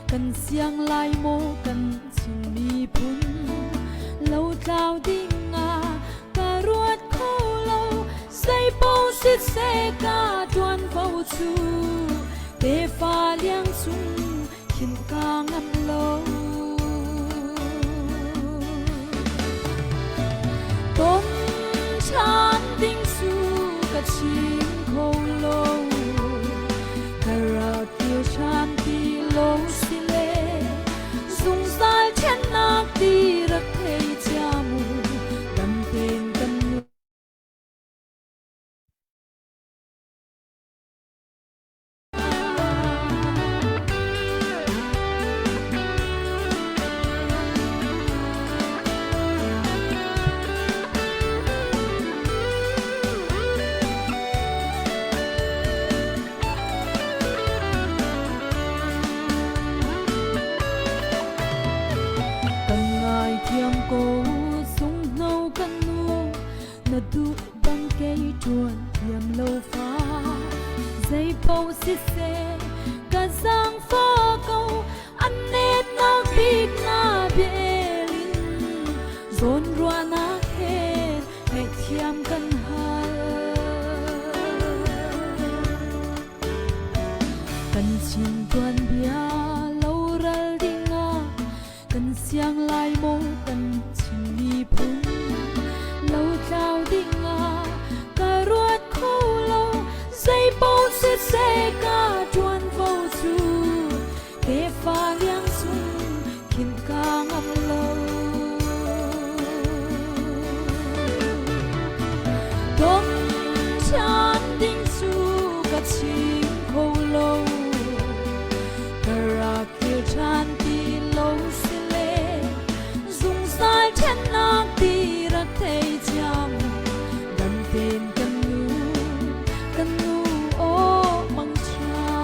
cần siang lai mô cần xin mi pun lâu trao dinga cả ruột khô lâu say bao xịt xe cả tuan vào chu te pha liang sung hin ka ngam lâu tom chan ding su ka chin khô lâu cả ra tiêu chan ti lâu si lệ sung sai chen nak ti rak thei cha mu dam ten kan nu thiam cô sung nâu căn nu na du băng cây chuồn thiam lâu pha dây bao xịt xe cả giang pha câu ăn nết na big na bê linh zon rua na khe mẹ thiam căn hal căn chim tuan bia lâu ral dinga căn siang lai mô căn chim mi pun lâu trao dinga cả ruột khô lâu dây bao xịt xe cả tuan vô chu te pha liang sung kim ca ngam lâu tom chan ding su cả chim khô lâu cả ra kêu chan ti lâu si lệ dung sai chen nak ti ra thei cham dan ten kan nu o mang cha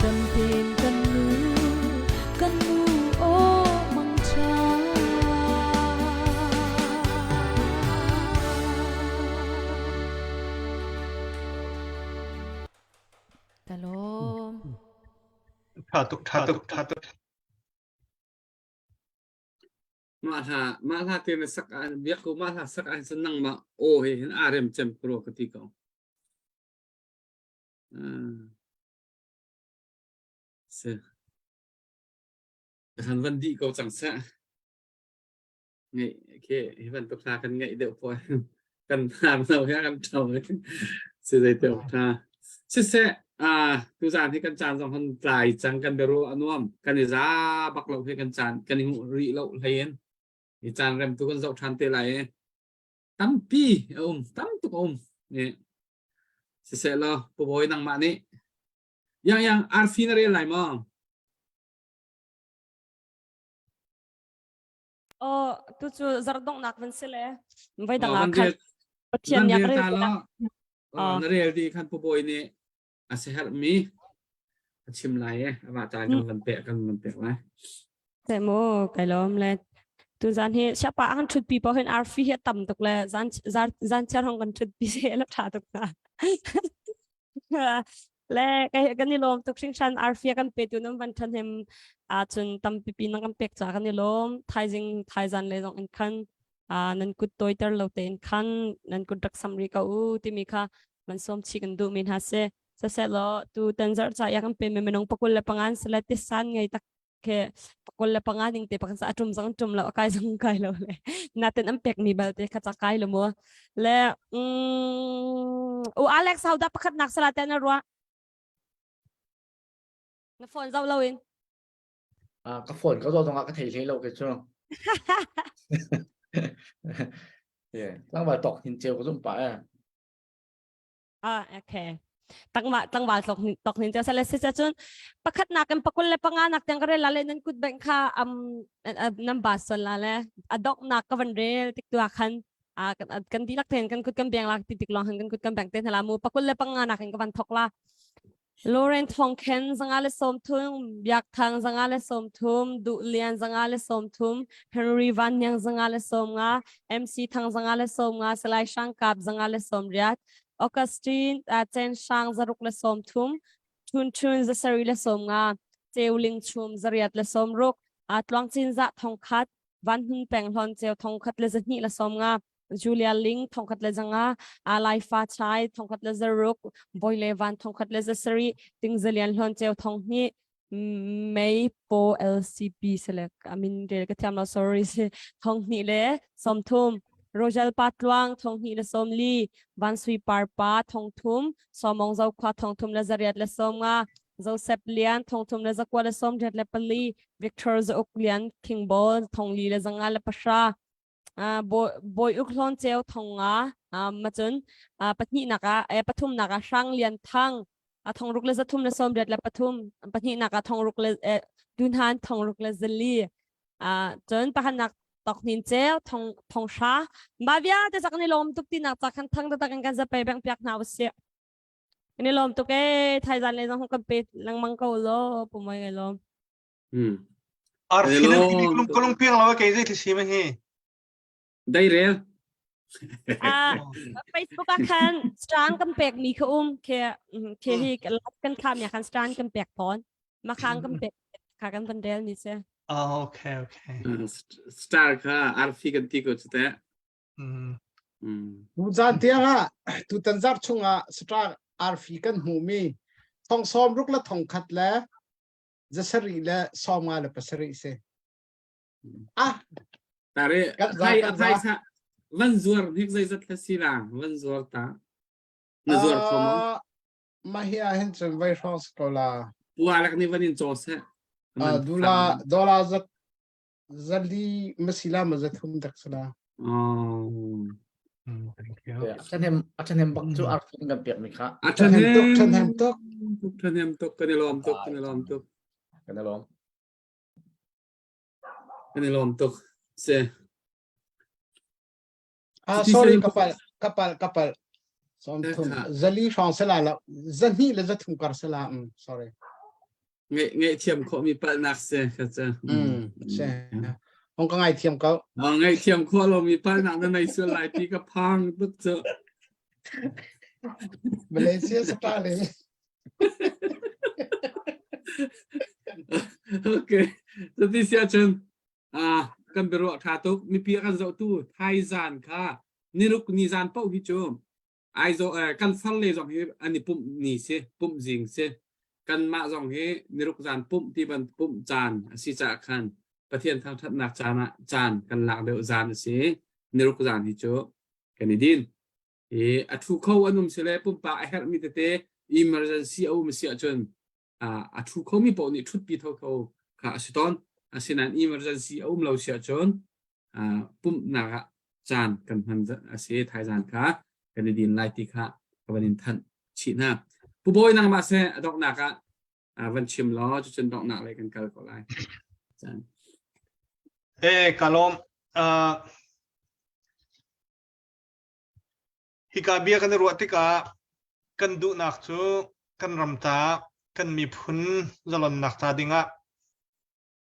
dan ten kan nu o mang cha Talom thà tục ma tha tiền sắc anh biết cô ma tha sắc anh sẽ năng mà ô hi hin arem chem pro cái tí câu se hắn vẫn đi câu chẳng xa ngày kia hi vẫn tục tha cần ngày đều phôi cần làm đâu khác ăn trầu ấy sẽ dây tiểu tha sẽ tu giàn thì cần tràn dòng hơn dài chẳng cần bê rô anuam cần giá bạc lậu thì cần tràn cần ngụ rị lậu lên thì tràn rem tu con dậu tràn tê lại tắm pi tắm tục nè sẽ lo bộ bối năng mạng ấy yang arfinare lại mà tu chu zardong nak van sele vai danga khan pathian yak re nó real đi khăn bộ bối nè sẽ help me chim lại và tràn cần mình bẹt lại thế mo cái lom le tu zan he chapa han thut pi po hen arfi he tam tok le zan char hong kan thut pi se la tha tok na le cái ni lom tok sing chan arfi kan pe tu nam van than hem chun tam pi nang kan pek cha kan ni lom thai zan le jong an khan nan kut toiter lo ten khan nan kut dak samri ka u ti mi kha man som chi kan du min ha se sa se lo tu tanzar cha ya kan pe me menong pakul le pangan sala ti san ngai tak ke pakul le pangan ding te pakan sa atum jang tum lo kai jang kai lo le naten am pek mi bal te kha cha kai lo mo le o Alex how da pakat nak sala ten ro na phone zau lo in cái phone có rồi cái thầy thấy lâu cái chưa yeah đang vào tọc hình chiều của chúng phải okay tangwal tok nin sa lesi sa chun pakat nakan pakul le panganak yang kare lale nan kut bang kha nam bason lale adok nak ka van rel tik tu akan kan dilak ten kan kut kan beng lak titik long kan kut kan bang ten halamu pakul le panganak kan van thok la Lauren Tongken zangale somtum yak thang zangale somtum du lian zangale somtum Henry Van yang zangale somnga MC thang zangale somnga Salai Shangkap zangale somriat Augustine Chen Shang zaruk le somtum chun za sari le somnga Teuling chum zariat le somruk Atluang chin za thongkhat Van hun peng hon cheu thongkhat le zani le somnga Julia Ling thongkhat le zanga Alai Fa Chai thongkhat le zaruk Boyle Van thongkhat le sari ting zalian hon cheu thong ni May po LCP select I mean de ka tiam la sorry se thong ni le somthum Rojal Patluang thong ni le somli Van Sui Parpa thong thum somong zau khwa thong thum le zariat le somnga Joseph Lian thong thum le zakwa le som jet le pali Victor Zok Lian King Ball thong li le zanga le pasha boy uklon cheu thonga machun patni naka pathum naka sang lian thang thong ruk le zathum le som jet le pathum patni naka thong ruk le dunhan thong ruk le zali chun pahanak toknin cheu thong sha bavia te sakni lom tuk ti nak chakhan thang ta kan kan za pe bang piak na wse ni lom tuk e thai jan le jang kan pe lang mang ko lo pumai ngai lom Arfinan tiniklum kolong piang lawa kay zai tisi me he Dai rel Facebook akan strand kan pek mi ka ke hi kan kam ya kan strand kan pek pon ma khang kan pek ka kan pandel ni se okay Star ka arfi kan ti ko chute tu zan tia nga tu tan zar chunga stra arfi kan hu mi thong som ruk la thong khat la jasari la somga la pasari se Tare athai sa van zuar dik zai zat la sila van zuar ta na zuar khomo mahia hen chen vai shos kola pualak ni vanin chose dola zat zali masila mazathum daksala thank you achen hem bak chu arfin kan piak mi kha Achan hem tok kan lom tok kan lom tok se sorry kapal somthum zali shansala la zani la zathum karsala sorry ngay thiam kho mi pal nak se kha cha se hong ka ngai thiam ka ngay thiam kho lo mi pal nak na nai su lai ti ka phang buk cho Malaysia style okay so this year chen kan bero tha tok mi pi kan zo tu thai zan kha niruk ni zan pau hi chum ai zo kan fal le zong hi ani pum ni se pum jing se kan ma zong hi niruk zan pum ti ban pum jan si cha khan pathian thang that nak chana jan kan lak de zan se niruk zan hi chu kan ni din athu kho anum se le pum pa a help mi te emergency au mi sia chun athu kho mi po ni thut pi tho kho kha siton asinan emergency om lo sia chon pum na chan kan han ase thai jan kha kan din lai ti kha kanin than chi na pu boy nang ma se dok na ka van chim lo chu chen dok na lai kan kal ko lai chan kalom hikabia kan ruatika kan du nak chu kan ramta kan mi phun zalon nak ta dinga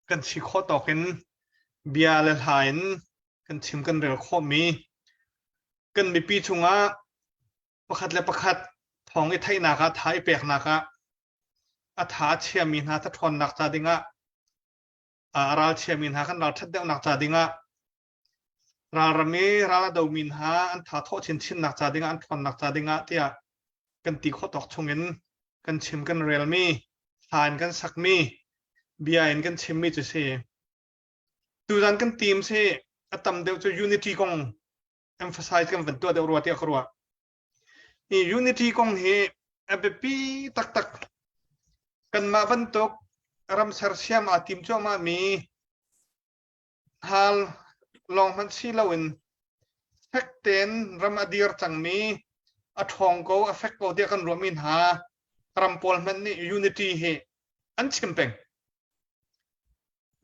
kan si kho token bia le hain kan chim kan rel kho mi kan mi pi chunga pakhat le pakhat thong I thai na ka thai pek na ka a tha chhe mi na ta thon nak ta dinga ral chhe mi na kan ral that de nak ta dinga ral rami ral do min ha an tha tho chin chin nak ta dinga an thon nak ta dinga tia kan ti kho tok chungin kan chim kan rel mi hain kan sak mi behind kan chim mi chu se tu jan kan team se atam deu chu unity kong emphasize kan van to de ro ti akro ni unity kong he abepi tak tak kan ma van tok ram sar siam a team chu ma mi hal long man si lawin hekten ram adir chang mi a thong ko affect ko dia kan romin ha rampol man ni unity he an chimpeng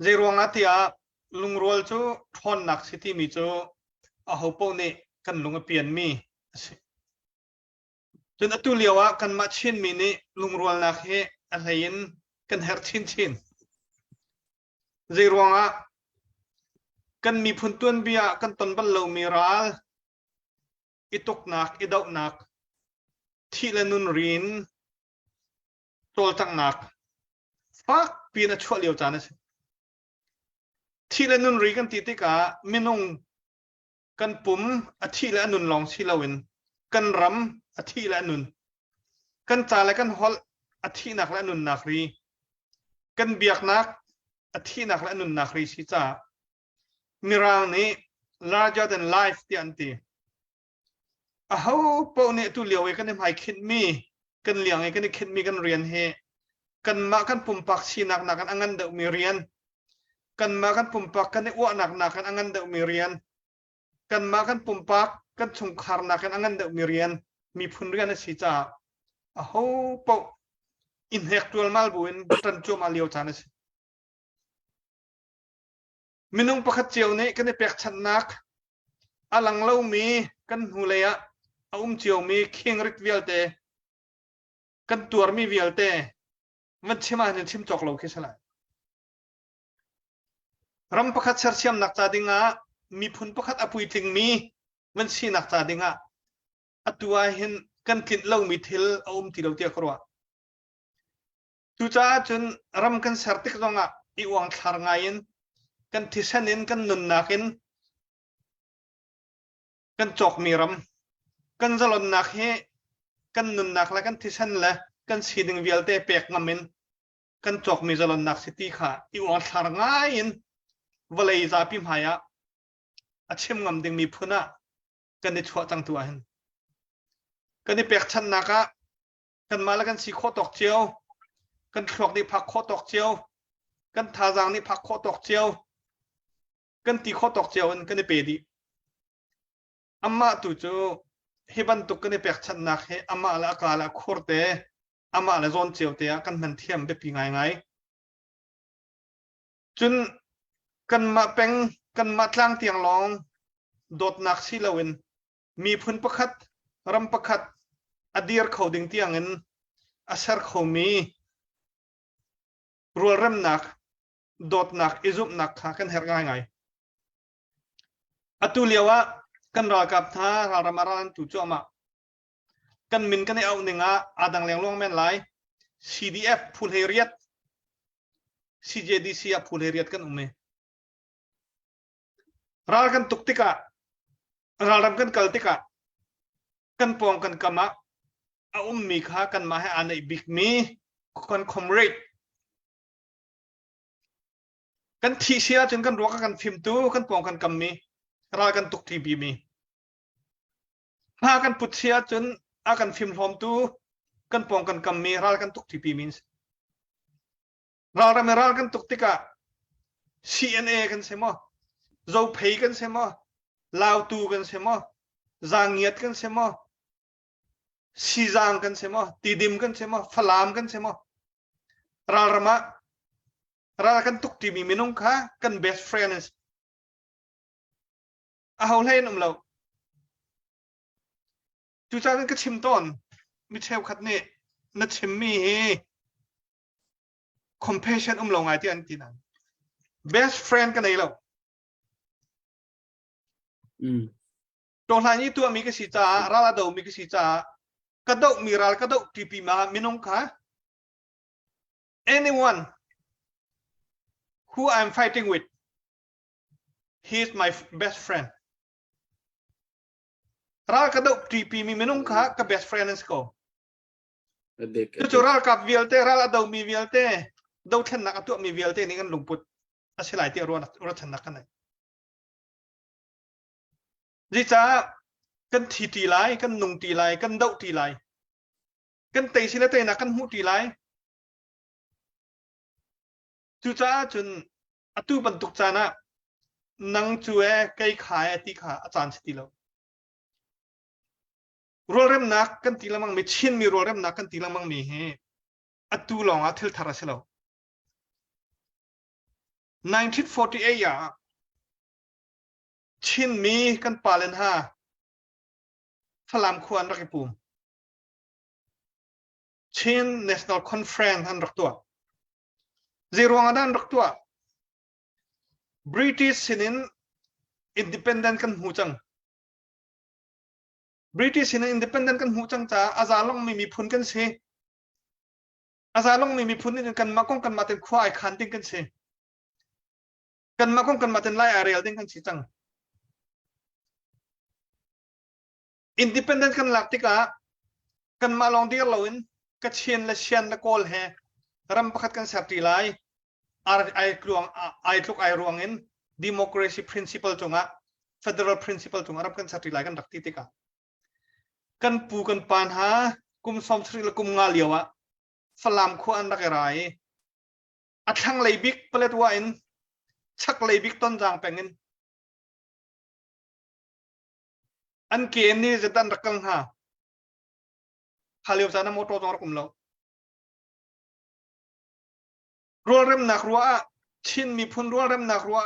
jeirong atia lungrol chu thon nak city mi chu a hopo ne kan lunga pian mi jun atu liawa kan ma chin mi ni lungrol nak he a lain kan her chin jeirong a kan mi phun tuan bia kan ton bal lo mi ral itok nak idau nak thi la nun rin tol tak nak fak pina chwa liu chana se thi la nun ri kan ti ti ka minung kan pum a thi la nun long si lawin kan ram a thi la nun kan cha la kan hol a thi nak la nun nak ri kan biak nak a thi nak la nun nak ri si cha mirang ni larger than life ti anti a ho po ne tu liaw kan mai khit mi kan liang ai kan khit mi kan rian he kan ma kan pum pak si nak nak kan angan de mi rian kan ma kan pum pak kan wa nak nak kan angan de mi rian kan ma kan pum pak kan chung khar nak kan angan de mi rian mi phun rian si cha a ho po intellectual mal buin tan chu ma liaw chan se minung pakhat chiaw ne kan pek chan nak alang lo mi kan huleya chiaw mi khing rik vialte kan tuar mi vialte man chima ne chim chok lo ke sala ram pakhat sar siam nak cha dinga mi phun pakhat apui ting mi man si nak cha dinga atua hin kan kin lo mi thil ti lo tia korwa tu cha chun ram kan sar tik zonga I wang thar ngain kan thisanin kan nun nakin kan chok mi ram kan zalon nak he kan nun nak la kan thisan la kan siding vialte pek ngamin kan chok mi zalon nak siti kha I wang thar ngain valei za pim haya achim ngam ding mi phuna kan ni chwa chang tua hin kan ni pek chan naka kan mala kan si kho tok chiao kan thlok ni phak kho tok chiao kan thajang ni phak kho tok chiao kan ti kho tok chiao kan ni pe di amma tu chu hiban tu kan ni pek chan nak he amma la kala khurte amma la zon chiao te kan man thiam be pi ngai chun kan ma peng kan ma tlang tiang long dot nak si lawin mi phun pakhat ram pakhat adir khoding tiangin asar khomi rual ram nak dot nak izup nak kha kan her ngai atu liawa kan ra kap tha ra ramaran tu chu ama kan min kan au ninga adang leng long men lai CDF phul heriat CJDC a phul heriat kan ume ral kan tuktika ralam kan kaltika kan pong kan kama a mi kha kan ma ha anai big mi kan comrade kan thi sia chun kan ro kan phim tu kan pong kan kam mi ral kan tuk thi bi mi ha kan put sia chun a kan phim hom tu kan pong kan kam mi ral kan tuk thi bi means ral kan tuktika CNA kan semo zo phei kan semo lao tu kan semo zangiat kan semo sizang kan semo tidim kan semo falam kan semo rarama ral kan tuk ti mi minung kha kan best friends a haul hen lo tu cha kan ka chim ton mi cheu khat ne na chim mi he compassion lo ngai ti an ti nan best friend kan nei lo tong lai ni tu mi ka si cha rala do mi ka si cha ka do mi ral ka do ti pi ma minung kha anyone who I'm fighting with he is my best friend ral ka do ti pi mi minung kha ka best friend is ko tu ral kap vialte ral do mi vialte do than nak tu mi vialte ni kan lungput asilai ti ro than nak kan ji cha kan thi ti lai kan nung ti lai kan dau ti lai kan tei sila te na kan hu ti lai tu cha chun atu ban tuk cha na nang chue kai khai ti kha achan ti lo รัวเริ่มนักกันตีละมังมีชินมีรัวเริ่มนักกันตีละมังมีเฮอัตุลองอัทิลทาราเชล1948อย่าชินมีกันปาเลนฮาฝรั่งควรรักปุ่มชิน National Conference อันรักตัวเจรวงอันรักตัว British สินิน Independent กันหูจัง British สินิน Independent กันหูจังจ้าอาจารย์ลงไม่มีพุนกันเสอาจารย์ลงไม่มีพุนนี่กันมาก้องกันมาเป็นควายขันติ้งกันเสกันมาก้องกันมาเป็นไล่อาเรียลติ้งกันสิจัง Independent กันหลักติกากันมาลองเดียร์เราอินกัเชียนและเชียนและโกลเฮรำประคัดกันเสียตีไลไอกลวงไอทุกไอรวงอิน democracy principle จงะ federal principle จงะรำกันเสียตีไลกันหลักติกากันปูกันปานหากุมสมศรีและกุมงาเลียวะฝรั่งขวานรักอะไรอัดทั้งเลยบิ๊กเปลดว่าอินชักเลยบิ๊กต้นจางแปงอินอันเกณฑ์นี้จะดันรักกังหาฮาเลียวจานะโมโตตองรักกุมเรารัวเริ่มหนักรัวชินมีพุนรัวเริ่มหนักรัว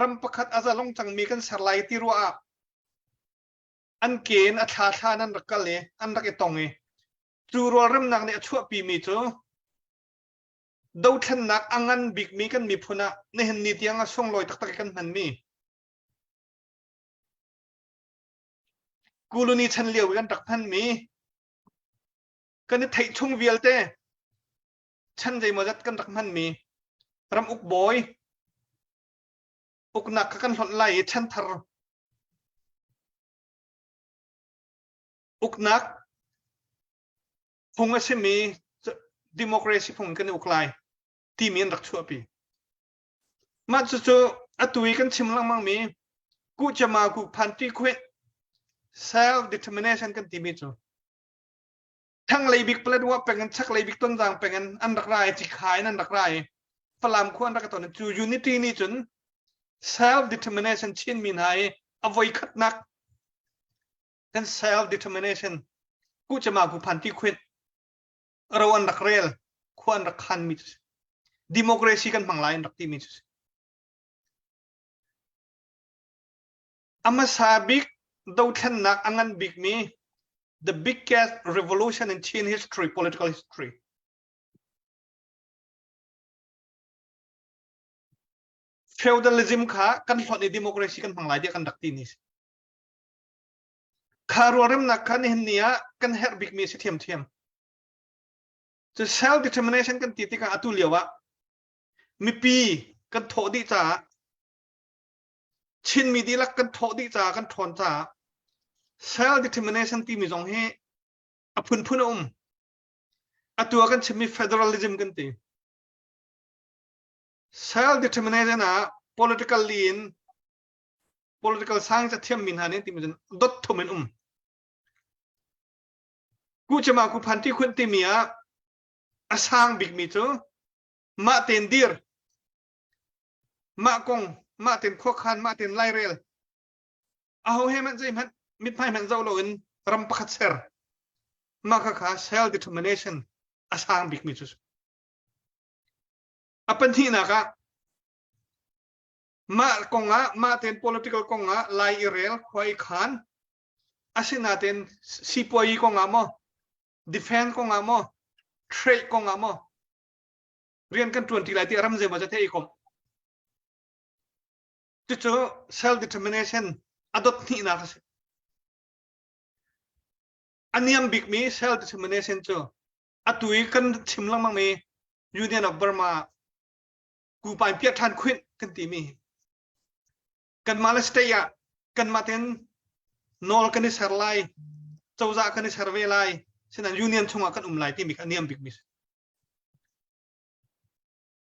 รำประคัดอาจจะลงจังมีกันสลายที่รัวอันเกณฑ์อัฐาชานั้นรักกันเลยอันรักไอตองเอจูรัวเริ่มหนักเนี่ยชั่วปีมีจูดูทันหนักอังันบิกมีกันมีพุนะในเห็นนิดยังส่งลอยตักตักกันมันมีกูรุณีชันเลี้ยวกันตักพันมีกันนี่ไทยช่วงเวียลเต้ฉันใจมาจัดกันรักมันมีรำอุกบอยอุกหนักกันหดไหลฉันทารอุกหนักพงษ์เสมีดิโมคราซีพงษ์กันอุกไลที่มีรักชั่วปีมาจู่ๆอัตุยกันชิมลังมังมีกูจะมากูพันที่คุย self determination กันที่มีจู่ทั้งเลยบิ๊กเปลดว่าเป็นกันชักเลยบิ๊กต้นจางเป็นกันอันรักไรจิขายนั่นรักไรฝรั่งควรรักตัวนั้นจู unity นี่จน self determination ชินมีนายเอาไว้ขัดนักกัน self determination กูจะมากูพันที่คุยเราอันรักเรลควรรักขันมิจดิโมคราซีกันบางหลายรักที่มิจอามาซาบิ๊กดูทันนักอังันบิ๊กมี the biggest revolution in Chin history, political history. Feudalism ค่ะกันหลอดใน democracy กันบางหลายเดียกันดักตีนี้คารวเริ่มนักกันเห็นเนี้ยกันเฮร์บิกมีสิเทียมจะ self determination กันตีติกันอัตุเลียวะมีปีกันโถดีจ้าชินมีดีลักกันโถดีจ้ากันทอนจ้าself determination ที่มีสองให้อพุนพุนอัตัวกันจะมี federalism กันตี self determination นะ political lean political science จะเทียมมินหานี่ที่มันดดทุมันกูจะมากูพันที่คุณที่มีอาสร้างบิ๊กมีจูมาเต็นดีร์มากงมาเต็นข้อขันมาเต็นไล่เรลเอาให้มันใจมันมิดไพ่มันเจ้าโลนรำพัดเซอร์มาค่ะ self determination อาสร้างบิ๊กมีจูเป็นที่นะคะมากงมาเต็น political กงไล่เรลควายขันอาศินาเต็นซีปอยกงโม defense กงโม trade กงโมเรียนกันตรวนที่ไรที่รำเจมาจะเที่ยกจู่ self determination อดที่นะคะอันนี้บิ๊กมี self determination จู่อัตุยกันชิมลังมังมี Union of Burma กูไปเพียรทันควินกันตีมีกันมาเลเซียกันมาเต็นนอลกันในเซอร์ไลเจ้าจากกันในเซอร์เวไลฉะนั้น Union ชงกันไลที่มีอันนี้บิ๊กมี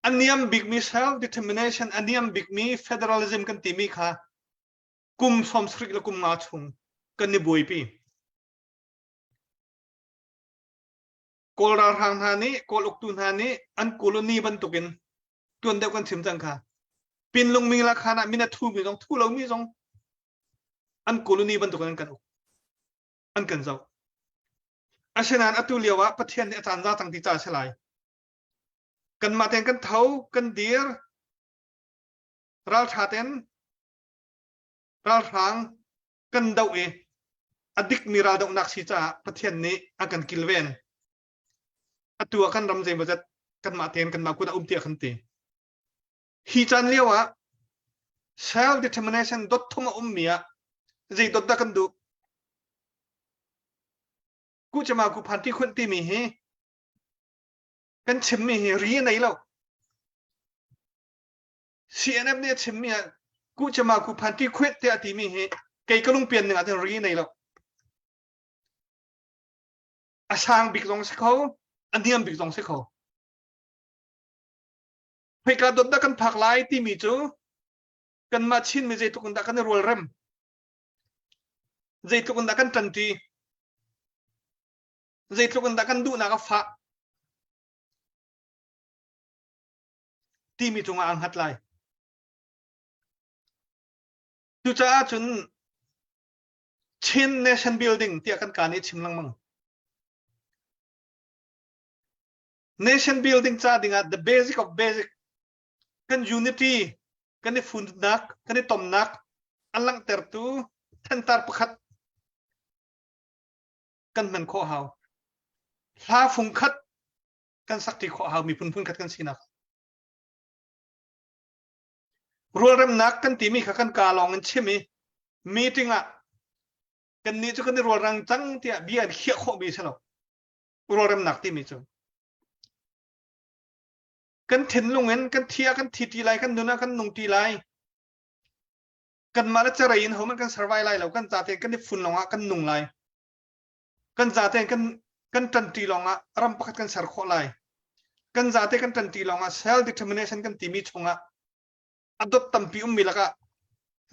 อันนี้บิ๊กมี self determination อันนี้บิ๊กมี federalism กันตีมีค่ะกุมสมศรีและกุมงาชงกันในบุยปีโกลาทางทานี้โกลอุกตุนทานี้อันโกลนีบรรทุกินจนเดียวกันชิมจังค่ะปินลงมีราคานะมีนาทูมีตรงทูเรามีตรงอันโกลนีบรรทุกันกันอันกันเจ้า อาชนานอตุเลียวะประเทศนี้อาจารย์ราตั้งที่จ่าเฉลยกันมาเต็นกันเท้ากันเดียร์เราชาเต็นเราทางกันดาวอดิกมีราดงนักศิษย์ประเทศนี้อากันกิลเวนอตัวกันรำใจมาจะกันมาเต็นกันมากุฎเตียกันตีฮิจันเลียวะ self determination ดดทุ่มเมียใจดดดักันดูกูจะมากูพันที่คนที่มีเฮกันชิมมีเฮรีไหนแล้วเสียนับเนี่ยชิมมีกูจะมากูพันที่คนที่ที่มีเฮไกก็ลุงเปลี่ยนหนึ่งอาจจะรีไหนแล้วอาช่างบิ๊กตองสิเขาอันเดียมบิ๊กตองสิเขาเพื่อการดดดักันผักไล่ที่มีจูกันมาชินมีใจตุกันดักันรัวเริ่มใจตุกันดักันทันทีใจตุกันดักันดูนักฟ้าที่มีจงอังหัดไล่ดูจ้าจนชิน nation building ที่อากันการนี้ชิมลังมัง nation building จ้าดิ่งอ่ะ the basic of basic กัน unity กันในฝุ่นนักกันในตอมนักอันลังเตอร์ตูท่านตาร์ประคัดกันมันข้อหาวลาฟุงคัดกันสักที่ข้อหาวมีพุ่นคัดกันสินักรัวเริ่มนักกันตีมีขักันกาลองกันใช่ไหมมีจริงอ่ะกันนี้จะกันในรัวรังจังที่เบียดเขี้ยข้อมีใช่หรอรัวเริ่มนักที่มีจงกันถิ่นลุงเงินกันเทียกันทีตีไลกันดูนะกันนุ่งตีไลกันมาแล้วจะเรียนเขามันกันสบายไลแล้วกันจ่าเตกันได้ฝุ่นลงอ่ะกันนุ่งไลกันจ่าเตกันตันตีลงอ่ะรำพัดกันสารโคไลกันจ่าเตกันตันตีลงอ่ะ self determination กันตีมีชงอ่ะอดตัมปีมีละก็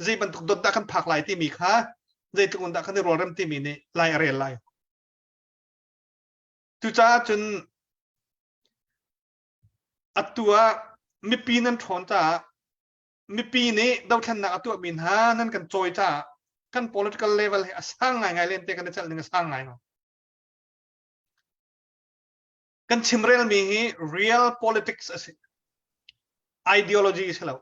ใจบรรทุกดดดักันผักไลที่มีค่ะใจตุกันดักันได้รัวเริ่มที่มีนี่ไลเรียนไลจุจ้าจนอัตตัวมีปีนั้นถอนจ้ามีปีนี้ดาวแทนนักอัตตัวบินหานั่นกันจอยจ้ากัน political level ให้สร้างไงเล่นเตะกันได้จัดหนึ่งสร้างไงเนาะกันชิมเรียลมี real politics ideology ใช่แล้ว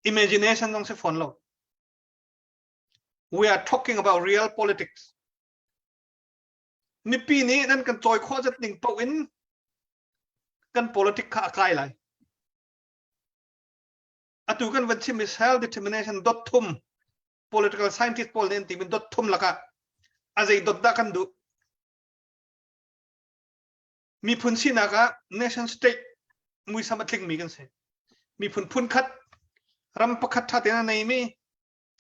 imagination ต้องใช้ฝนเรา we are talking about real politics มีปีนี้นั่นกันจอยข้อจัดหนึ่งตัวอินกัน politics ข้าใกล้เลยอตุกันวันที่มี self determination ดดทุ่ม political scientist พอลเนนตีเป็นดดทุ่มละก็อะไรดดดักันดูมีพุ่นสินะก็ nation state มุยสมัติลิงมีกันเสียมีพุ่นคัดรำประคัดท่าเตนันในมี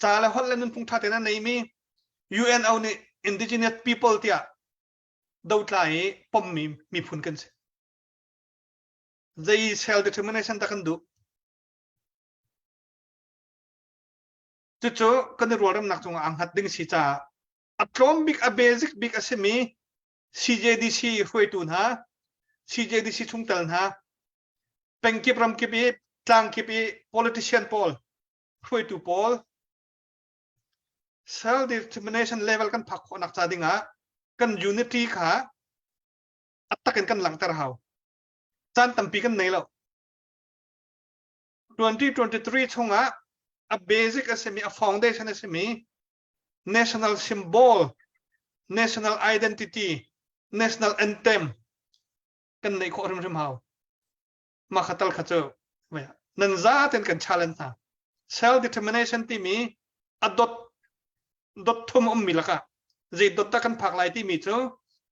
จ่าและฮอลแลนด์พุ่งท่าเตนันในมี UN เอาเนี่ย indigenous people ที่อ่ะดาวไลปมมีพุ่นกันเสียใจ self determination ตะกันดูจู่ๆกันรัวเริ่มนักจงอังหัดดิ้งสิจ่าอัตรมบิ๊กa basicบิ๊กa semi CJDC ช่วยตูนฮะ CJDC ชุ่งเตลฮะเป็นกิบรำกิบีจางกิบี politician Paul ช่วยตู Paul self determination level กันผักคนนักจ่าดิ้งฮะกัน unity ค่ะอัตตะกันหลังตระหาวจานตั้มปีกันไหนแล้ว2023ชงอ่ะ a basic assemi a foundation assemi national symbol national identity national anthem กันในข้อริมหาวมาขัดตัลขัดเจอไว้นั่นจ้าเป็นกัน challenge นะ self determination ที่มีอดทุ่มมีละก็ใจดดตะกันผักไล่ที่มีเจ้า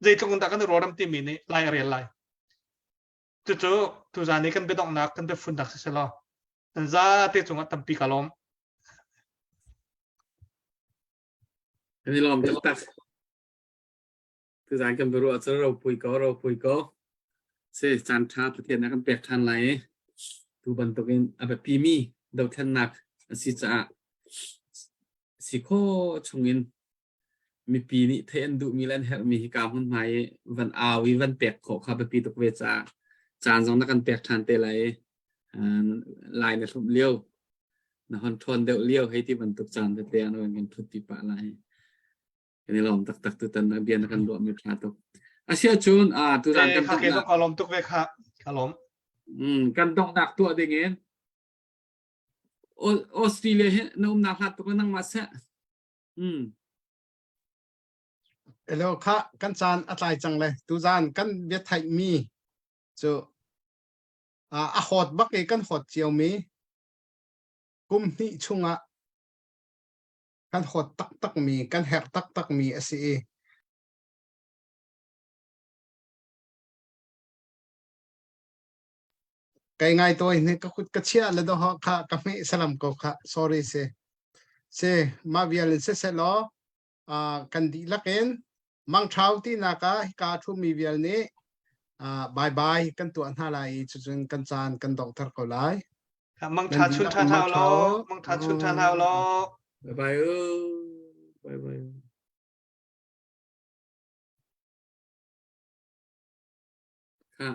ใจจงตะกันรอรำที่มีนี่ไล่เรียนไล่จู่ๆทุกอย่างนี้กันไปดอกนักกันไปฝุ่นดักเสียแล้วนั่นจ้าที่จงตั้มปีกาลมอันนี้ลองตักทุกอย่างกันไปรู้ว่าจะเราปุยก็เสียจานชาประเทศนักกันแปลกทันไหลดูบรรทุกอินอาแบบปีมีดาวแทนนักสิจ่าสิโคชงอินมีปีนี้เทนดูมีแลนเฮมีฮิกาหุ่นไม้วันอาวิวันแปลกขอข้าไปปีตกเวจาจานสองนักกันแปลกทันเตไหลลายในทุบเลี้ยวนะฮอนทนเดียวเลี้ยวให้ที่บรรทุกจานเตียนวันกันทุติปะไหล ini lom tak tu tan bian akan dua mit satu asia chun tu ran kan ข้าเกต้องกอลมทุกเวกค่ะกอลม kan dong nak tu dengan Australia nom nak hat tu nang masa แล้วค่ะกันจานอะไรจังเลยตูจานกันเวียดไทยมีจะหอดบักเอกันหอดเจียวมีกุมนี่ชุงกันหอดตักมีกันแหกตักมีสิไกไงตัวนี้ก็คุดกระเชียเลยด้วยค่ะกับไม่สลัมก็ค่ะ sorry เซมาเวียนเสร็จแล้วกันดีละกันมังเช้าที่นักการทุ่มมีเวียนนี้บายบายกันตัวน่าไรจุดกันจานกันดอกทาร์ก็ไล่มังทัดชุนทันเท้าล้อมังทัดชุนทันเท้าล้อบ ายบายค่ะ